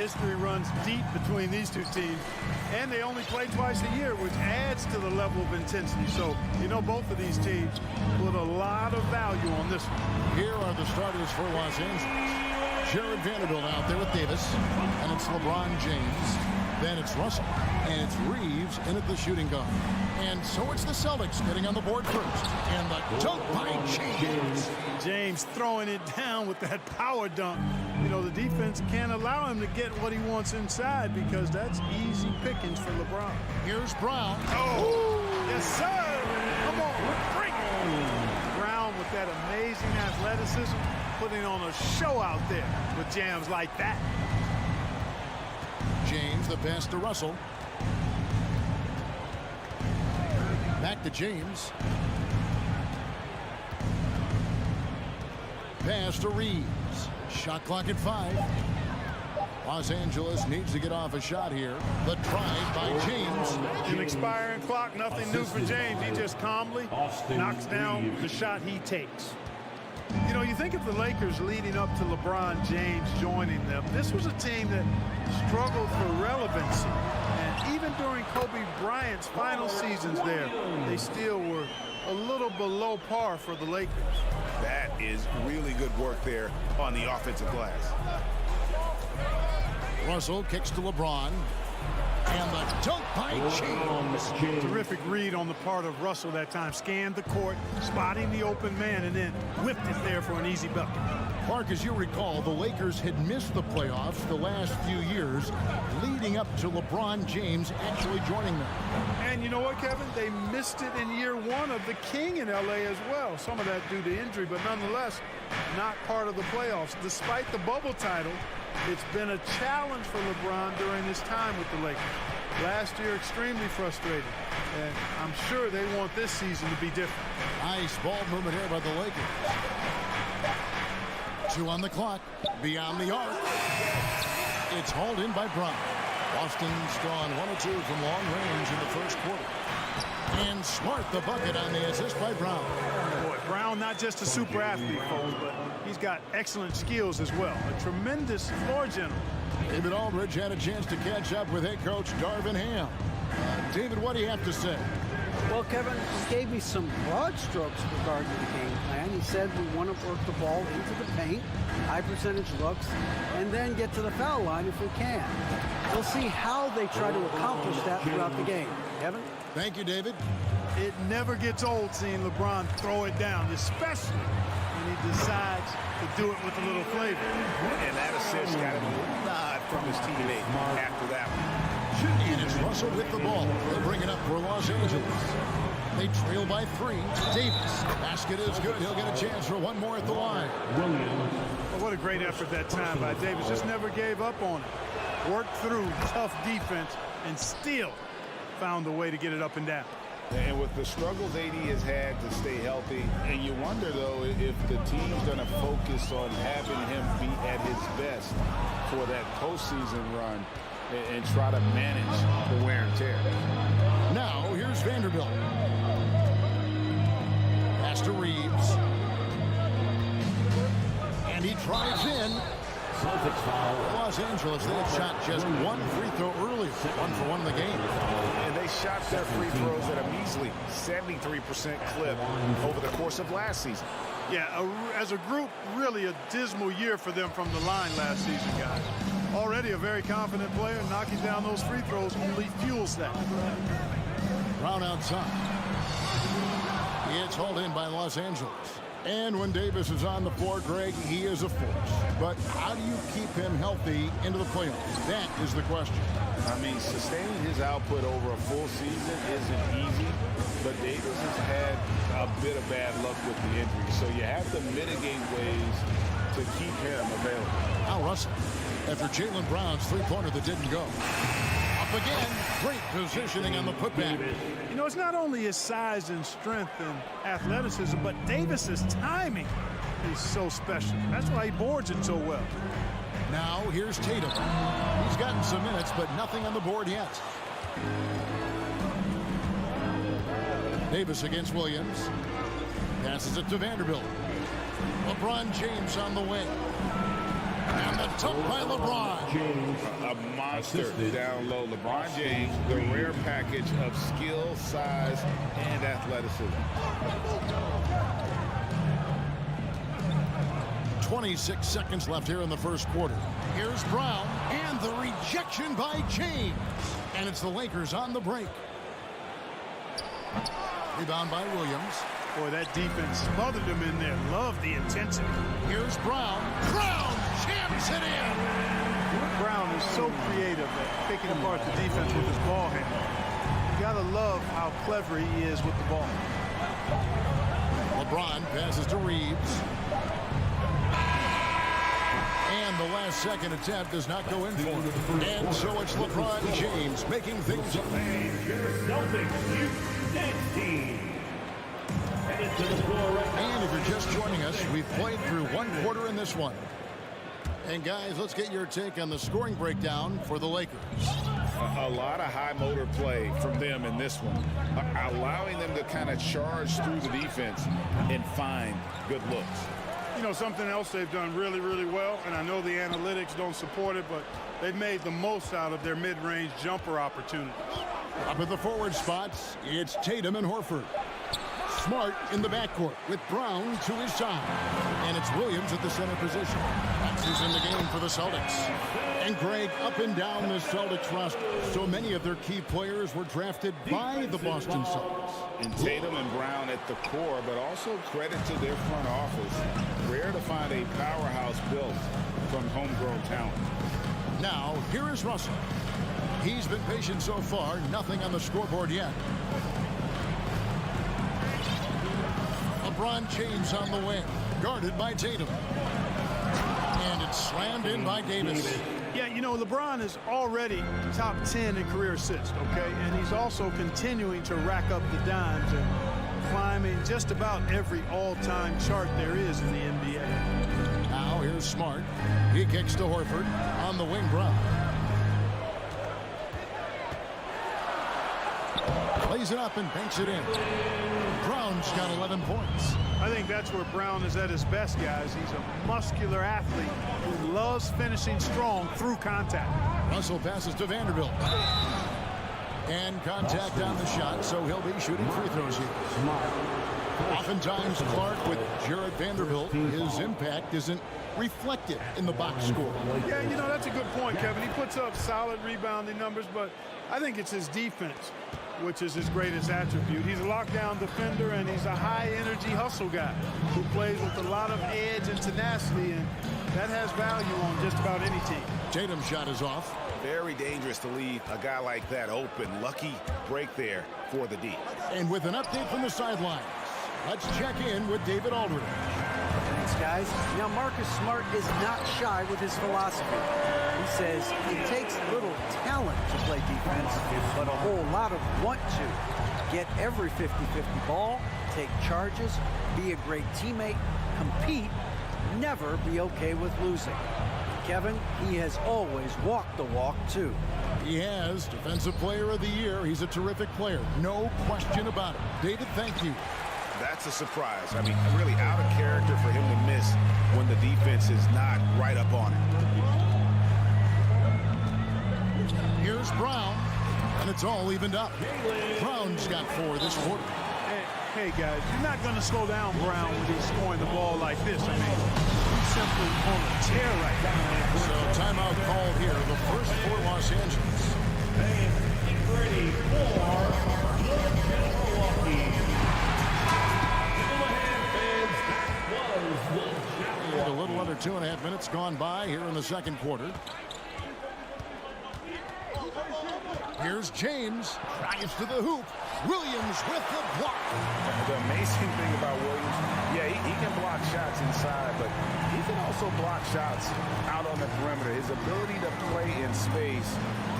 History runs deep between these two teams, and they only play twice a year, which adds to the level of intensity. So, you know, both of these teams put a lot of value on this one. Here are the starters for Los Angeles. Jared Vanderbilt out there with Davis, and it's LeBron James. Then it's Russell, and it's Reeves in at the shooting guard. And so it's the Celtics getting on the board first. And the dunk by James. James throwing it down with that power dunk. You know, the defense can't allow him to get what he wants inside because that's easy pickings for LeBron. Here's Brown. Oh, yes, sir. Come on, bring it. Brown with that amazing athleticism, putting on a show out there with jams like that. James, the pass to Russell. Back to James. Pass to Reeves. Shot clock at 5. Los Angeles needs to get off a shot here. The drive by James. An expiring clock, nothing new for James. He just calmly knocks down the shot he takes. You know, you think of the Lakers leading up to LeBron James joining them. This was a team that struggled for relevancy. And even during Kobe Bryant's final seasons there, they still were a little below par for the Lakers. That is really good work there on the offensive glass. Russell kicks to LeBron. And the dunk by James. Terrific read on the part of Russell that time. Scanned the court, spotting the open man, and then whipped it there for an easy bucket. Mark, as you recall, the Lakers had missed the playoffs the last few years, leading up to LeBron James actually joining them. And you know what, Kevin? They missed it in year one of the King in L.A. as well. Some of that due to injury, but nonetheless, not part of the playoffs. Despite the bubble title, it's been a challenge for LeBron during his time with the Lakers. Last year, extremely frustrating. And I'm sure they want this season to be different. Nice ball movement here by the Lakers. 2 on the clock. Beyond the arc. It's hauled in by Brown. Boston's gone 1 or 2 from long range in the first quarter. And Smart the bucket on the assist by Brown. Boy, Brown not just a super athlete, folks, but he's got excellent skills as well. A tremendous floor general. David Aldridge had a chance to catch up with head coach Darvin Ham. David, what do you have to say? Well, Kevin, he gave me some broad strokes regarding the game plan. He said we want to work the ball into the paint, high percentage looks, and then get to the foul line if we can. We'll see how they try to accomplish that throughout the game. Kevin? Thank you, David. It never gets old seeing LeBron throw it down, especially when he decides to do it with a little flavor. And that assist got him a nod from his teammate after that one. And it's Russell with the ball. They'll bring it up for Los Angeles. They trail by 3. Davis. Basket is good. He'll get a chance for one more at the line. Well, what a great effort that time by Davis. Just never gave up on it. Worked through tough defense and still found a way to get it up and down. And with the struggles AD has had to stay healthy, and you wonder, though, if the team's going to focus on having him be at his best for that postseason run and try to manage the wear and tear. Now, here's Vanderbilt. Pass to Reeves. And he drives in. Los Angeles, they had shot just 1 free throw earlier. 1 for 1 in the game. And they shot their free throws at a measly 73% clip over the course of last season. Yeah, as a group, really a dismal year for them from the line last season, guys. Already a very confident player, knocking down those free throws only fuels that. Brown outside. It's hauled in by Los Angeles. And when Davis is on the floor, Greg, he is a force. But how do you keep him healthy into the playoffs? That is the question. I mean, sustaining his output over a full season isn't easy, but Davis has had a bit of bad luck with the injury. So you have to mitigate ways to keep him available. Now Russell, after Jaylen Brown's three-pointer that didn't go. Up again, great positioning on the putback. You know, it's not only his size and strength and athleticism, but Davis's timing is so special. That's why he boards it so well. Now here's Tatum. He's gotten some minutes, but nothing on the board yet. Davis against Williams. Passes it to Vanderbilt. LeBron James on the wing. And the dunk by LeBron. A monster down low. LeBron James, the rare package of skill, size, and athleticism. 26 seconds left here in the first quarter. Here's Brown, and the rejection by James. And it's the Lakers on the break. Rebound by Williams. Boy, that defense smothered him in there. Love the intensity. Here's Brown. Brown jams it in. Brown is so creative at picking apart the defense with his ball hand. You gotta love how clever he is with the ball. LeBron passes to Reeves. And the last second attempt does not go in for him. And so it's LeBron James making things up. And if you're just joining us, we've played through one quarter in this one. And guys, let's get your take on the scoring breakdown for the Lakers. A lot of high motor play from them in this one, allowing them to kind of charge through the defense and find good looks. You know, something else they've done really, really well, and I know the analytics don't support it, but they've made the most out of their mid-range jumper opportunities. Up at the forward spots, it's Tatum and Horford. Smart in the backcourt with Brown to his side. And it's Williams at the center position. That's who's in the game for the Celtics. And Greg, up and down the Celtics roster, so many of their key players were drafted by the Boston Celtics. And Tatum and Brown at the core, but also credit to their front office. Rare to find a powerhouse built from homegrown talent. Now, here is Russell. He's been patient so far, nothing on the scoreboard yet. LeBron James on the wing, guarded by Tatum. And it's slammed in by Davis. Yeah, you know, LeBron is already top 10 in career assists, okay? And he's also continuing to rack up the dimes and climbing just about every all-time chart there is in the NBA. Now here's Smart. He kicks to Horford. On the wing, Brown. Plays it up and banks it in. Brown's got 11 points. I think that's where Brown is at his best, guys. He's a muscular athlete who loves finishing strong through contact. Russell passes to Vanderbilt. And contact on the shot, so he'll be shooting free throws here. Oftentimes, Clark with Jared Vanderbilt, his impact isn't reflected in the box score. Yeah, you know, that's a good point, Kevin. He puts up solid rebounding numbers, but I think it's his defense which is his greatest attribute. He's a lockdown defender, and he's a high-energy hustle guy who plays with a lot of edge and tenacity, and that has value on just about any team. Tatum's shot is off. Very dangerous to leave a guy like that open. Lucky break there for the D. And with an update from the sidelines, let's check in with David Aldridge. Thanks, guys. Now, Marcus Smart is not shy with his philosophy. He says it takes little talent to play defense, but a whole lot of want to. Get every 50-50 ball, take charges, be a great teammate, compete, never be okay with losing. Kevin, he has always walked the walk, too. He has. Defensive Player of the Year. He's a terrific player. No question about it. David, thank you. That's a surprise. I mean, really out of character for him to miss when the defense is not right up on it. Here's Brown, and it's all evened up. Brown's got 4 this quarter. Hey, guys, you're not going to slow down Brown when he's scoring the ball like this. I mean, he's simply on a tear right now. So timeout called here, the first for Los Angeles. Ready for Milwaukee. A little under 2.5 minutes gone by here in the second quarter. Here's James, drives to the hoop. Williams with the block. The amazing thing about Williams, yeah, he can block shots inside, but he can also block shots out on the perimeter. His ability to play in space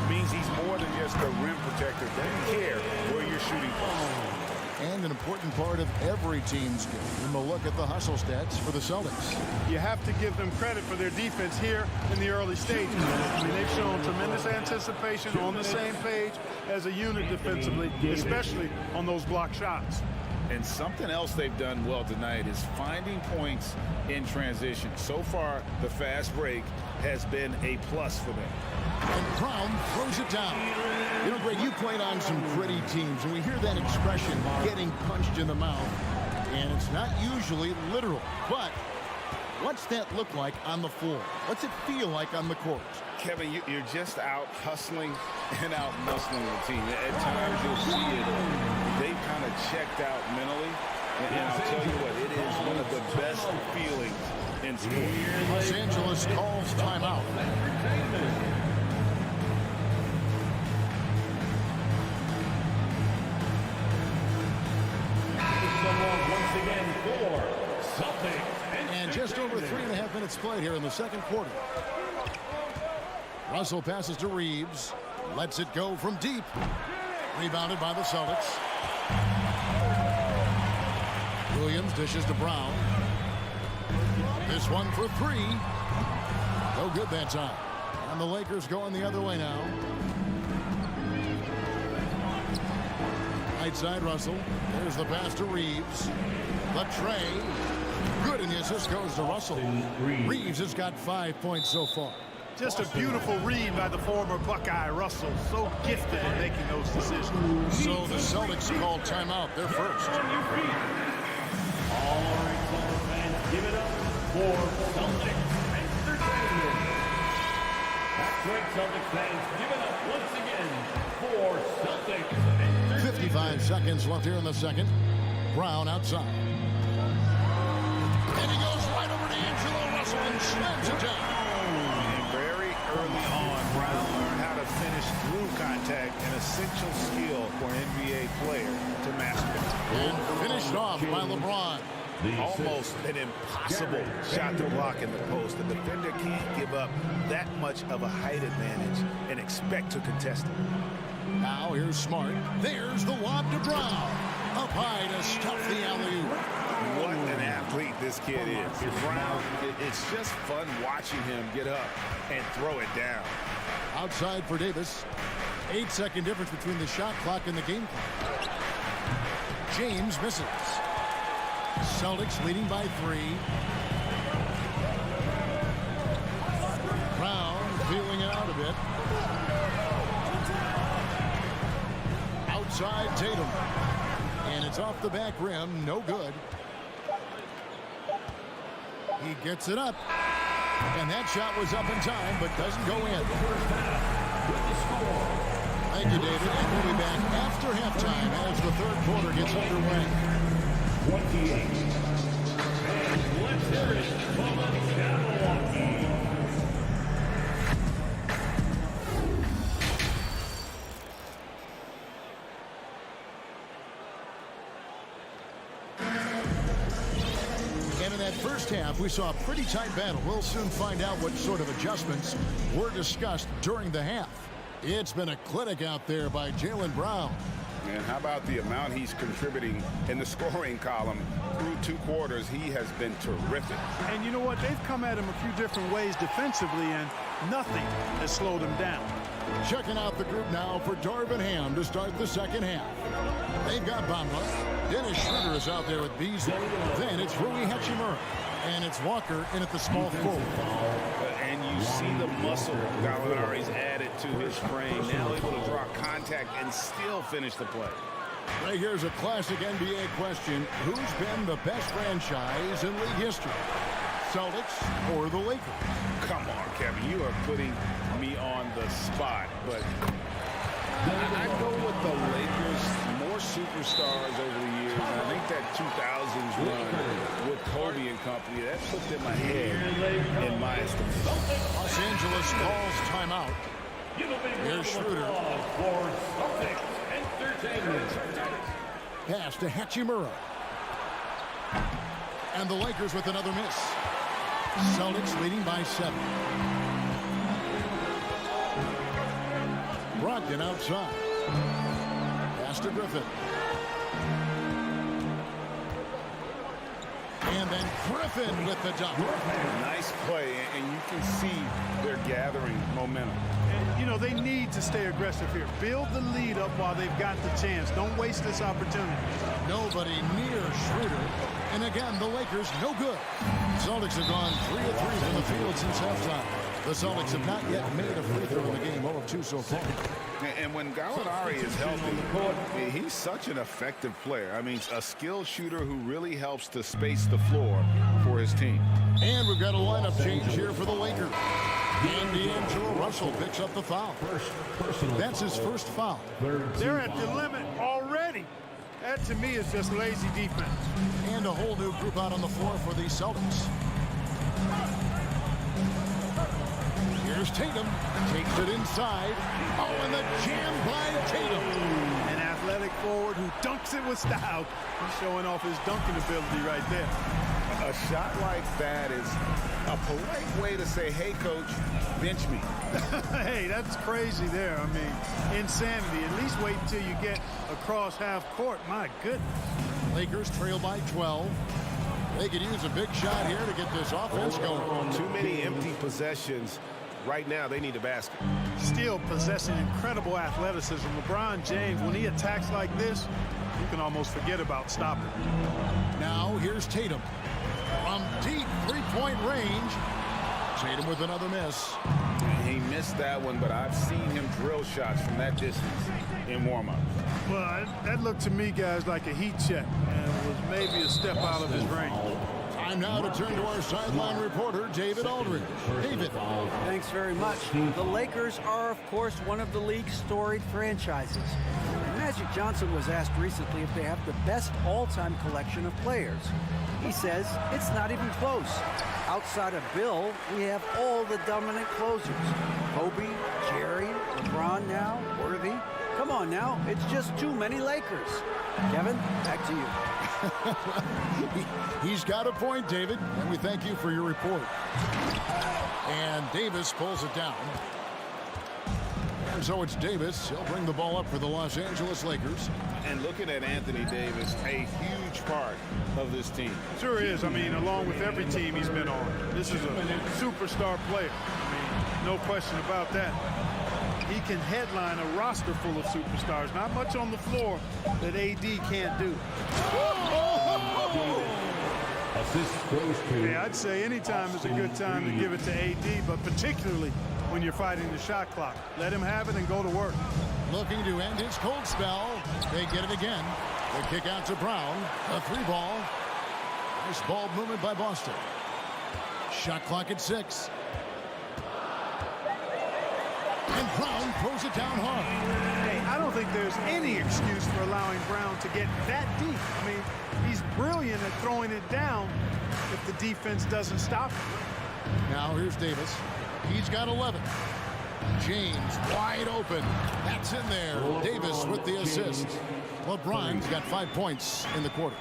means he's more than just a rim protector. Doesn't care where you're shooting from. And an important part of every team's game. And we'll look at the hustle stats for the Celtics. You have to give them credit for their defense here in the early stages. I mean, they've shown tremendous anticipation, on the same page as a unit defensively, especially on those block shots. And something else they've done well tonight is finding points in transition. So far, the fast break has been a plus for them. And Brown throws it down. You know, Greg, you played on some gritty teams, and we hear that expression, getting punched in the mouth. And it's not usually literal, but what's that look like on the floor? What's it feel like on the court? Kevin, you're just out hustling and out muscling the team. At times you'll see it. They've kind of checked out mentally. And I'll tell you what, it is one of the best feelings in sports. Los Angeles calls timeout. Once again for Celtics. And just over 3.5 minutes played here in the second quarter. Russell passes to Reeves. Lets it go from deep. Rebounded by the Celtics. Williams dishes to Brown. This one for three. No good that time. And the Lakers going the other way now. Right side Russell. There's the pass to Reeves. The tray. Good, and the assist goes to Russell. Reeves has got 5 points so far. Just a beautiful read by the former Buckeye Russell. So gifted in making those decisions. So the Celtics call timeout. They're first. All right, Celtics fans, give it up for Celtics Entertainment. That's right, Celtics fans, give it up once again for Celtics Entertainment. 55 seconds left here in the second. Brown outside. And he goes right over to Angelo Russell and slams it down. Very early on, Brown learned how to finish through contact, an essential skill for an NBA player to master. And finished off by LeBron. Almost an impossible shot to block in the post. The defender can't give up that much of a height advantage and expect to contest it. Now here's Smart. There's the lob to Brown. Up high to stuff the alley-oop. What an athlete this kid is. Brown, it's just fun watching him get up and throw it down. Outside for Davis. 8-second difference between the shot clock and the game clock. James misses. Celtics leading by 3. Brown feeling it out a bit. Outside Tatum. And it's off the back rim. No good. He gets it up. And that shot was up in time, but doesn't go in. Thank you, David. And we'll be back after halftime as the third quarter gets underway. 28. And let's hear it from Milwaukee. And in that first half, we saw a pretty tight battle. We'll soon find out what sort of adjustments were discussed during the half. It's been a clinic out there by Jaylen Brown. And how about the amount he's contributing in the scoring column? Through 2 quarters, he has been terrific. And you know what? They've come at him a few different ways defensively, and nothing has slowed him down. Checking out the group now for Darvin Ham to start the second half. They've got Bamba. Dennis Schroeder is out there with Beasley. Then it's Rui Hachimura. And it's Walker in at the small forward. And you see the muscle Gallinari's added to his frame. Now able to draw contact and still finish the play. Right, here's a classic NBA question. Who's been the best franchise in league history? Celtics or the Lakers? Come on, Kevin. You are putting me on the spot. But I go with the Lakers. More superstars over the years. And I think that 2000s run with Kobe and company, that put them ahead in my estimation. Los Angeles calls timeout. Here's Schroeder. For Celtics Entertainment. Pass to Hachimura. And the Lakers with another miss. Celtics leading by 7. Brogdon outside. Pass to Griffin. And then Griffin with the dunk. Nice play, and you can see they're gathering momentum. And you know, they need to stay aggressive here. Build the lead up while they've got the chance. Don't waste this opportunity. Nobody near Schroeder. And again, the Lakers no good. Celtics have gone 3 of 3 from the field since halftime. The Celtics have not yet made a free throw in the game, 0 of 2 so far. And when Gallinari is healthy, he's such an effective player. I mean, a skilled shooter who really helps to space the floor for his team. And we've got a lineup change here for the Lakers. And D'Angelo Russell picks up the foul. That's his first foul. They're at the limit already. That, to me, is just lazy defense. And a whole new group out on the floor for the Celtics. Here's Tatum. Takes it inside. Oh, and the jam by Tatum. An athletic forward who dunks it with style. He's showing off his dunking ability right there. A shot like that is a polite way to say, hey, coach, bench me. Hey, that's crazy there. I mean, insanity. At least wait until you get across half court. My goodness. Lakers trail by 12. They could use a big shot here to get this offense going. Too many empty possessions. Right now, they need a basket. Still possessing incredible athleticism. LeBron James, when he attacks like this, you can almost forget about stopping. Now, here's Tatum. From deep three-point range. Tatum with another miss. He missed that one, but I've seen him drill shots from that distance in warm-up. Well, that looked to me, guys, like a heat check, and was maybe a step out of his range. Time now to turn to our sideline reporter, David Aldridge. David. Thanks very much. The Lakers are, of course, one of the league's storied franchises. Magic Johnson was asked recently if they have the best all-time collection of players. He says it's not even close. Outside of Bill, we have all the dominant closers. Kobe, Jerry, LeBron now, Worthy. Come on now, it's just too many Lakers. Kevin, back to you. He's got a point, David, and we thank you for your report. And Davis pulls it down. And so it's Davis. He'll bring the ball up for the Los Angeles Lakers. And looking at Anthony Davis, a huge part of this team. Sure is. I mean, along with every team he's been on. This is a superstar player. I mean, no question about that. He can headline a roster full of superstars. Not much on the floor that AD can't do. Yeah, I'd say any time is a good time to give it to AD, but particularly when you're fighting the shot clock. Let him have it and go to work. Looking to end his cold spell. They get it again. They kick out to Brown. A 3-ball. Nice ball movement by Boston. Shot clock at 6. And Brown throws it down hard. Hey, I don't think there's any excuse for allowing Brown to get that deep. I mean, he's brilliant at throwing it down if the defense doesn't stop him. Now here's Davis. He's got 11. James wide open. That's in there. Davis with the assist. LeBron's got 5 points in the quarter.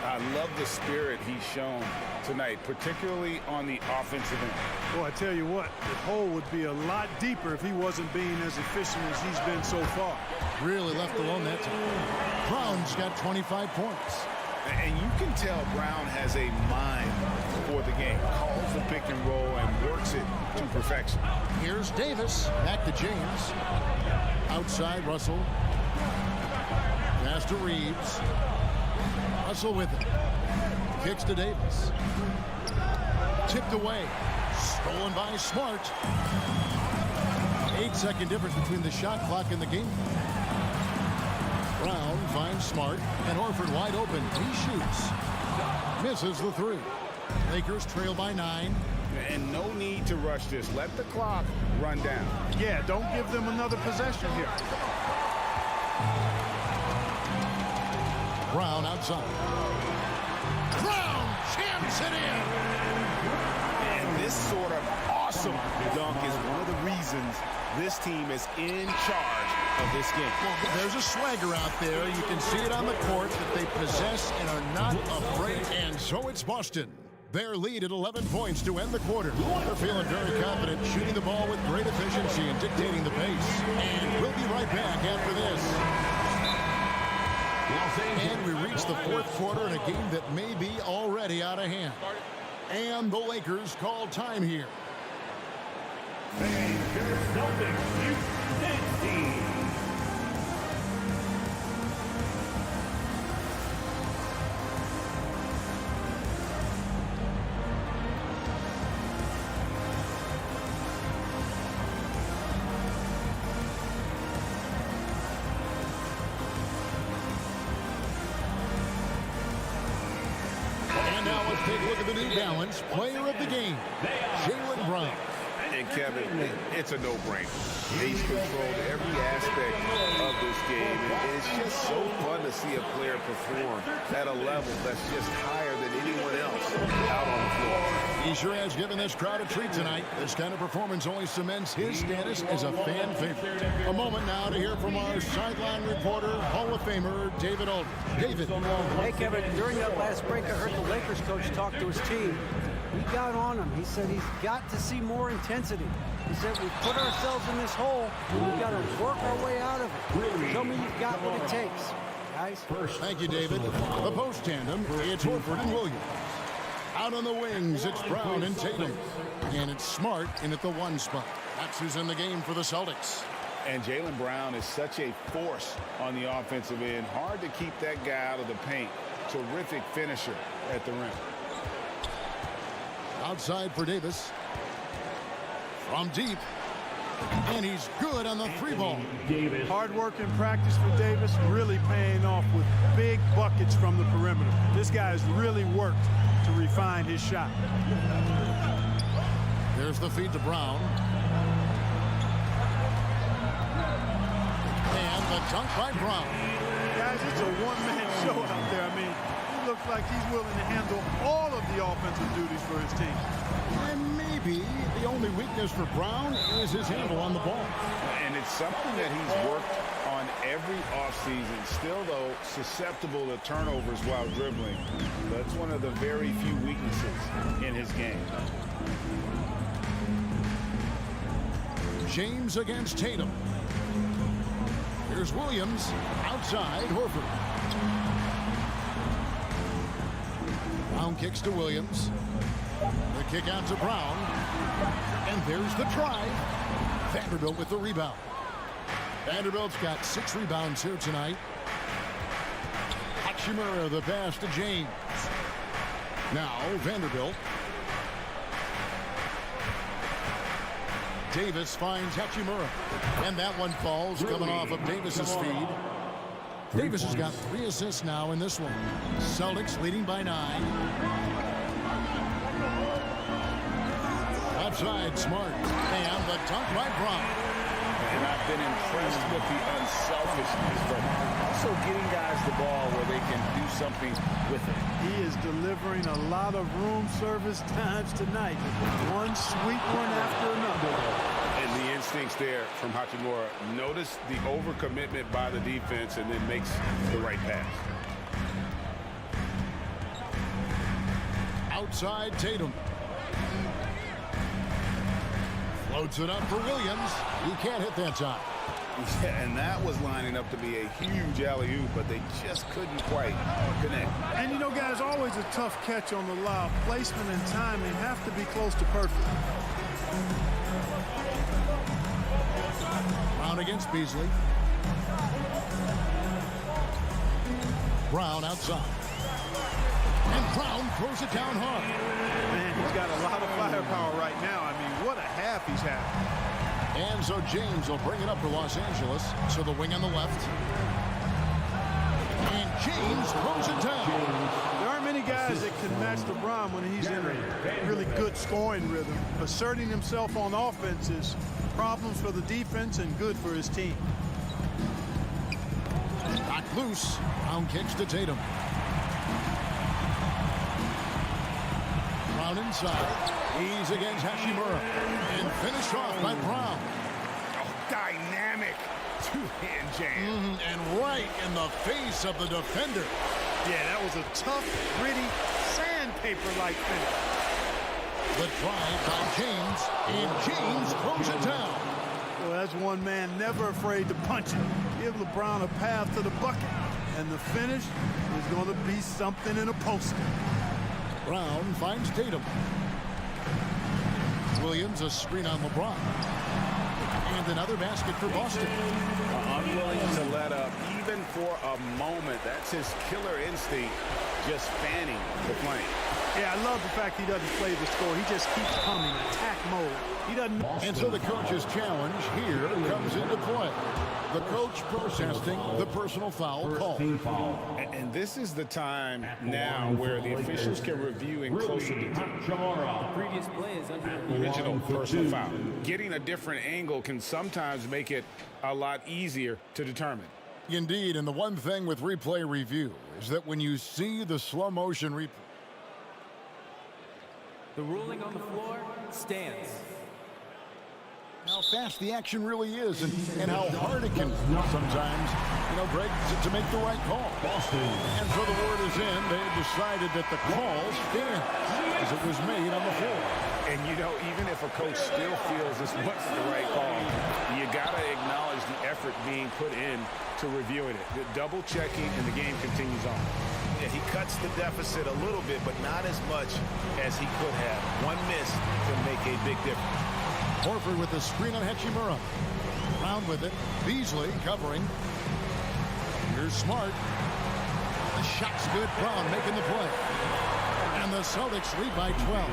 I love the spirit he's shown tonight, particularly on the offensive end. Well, I tell you what, the hole would be a lot deeper if he wasn't being as efficient as he's been so far. Really left alone that time. Brown's got 25 points. And you can tell Brown has a mind for the game. Calls the pick and roll and works it to perfection. Here's Davis. Back to James. Outside Russell. Pass to Reeves. Russell with it. Kicks to Davis. Tipped away. Stolen by Smart. 8-second difference between the shot clock and the game. Brown finds Smart, and Horford wide open. He shoots. Misses the 3. Lakers trail by 9. And no need to rush this. Let the clock run down. Yeah, don't give them another possession here. Brown outside. Brown jams it in. And this sort of awesome dunk is one of the reasons this team is in charge of this game. Well, there's a swagger out there. You can see it on the court that they possess and are not afraid. And so it's Boston. Their lead at 11 points to end the quarter. They're feeling very confident, shooting the ball with great efficiency and dictating the pace. And we'll be right back after this. And we reach the fourth quarter in a game that may be already out of hand. And the Lakers call time here. Celtics, U16. And now let's take a look at the New Balance player of the game, Jaylen Brown. And Kevin, it's a no-brainer. He's controlled every aspect of this game, and it's just so fun to see a player perform at a level that's just higher than anyone else out on the floor. He sure has given this crowd a treat tonight. This kind of performance only cements his status as a fan favorite. A moment now to hear from our sideline reporter, Hall of Famer David Aldridge. David. Hey, Kevin, during that last break, I heard the Lakers coach talk to his team. He got on him. He said he's got to see more intensity. He said we've put ourselves in this hole, and we've got to work our way out of it. Show me you've got what it takes, guys. Thank you, David. The post tandem, it's Horford and Williams. Out on the wings, it's Brown and Tatum. And it's Smart in at the 1 spot. That's who's in the game for the Celtics. And Jaylen Brown is such a force on the offensive end. Hard to keep that guy out of the paint. Terrific finisher at the rim. Outside for Davis. From deep. And he's good on the 3-ball. Hard work in practice for Davis, really paying off with big buckets from the perimeter. This guy has really worked to refine his shot. There's the feed to Brown. And the dunk by Brown. Guys, it's a one-man show out there. I mean, he looks like he's willing to handle all of the offensive duties for his team. And maybe the only weakness for Brown is his handle on the ball. And it's something that he's worked on every offseason. Still, though, susceptible to turnovers while dribbling. That's one of the very few weaknesses in his game. James against Tatum. Here's Williams. Outside, Horford. Brown kicks to Williams. The kick out to Brown. And there's the try. Vanderbilt with the rebound. Vanderbilt's got 6 rebounds here tonight. Hachimura the pass to James. Now Vanderbilt. Davis finds Hachimura. And that one falls coming off of Davis's feed. Davis has got 3 assists now in this one. Celtics leading by 9. Outside, Smart. And the dunk by Brown. And I've been impressed with the unselfishness, but also getting guys the ball where they can do something with it. He is delivering a lot of room service times tonight. One sweet one after another. And the instincts there from Hachimura. Notice the overcommitment by the defense and then makes the right pass. Outside, Tatum. Floats it up for Williams. He can't hit that time. Yeah, and that was lining up to be a huge alley-oop, but they just couldn't quite connect. And you know, guys, always a tough catch on the lob. Placement and timing have to be close to perfect. Brown against Beasley. Brown outside. And Brown throws it down hard. Man, he's got a lot of firepower right now. I mean, what a half he's having. And so James will bring it up for Los Angeles. So the wing on the left. And James throws it down. There aren't many guys that can match LeBron when he's in a really good scoring rhythm. Asserting himself on offense is problems for the defense and good for his team. Back loose. Brown kicks to Tatum. Brown inside. He's against Hachimura. And finished off by Brown. Oh, dynamic two-hand jam. And right in the face of the defender. Yeah, that was a tough, gritty, sandpaper-like finish. The drive by James. And James throws it down. Well, that's one man never afraid to punch it. Give LeBron a path to the bucket. And the finish is going to be something in a poster. Brown finds Tatum. Williams a screen on LeBron. And another basket for Boston. Unwilling to let up even for a moment. That's his killer instinct, just fanning the flame. Yeah, I love the fact he doesn't play the score. He just keeps coming, attack mode. He doesn't. And so the coach's challenge here comes into play. The coach protesting the personal foul call. And this is the time now where the officials can review in closer detail. The previous play is under Original personal foul. Getting a different angle can sometimes make it a lot easier to determine. Indeed, and the one thing with replay review is that when you see the slow motion replay, The ruling on the floor stands. how fast the action really is and how hard it can sometimes, Greg, to make the right call. And so the word is in. They have decided that the call stands as it was made on the floor. And, even if a coach still feels this wasn't the right call, you got to acknowledge the effort being put in to reviewing it. The double checking, and the game continues on. Yeah, he cuts the deficit a little bit, but not as much as he could have. One miss can make a big difference. Horford with the screen on Hachimura. Brown with it. Beasley covering. Here's Smart. The shot's good. Brown making the play. And the Celtics lead by 12.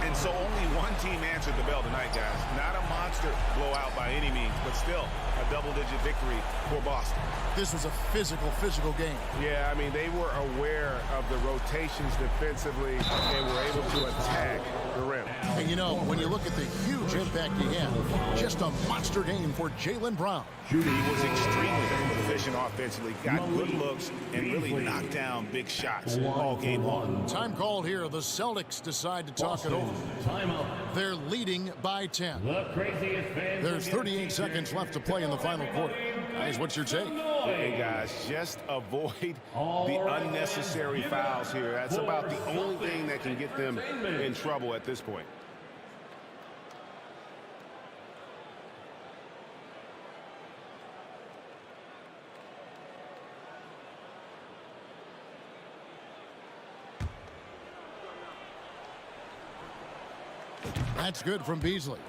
And so only one team answered the bell tonight, guys. Not a monster blowout by any means, but still a double-digit victory for Boston. This was a physical game. Yeah, they were aware of the rotations defensively and were able to attack the rim. And when you look at the huge impact he had, just a monster game for Jaylen Brown. He was extremely efficient offensively, got good looks, and really knocked down big shots all game long. Time called here. The Celtics decide to talk it over. They're leading by 10. There's 38 seconds left to play in the final quarter. Guys, what's your take? Hey, guys, just avoid the unnecessary fouls here. That's about the only thing that can get them in trouble at this point. That's good from Beasley.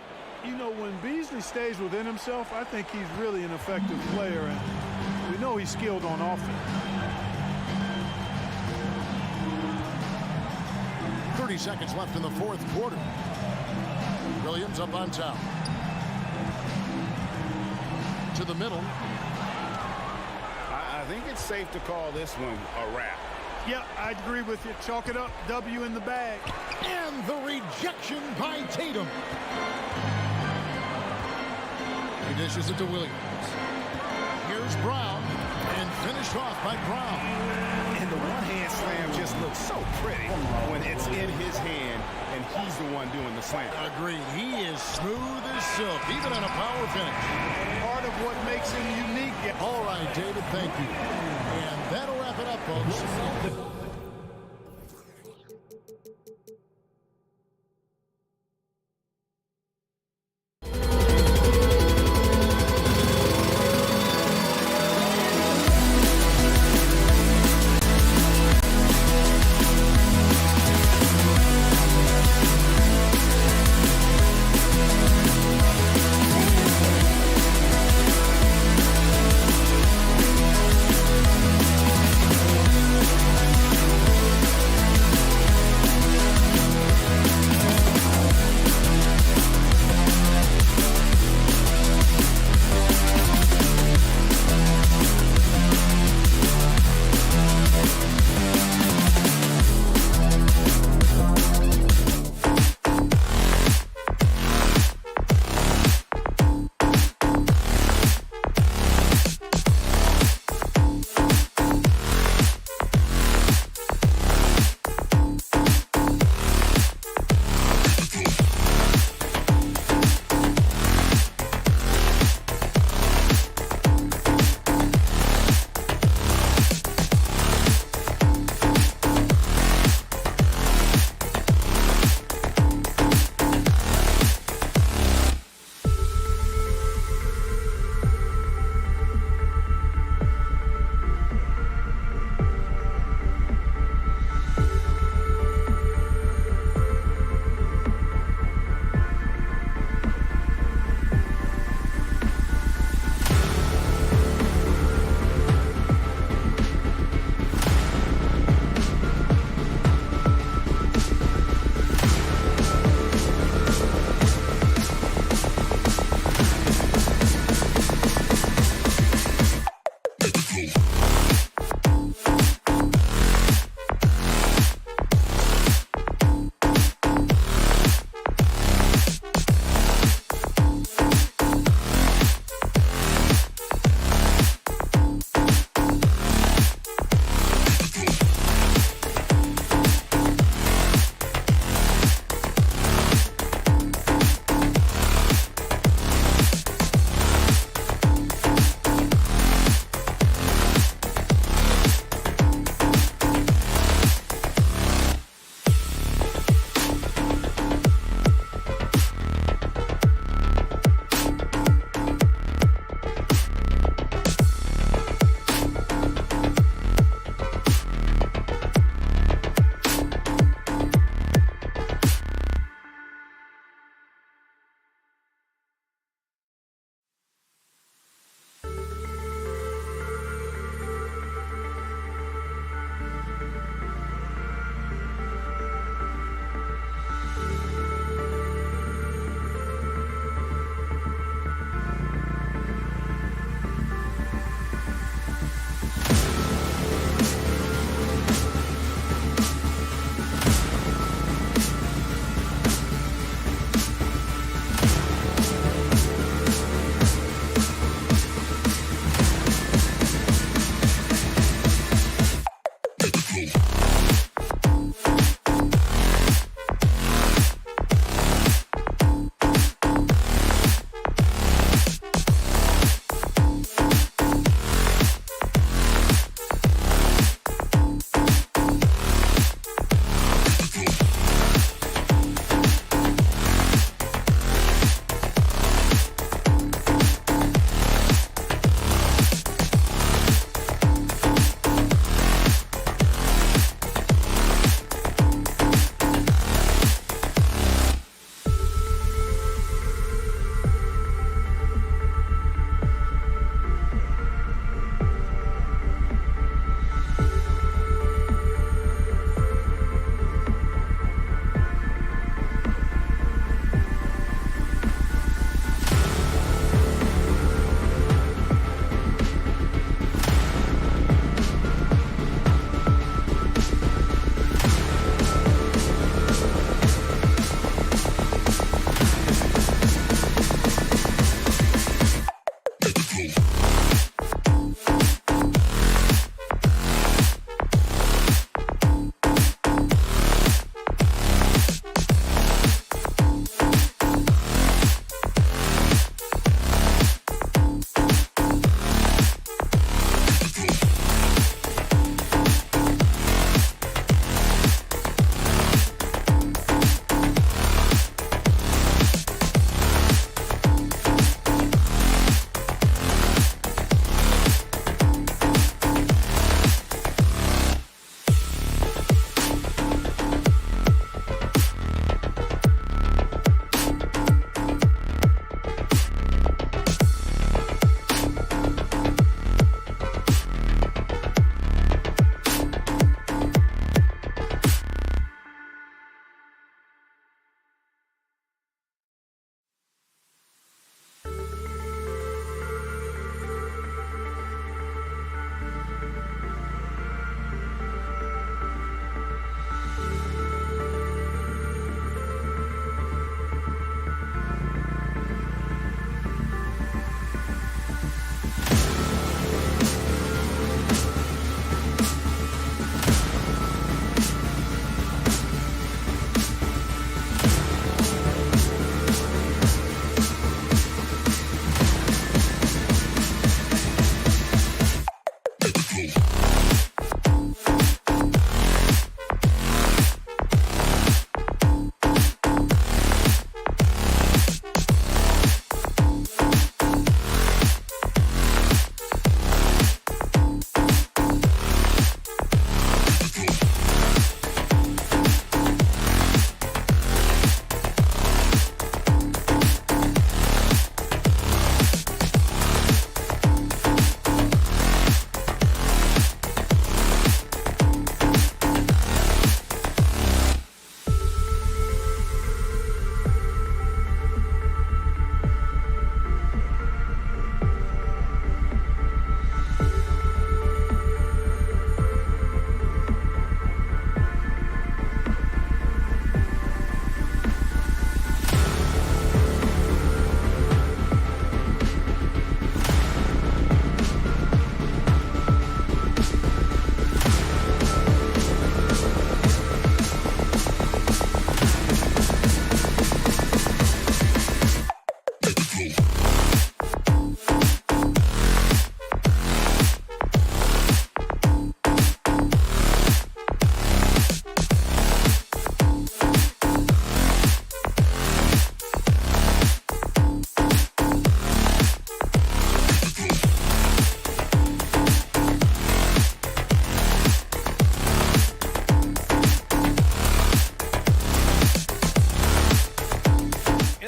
When Beasley stays within himself, I think he's really an effective player, and we know he's skilled on offense. 30 seconds left in the fourth quarter. Williams up on top. To the middle. I think it's safe to call this one a wrap. Yeah, I agree with you. Chalk it up. W in the bag. And the rejection by Tatum. He dishes it to Williams. Here's Brown, and finished off by Brown. And the one-hand slam just looks so pretty when it's in his hand, and he's the one doing the slam. Agreed. He is smooth as silk, even on a power finish. Part of what makes him unique. All right, David, thank you. And that'll wrap it up, folks.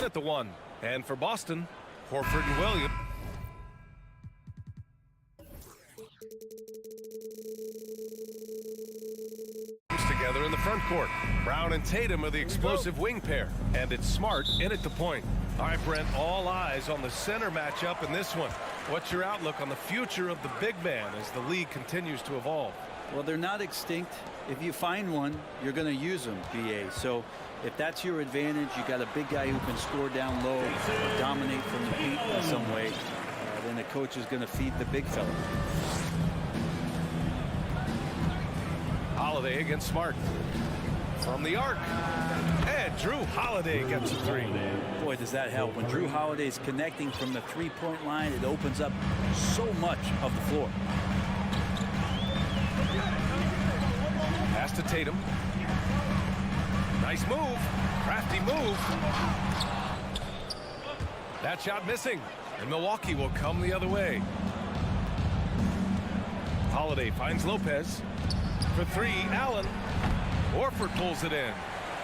at the one. And for Boston, Horford and Williams. Together in the front court. Brown and Tatum are the explosive wing pair. And it's Smart in at the point. All right, Brent, all eyes on the center matchup in this one. What's your outlook on the future of the big man as the league continues to evolve? Well, they're not extinct. If you find one, you're going to use them, BA. So if that's your advantage, you got a big guy who can score down low, or dominate from the paint in some way, then the coach is going to feed the big fella. Holiday against Smart. From the arc. And Drew Holiday gets a three. Boy, does that help. When Drew Holiday's connecting from the three-point line, it opens up so much of the floor. Pass to Tatum. Nice move. Crafty move. That shot missing. And Milwaukee will come the other way. Holiday finds Lopez. For three, Allen. Horford pulls it in.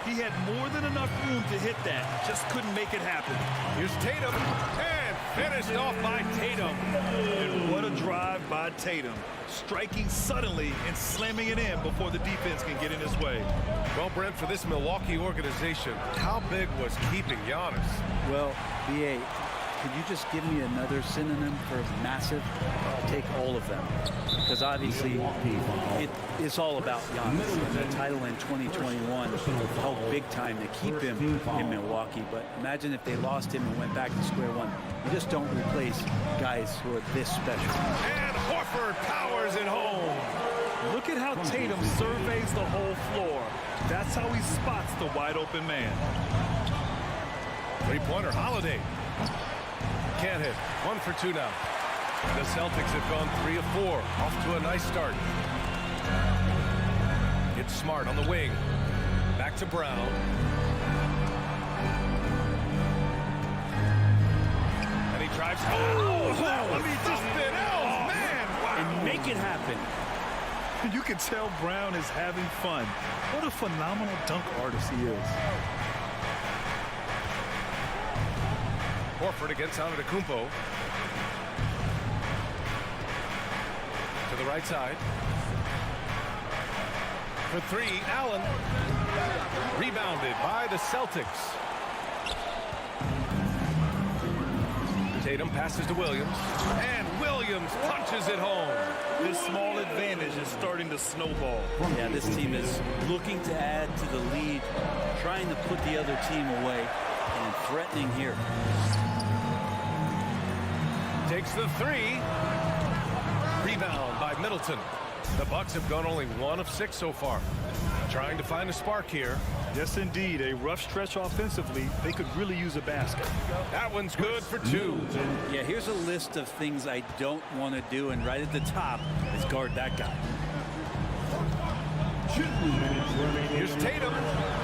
He had more than enough room to hit that. Just couldn't make it happen. Here's Tatum. And finished off by Tatum. And what a drive by Tatum. Striking suddenly and slamming it in before the defense can get in his way. Well, Brent, for this Milwaukee organization, how big was keeping Giannis? Well, BA, could you just give me another synonym for massive? I'll take all of them. Because obviously, it's all about Giannis. The title in 2021 helped big time to keep him in Milwaukee. But imagine if they lost him and went back to square one. You just don't replace guys who are this special. And Horford powers it home. Look at how Tatum surveys the whole floor. That's how he spots the wide open man. Three-pointer, Holiday. Can't hit. 1 for 2 now. The Celtics have gone 3 of 4. Off to a nice start. It's Smart on the wing. Back to Brown. And he drives. Oh, that was something else, man. Wow. And make it happen. You can tell Brown is having fun. What a phenomenal dunk artist he is. Horford against Antetokounmpo. To the right side. For three, Allen. Rebounded by the Celtics. Tatum passes to Williams. And Williams punches it home. This small advantage is starting to snowball. Yeah, this team is looking to add to the lead, trying to put the other team away, and threatening here. Takes the three. Rebound by Middleton. The Bucks have gone only 1 of 6 so far. Trying to find a spark here. Yes, indeed. A rough stretch offensively. They could really use a basket. That one's good for 2. Yeah, here's a list of things I don't want to do, and right at the top is guard that guy. Here's Tatum.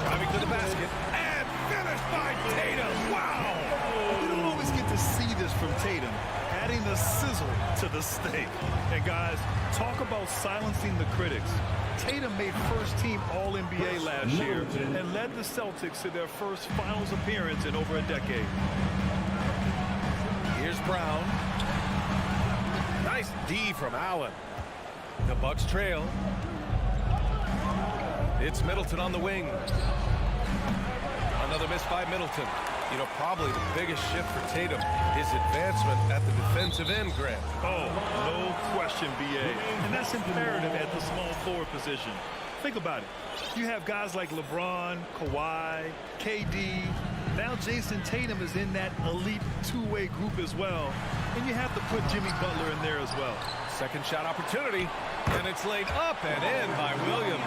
Driving to the basket. And finished by Tatum. Wow! We don't always get to see this from Tatum. Adding the sizzle to the steak. And guys, talk about silencing the critics. Tatum made first-team All-NBA last year and led the Celtics to their first finals appearance in over a decade. Here's Brown. Nice D from Allen. The Bucks trail. It's Middleton on the wing. Another miss by Middleton. You know, probably the biggest shift for Tatum is advancement at the defensive end, Grant. Oh, no question, BA. And that's imperative at the small forward position. Think about it. You have guys like LeBron, Kawhi, KD. Now Jason Tatum is in that elite two-way group as well. And you have to put Jimmy Butler in there as well. Second shot opportunity. And it's laid up and in by Williams.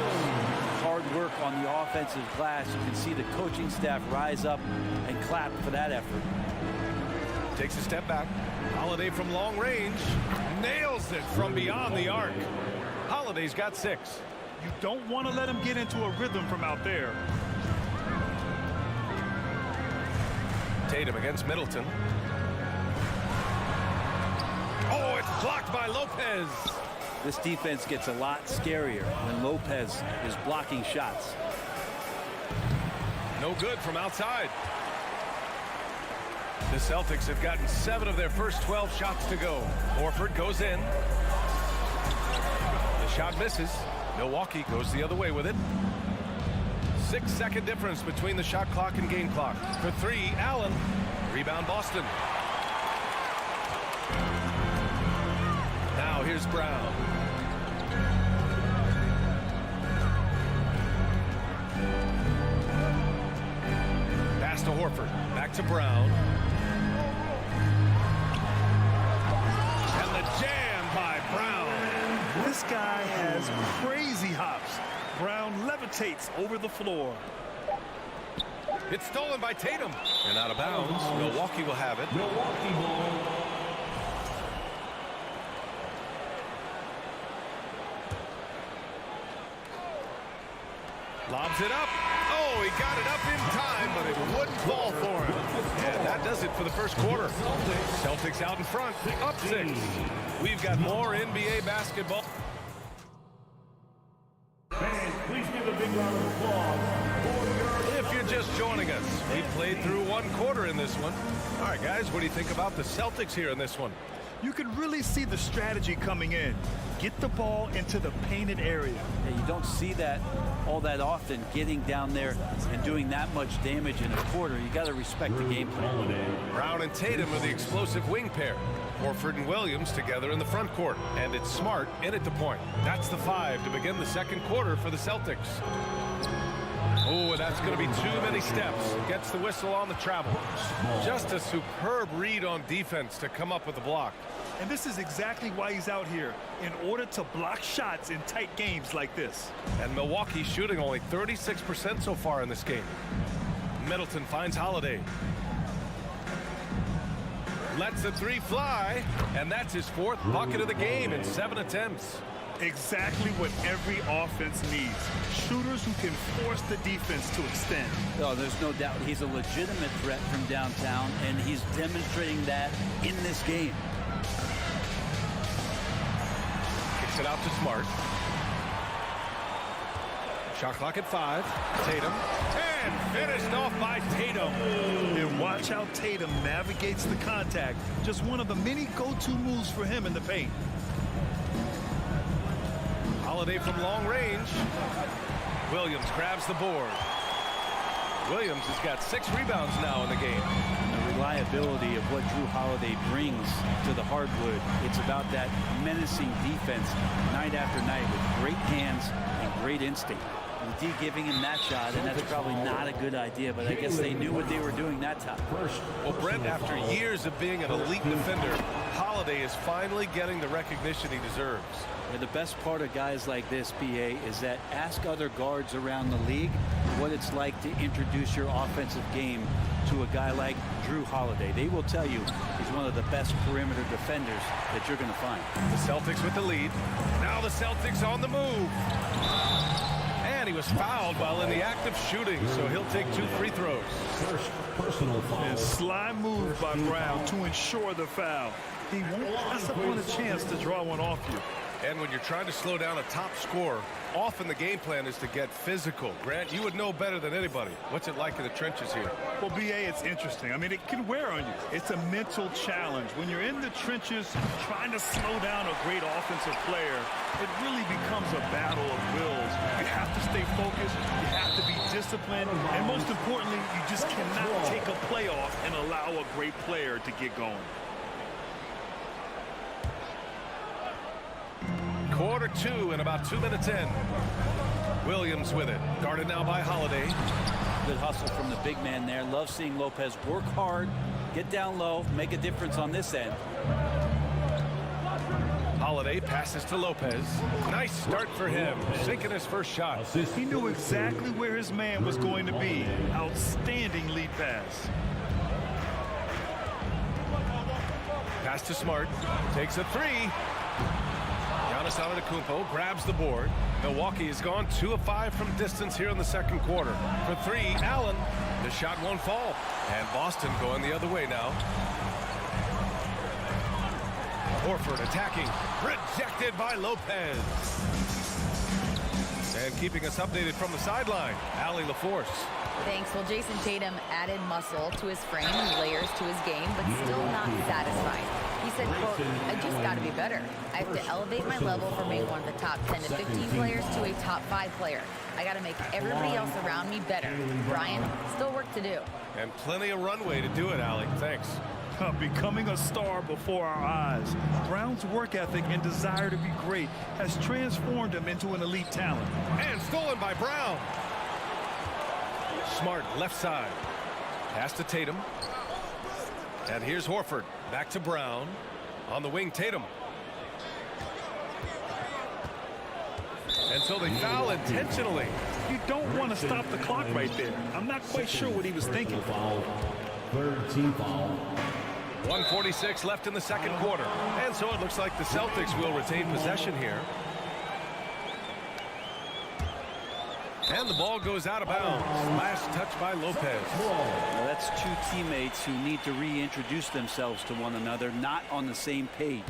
Hard work on the offensive glass. You can see the coaching staff rise up and clap for that effort. Takes a step back. Holiday from long range. Nails it from beyond the arc. Holiday's got 6. You don't want to let him get into a rhythm from out there. Tatum against Middleton. Oh, it's blocked by Lopez. This defense gets a lot scarier when Lopez is blocking shots. No good from outside. The Celtics have gotten 7 of their first 12 shots to go. Horford goes in. The shot misses. Milwaukee goes the other way with it. 6-second difference between the shot clock and game clock. For 3, Allen. Rebound, Boston. Now here's Brown. Pass to Horford. Back to Brown. And the jam by Brown. This guy has crazy hops. Brown levitates over the floor. It's stolen by Tatum. And out of bounds. Milwaukee will have it. Milwaukee ball. Lobs it up. Oh, he got it up in time, but it wouldn't fall for him. And that does it for the first quarter. Celtics out in front, up 6. We've got more NBA basketball. Fans, please give a big round of applause. If you're just joining us, we played through 1 quarter in this one. All right, guys, what do you think about the Celtics here in this one? You can really see the strategy coming in. Get the ball into the painted area. Yeah, you don't see that all that often, getting down there and doing that much damage in a quarter. You got to respect the game plan. Brown and Tatum are the explosive wing pair. Horford and Williams together in the front court. And it's Smart in at the point. That's the 5 to begin the second quarter for the Celtics. Oh, and that's going to be too many steps. Gets the whistle on the travel. Just a superb read on defense to come up with the block. And this is exactly why he's out here, in order to block shots in tight games like this. And Milwaukee shooting only 36% so far in this game. Middleton finds Holiday. Lets the 3 fly, and that's his 4th bucket of the game in 7 attempts. Exactly what every offense needs. Shooters who can force the defense to extend. No, there's no doubt he's a legitimate threat from downtown, and he's demonstrating that in this game. Kicks it out to Smart. Shot clock at 5. Tatum. And finished off by Tatum. And watch how Tatum navigates the contact. Just one of the many go-to moves for him in the paint. Holiday from long range. Williams grabs the board. Williams has got 6 rebounds now in the game. The reliability of what Drew Holiday brings to the hardwood. It's about that menacing defense night after night with great hands and great instinct. D giving him that shot, and that's probably not a good idea, but I guess they knew what they were doing that time. Well, Brent, after years of being an elite defender, Holiday is finally getting the recognition he deserves. And the best part of guys like this, BA, is that ask other guards around the league what it's like to introduce your offensive game to a guy like Drew Holiday. They will tell you he's one of the best perimeter defenders that you're going to find. The Celtics with the lead. Now the Celtics on the move. And he was fouled while in the act of shooting, so he'll take 2 free throws. First personal foul. And sly move by Brown to ensure the foul. He won't pass up on a chance to draw one off you. And when you're trying to slow down a top scorer, often the game plan is to get physical. Grant, you would know better than anybody. What's it like in the trenches here? Well, BA, it's interesting. I mean, it can wear on you. It's a mental challenge. When you're in the trenches trying to slow down a great offensive player, it really becomes a battle of wills. You have to stay focused. You have to be disciplined. And most importantly, you just cannot take a play off and allow a great player to get going. Quarter 2 and about 2 minutes in. Williams with it. Guarded now by Holiday. Good hustle from the big man there. Love seeing Lopez work hard, get down low, make a difference on this end. Holiday passes to Lopez. Nice start for him. Sinking his first shot. He knew exactly where his man was going to be. Outstanding lead pass. Pass to Smart. Takes a 3. Giannis Antetokounmpo grabs the board. Milwaukee has gone 2 of 5 from distance here in the second quarter. For 3, Allen. The shot won't fall. And Boston going the other way now. Horford attacking. Rejected by Lopez. And keeping us updated from the sideline, Allie LaForce. Thanks. Well, Jason Tatum added muscle to his frame and layers to his game, but still not satisfied. He said, quote, I just got to be better. I have to elevate my level from being one of the top 10 to 15 players to a top 5 player. I got to make everybody else around me better. Brian, still work to do. And plenty of runway to do it, Allie. Thanks. Becoming a star before our eyes. Brown's work ethic and desire to be great has transformed him into an elite talent. And stolen by Brown. Smart left side. Pass to Tatum. And here's Horford. Back to Brown. On the wing, Tatum. And so they foul intentionally. You don't want to stop the clock right there. I'm not quite sure what he was thinking. Third team foul. 1:46 left in the second quarter. And so it looks like the Celtics will retain possession here. And the ball goes out of bounds. Last touch by Lopez. Well, that's two teammates who need to reintroduce themselves to one another, not on the same page.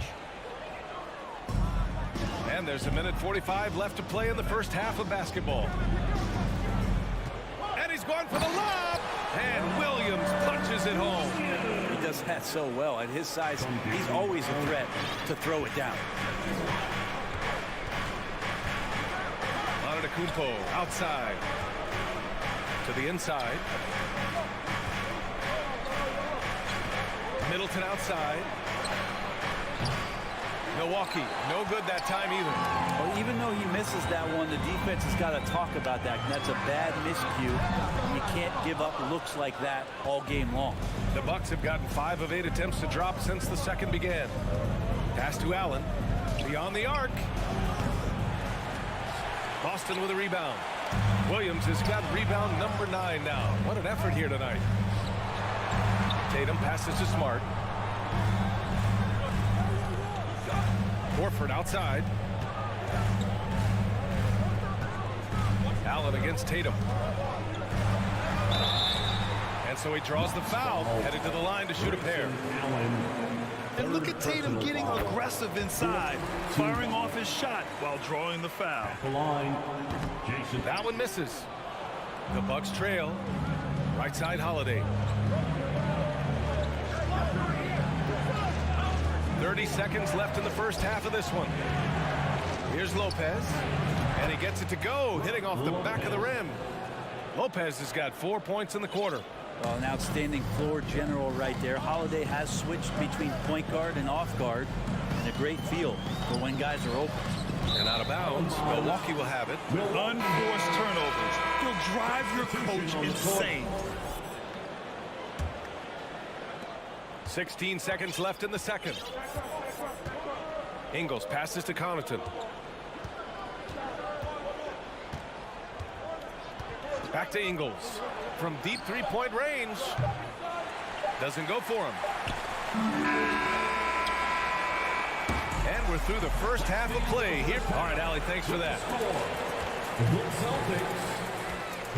And there's 1:45 left to play in the first half of basketball. And he's going for the lob. And Williams punches it home. He does that so well. At his size, he's always a threat to throw it down. Kumpo outside to the inside. Middleton outside. Milwaukee, no good that time either. Well, even though he misses that one, the defense has got to talk about that. And that's a bad miscue. You can't give up looks like that all game long. The Bucks have gotten 5 of 8 attempts to drop since the second began. Pass to Allen. Beyond the arc. Boston with a rebound. Williams has got rebound number 9 now. What an effort here tonight. Tatum passes to Smart. Horford outside. Allen against Tatum. And so he draws the foul, headed to the line to shoot a pair. And look at Tatum getting aggressive inside, firing off his shot while drawing the foul. That one misses. The Bucks trail. Right side, Holiday. 30 seconds left in the first half of this one. Here's Lopez. And he gets it to go, hitting off the back of the rim. Lopez has got 4 points in the quarter. Well, an outstanding floor general right there. Holiday has switched between point guard and off guard. And a great feel for when guys are open. And out of bounds, Milwaukee will have it. Unforced turnovers. You'll drive your coach insane. 16 seconds left in the second. Ingles passes to Connaughton. Back to Ingles. From deep three-point range. Doesn't go for him. And we're through the first half of play here. All right, Allie, thanks for that. The Celtics,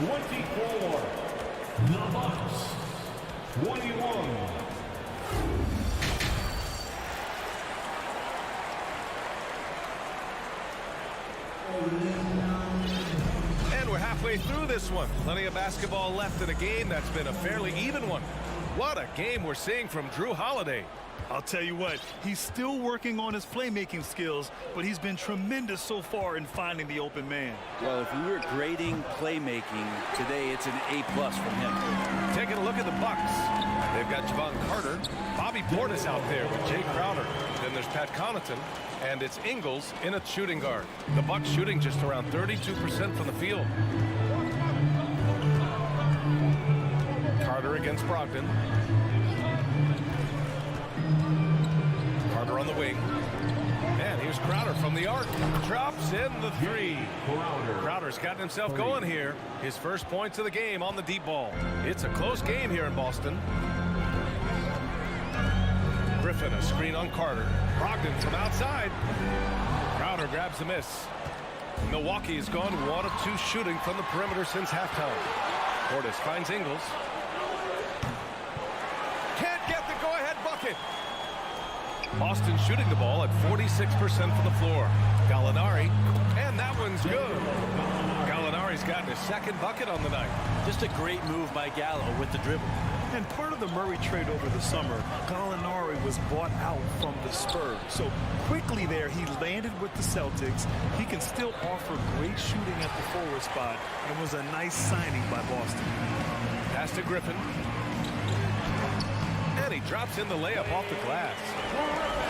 24. The Bucks, 21. And we're halfway through this one. Plenty of basketball left in a game that's been a fairly even one. What a game we're seeing from Drew Holiday. I'll tell you what, he's still working on his playmaking skills, but he's been tremendous so far in finding the open man. Well, if we were grading playmaking today, it's an A+ from him. Taking a look at the Bucks. They've got Javon Carter, Bobby Portis out there with Jay Crowder. Then there's Pat Connaughton, and it's Ingles in a shooting guard. The Bucks shooting just around 32% from the field. Carter against Brogdon. Carter on the wing. And here's Crowder from the arc. Drops in the three. Crowder's gotten himself going here. His first points of the game on the deep ball. It's a close game here in Boston. Griffin, a screen on Carter. Brogdon from outside. Crowder grabs the miss. Milwaukee has gone 1 of 2 shooting from the perimeter since halftime. Portis finds Ingles. Can't get the go-ahead bucket. Boston shooting the ball at 46% from the floor. Gallinari, and that one's good. Gallinari's Gallinari's gotten his second bucket on the night. Just a great move by Gallo with the dribble. And part of the Murray trade over the summer, Gallinari was bought out from the Spurs. So quickly there, he landed with the Celtics. He can still offer great shooting at the forward spot and was a nice signing by Boston. Pass to Griffin. And he drops in the layup off the glass.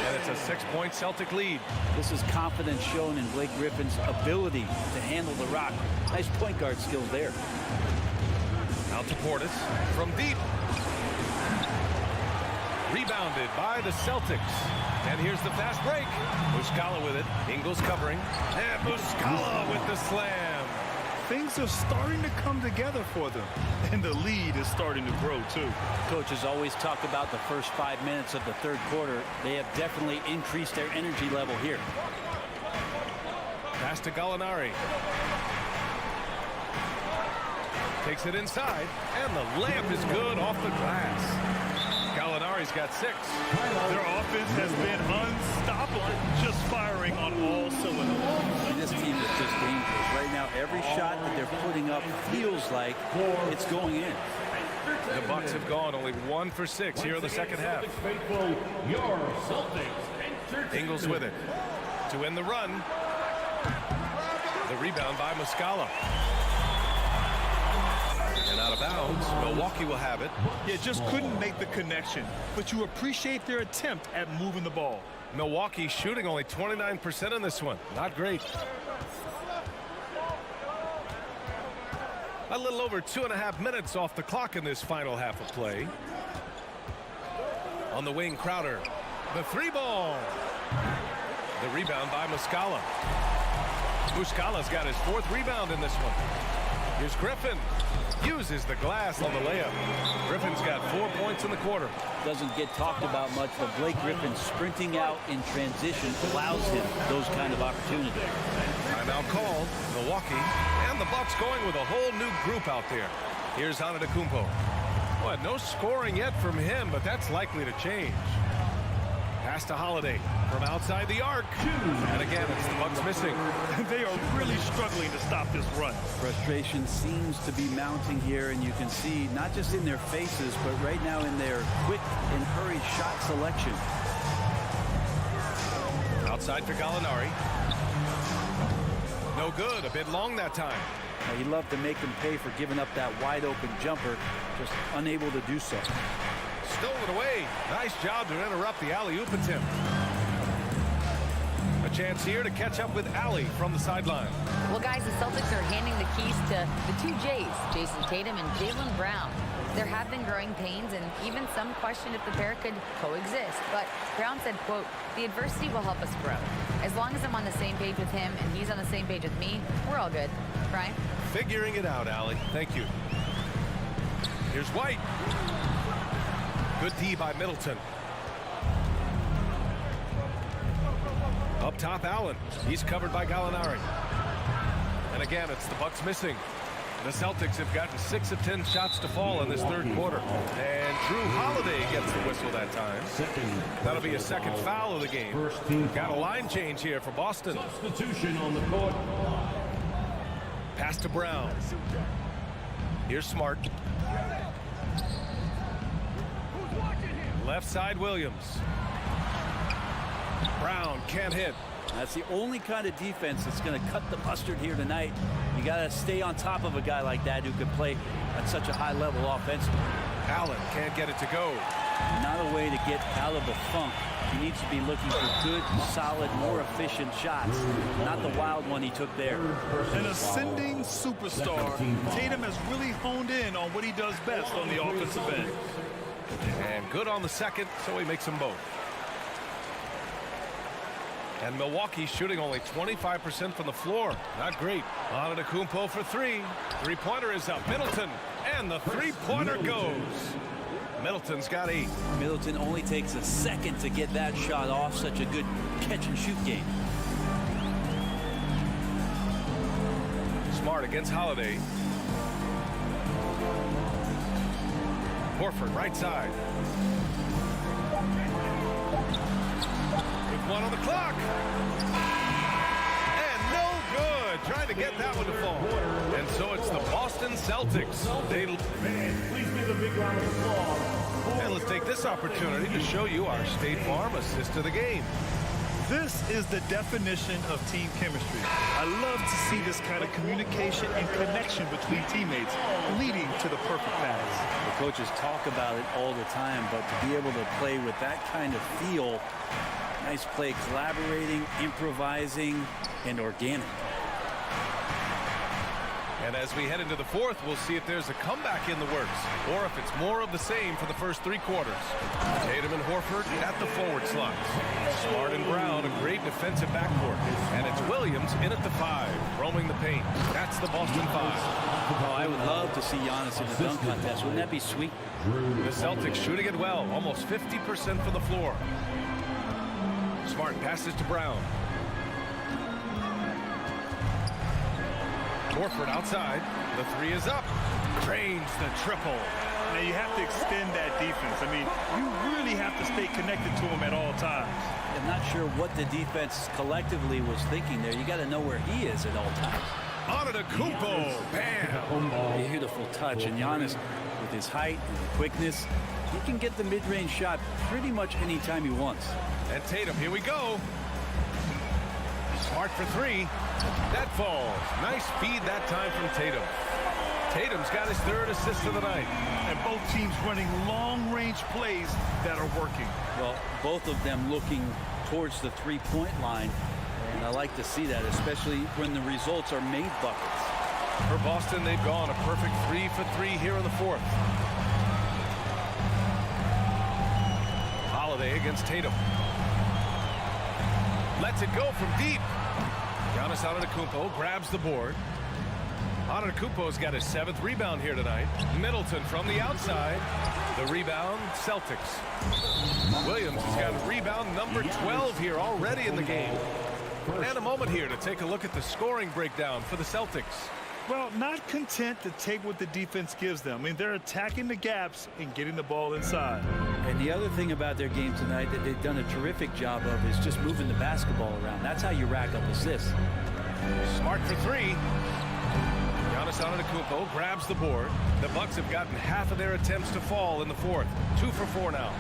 And it's a 6-point Celtic lead. This is confidence shown in Blake Griffin's ability to handle the rock. Nice point guard skills there. Out to Portis from deep. Rebounded by the Celtics. And here's the fast break. Muscala with it. Ingles covering. And Muscala with the slam. Things are starting to come together for them. And the lead is starting to grow, too. Coaches always talk about the first 5 minutes of the third quarter. They have definitely increased their energy level here. Pass to Gallinari. Takes it inside. And the layup is good off the glass. Gallinari's got 6. Their offense has been unstoppable, just firing on all cylinders. This team is just dangerous. Right now, every shot that they're putting up feels like it's going in. The Bucks have gone only 1 for 6 here in the second half. Ingles with it to end the run. The rebound by Muscala. And out of bounds. Milwaukee will have it. Yeah, just couldn't make the connection. But you appreciate their attempt at moving the ball. Milwaukee shooting only 29% in this one. Not great. A little over 2.5 minutes off the clock in this final half of play. On the wing, Crowder. The 3-ball. The rebound by Muscala. Muscala's got his 4th rebound in this one. Here's Griffin. Uses the glass on the layup. Griffin's got 4 points in the quarter. Doesn't get talked about much, but Blake Griffin sprinting out in transition allows him those kind of opportunities. Timeout called. Milwaukee and the Bucks going with a whole new group out there. Here's Antetokounmpo. Well, no scoring yet from him, but that's likely to change. Pass to Holiday from outside the arc. And again, it's the Bucks missing. They are really struggling to stop this run. Frustration seems to be mounting here, and you can see not just in their faces, but right now in their quick and hurried shot selection. Outside for Gallinari. No good. A bit long that time. He'd love to make him pay for giving up that wide open jumper, just unable to do so. Stolen away. Nice job to interrupt the alley-oop attempt. A chance here to catch up with Allie from the sideline. Well, guys, the Celtics are handing the keys to the 2 J's, Jason Tatum and Jaylen Brown. There have been growing pains, and even some question if the pair could coexist. But Brown said, quote, "The adversity will help us grow. As long as I'm on the same page with him and he's on the same page with me, we're all good." Brian? Figuring it out, Allie. Thank you. Here's White. Good D by Middleton. Up top, Allen. He's covered by Gallinari. And again, it's the Bucks missing. The Celtics have gotten 6 of 10 shots to fall in this third quarter. And Drew Holiday gets the whistle that time. That'll be a second foul of the game. Got a line change here for Boston. Substitution on the court. Pass to Brown. Here's Smart. Left side, Williams. Brown can't hit. That's the only kind of defense that's going to cut the mustard here tonight. You got to stay on top of a guy like that who can play at such a high level offensively. Allen can't get it to go. Not a way to get out of the funk. He needs to be looking for good, solid, more efficient shots. Not the wild one he took there. An ascending superstar. Tatum has really honed in on what he does best on the offensive end. And good on the second, so he makes them both. And Milwaukee shooting only 25% from the floor. Not great. Antetokounmpo for 3. Three-pointer is up. Middleton. And the three-pointer goes. Middleton's got 8. Middleton only takes a second to get that shot off. Such a good catch-and-shoot game. Smart against Holiday. Horford, right side. With 1 on the clock. And no good. trying to get that one to fall. And so it's the Boston Celtics. Please give a big round of applause. And let's take this opportunity to show you our State Farm assist of the game. This is the definition of team chemistry. I love to see this kind of communication and connection between teammates leading to the perfect pass. The coaches talk about it all the time, but to be able to play with that kind of feel, nice play, collaborating, improvising, and organic. And as we head into the fourth, we'll see if there's a comeback in the works or if it's more of the same for the first 3 quarters. Tatum and Horford at the forward slots. Smart and Brown, a great defensive backcourt. And it's Williams in at the 5, roaming the paint. That's the Boston 5. Oh, I would love to see Giannis in the dunk contest. Wouldn't that be sweet? The Celtics shooting it well, almost 50% from the floor. Smart passes to Brown. Horford outside. The 3 is up. Drains the triple. Now you have to extend that defense. I mean, you really have to stay connected to him at all times. I'm not sure what the defense collectively was thinking there. You got to know where he is at all times. Antetokounmpo. Bam. Beautiful touch. And Giannis, with his height and quickness, he can get the mid-range shot pretty much anytime he wants. And Tatum, here we go. Smart for 3. That falls. Nice feed that time from Tatum. Tatum's got his 3rd assist of the night. And both teams running long-range plays that are working. Well, both of them looking towards the three-point line. And I like to see that, especially when the results are made buckets. For Boston, they've gone a perfect 3 for 3 here in the fourth. Holiday against Tatum. Lets it go from deep. Giannis Antetokounmpo grabs the board. Antetokounmpo's got his 7th rebound here tonight. Middleton from the outside. The rebound, Celtics. Williams has got rebound number 12 here already in the game. And a moment here to take a look at the scoring breakdown for the Celtics. Well, not content to take what the defense gives them. I mean, they're attacking the gaps and getting the ball inside. And the other thing about their game tonight that they've done a terrific job of is just moving the basketball around. That's how you rack up assists. Smart for 3. Giannis Antetokounmpo grabs the board. The Bucks have gotten half of their attempts to fall in the fourth. 2 for 4 now.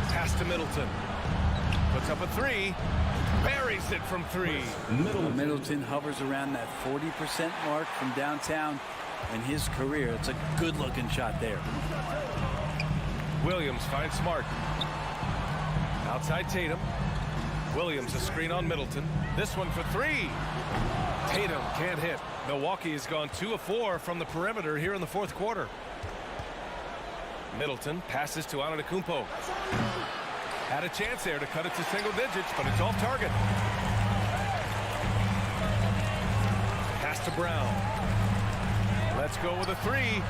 Pass to Middleton. Puts up a 3. Buries it from 3. Middleton hovers around that 40% mark from downtown in his career. It's a good-looking shot there. Williams finds Smart. Outside Tatum. Williams a screen on Middleton. This one for 3. Tatum can't hit. Milwaukee has gone 2 of 4 from the perimeter here in the fourth quarter. Middleton passes to Antetokounmpo. Had a chance there to cut it to single digits, but it's off target. Pass to Brown. Let's go with a 3.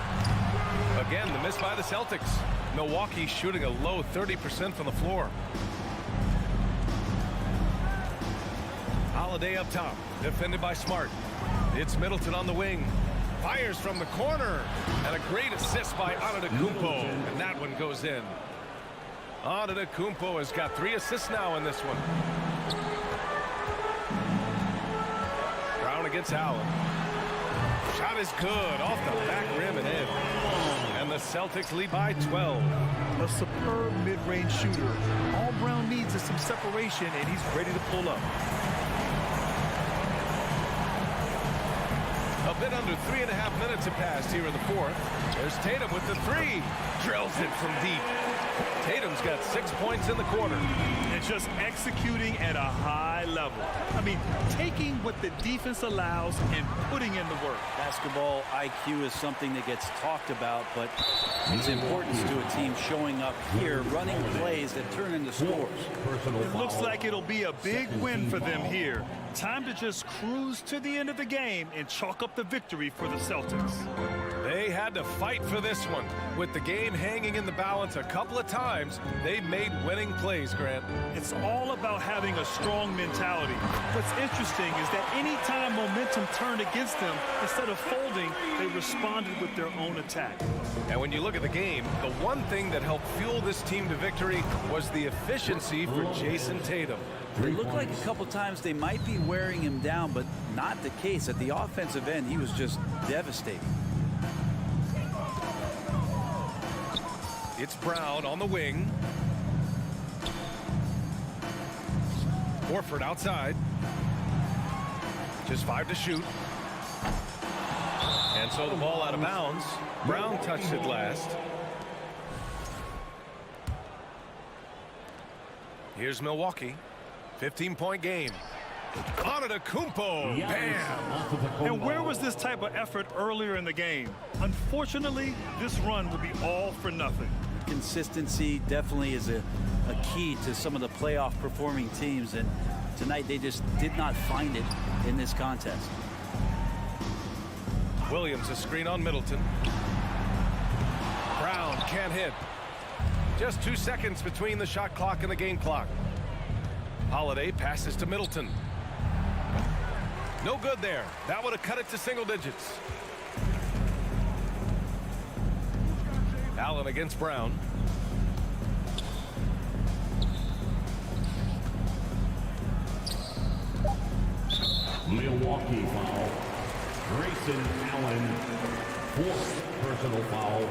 Again, the miss by the Celtics. Milwaukee shooting a low 30% from the floor. Holiday up top, defended by Smart. It's Middleton on the wing. Fires from the corner. And a great assist by Antetokounmpo. And that one goes in. Antetokounmpo has got 3 assists now in this one. Brown against Allen. Shot is good off the back rim and in. And the Celtics lead by 12. A superb mid-range shooter. All Brown needs is some separation, and he's ready to pull up. A bit under 3.5 minutes have passed here in the fourth. There's Tatum with the 3. Drills it from deep. Tatum's got 6 points in the quarter. And just executing at a high level. I mean, taking what the defense allows and putting in the work. Basketball IQ is something that gets talked about, but its importance to a team showing up here, running plays that turn into scores. It looks like it'll be a big win for them here. Time to just cruise to the end of the game and chalk up the victory for the Celtics. They had to fight for this one. With the game hanging in the balance a couple of times, they've made winning plays, Grant. It's all about having a strong mentality. What's interesting is that anytime momentum turned against them, instead of folding, they responded with their own attack. And when you look at the game, the one thing that helped fuel this team to victory was the efficiency for Jason Tatum. It looked like a couple times they might be wearing him down, but not the case. At the offensive end, he was just devastating. It's Brown on the wing. Horford outside. Just 5 to shoot. And so the ball out of bounds. Brown touched it last. Here's Milwaukee. 15-point game. Antetokounmpo. Bam! And where was this type of effort earlier in the game? Unfortunately, this run will be all for nothing. Consistency definitely is a key to some of the playoff performing teams, and tonight they just did not find it in this contest. Williams a screen on Middleton. Brown can't hit. Just 2 seconds between the shot clock and the game clock. Holiday passes to Middleton. No good there. That would have cut it to single digits. Allen against Brown. Milwaukee foul. Grayson Allen, 4th personal foul.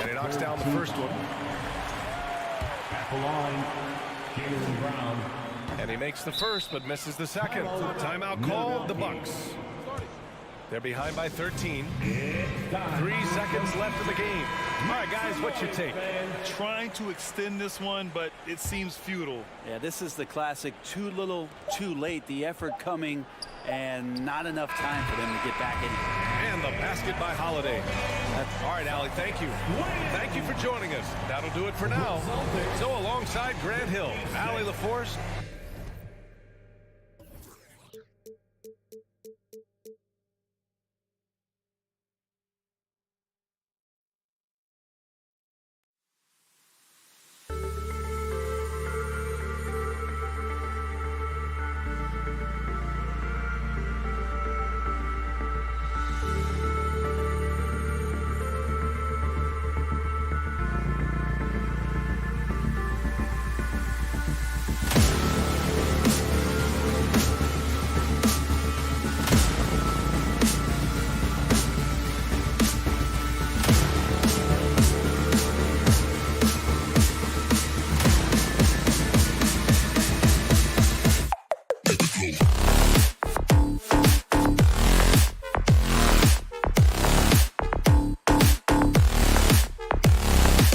And he knocks down the first one. At the line, Jaylen Brown. And he makes the first, but misses the second. Timeout called, the Bucks. They're behind by 13. 3 seconds left in the game. All right, guys, what's your take? Trying to extend this one, but it seems futile. Yeah, this is the classic too little, too late. The effort coming and not enough time for them to get back in. And the basket by Holiday. All right, Allie, thank you. Thank you for joining us. That'll do it for now. So alongside Grant Hill, Allie LaForce,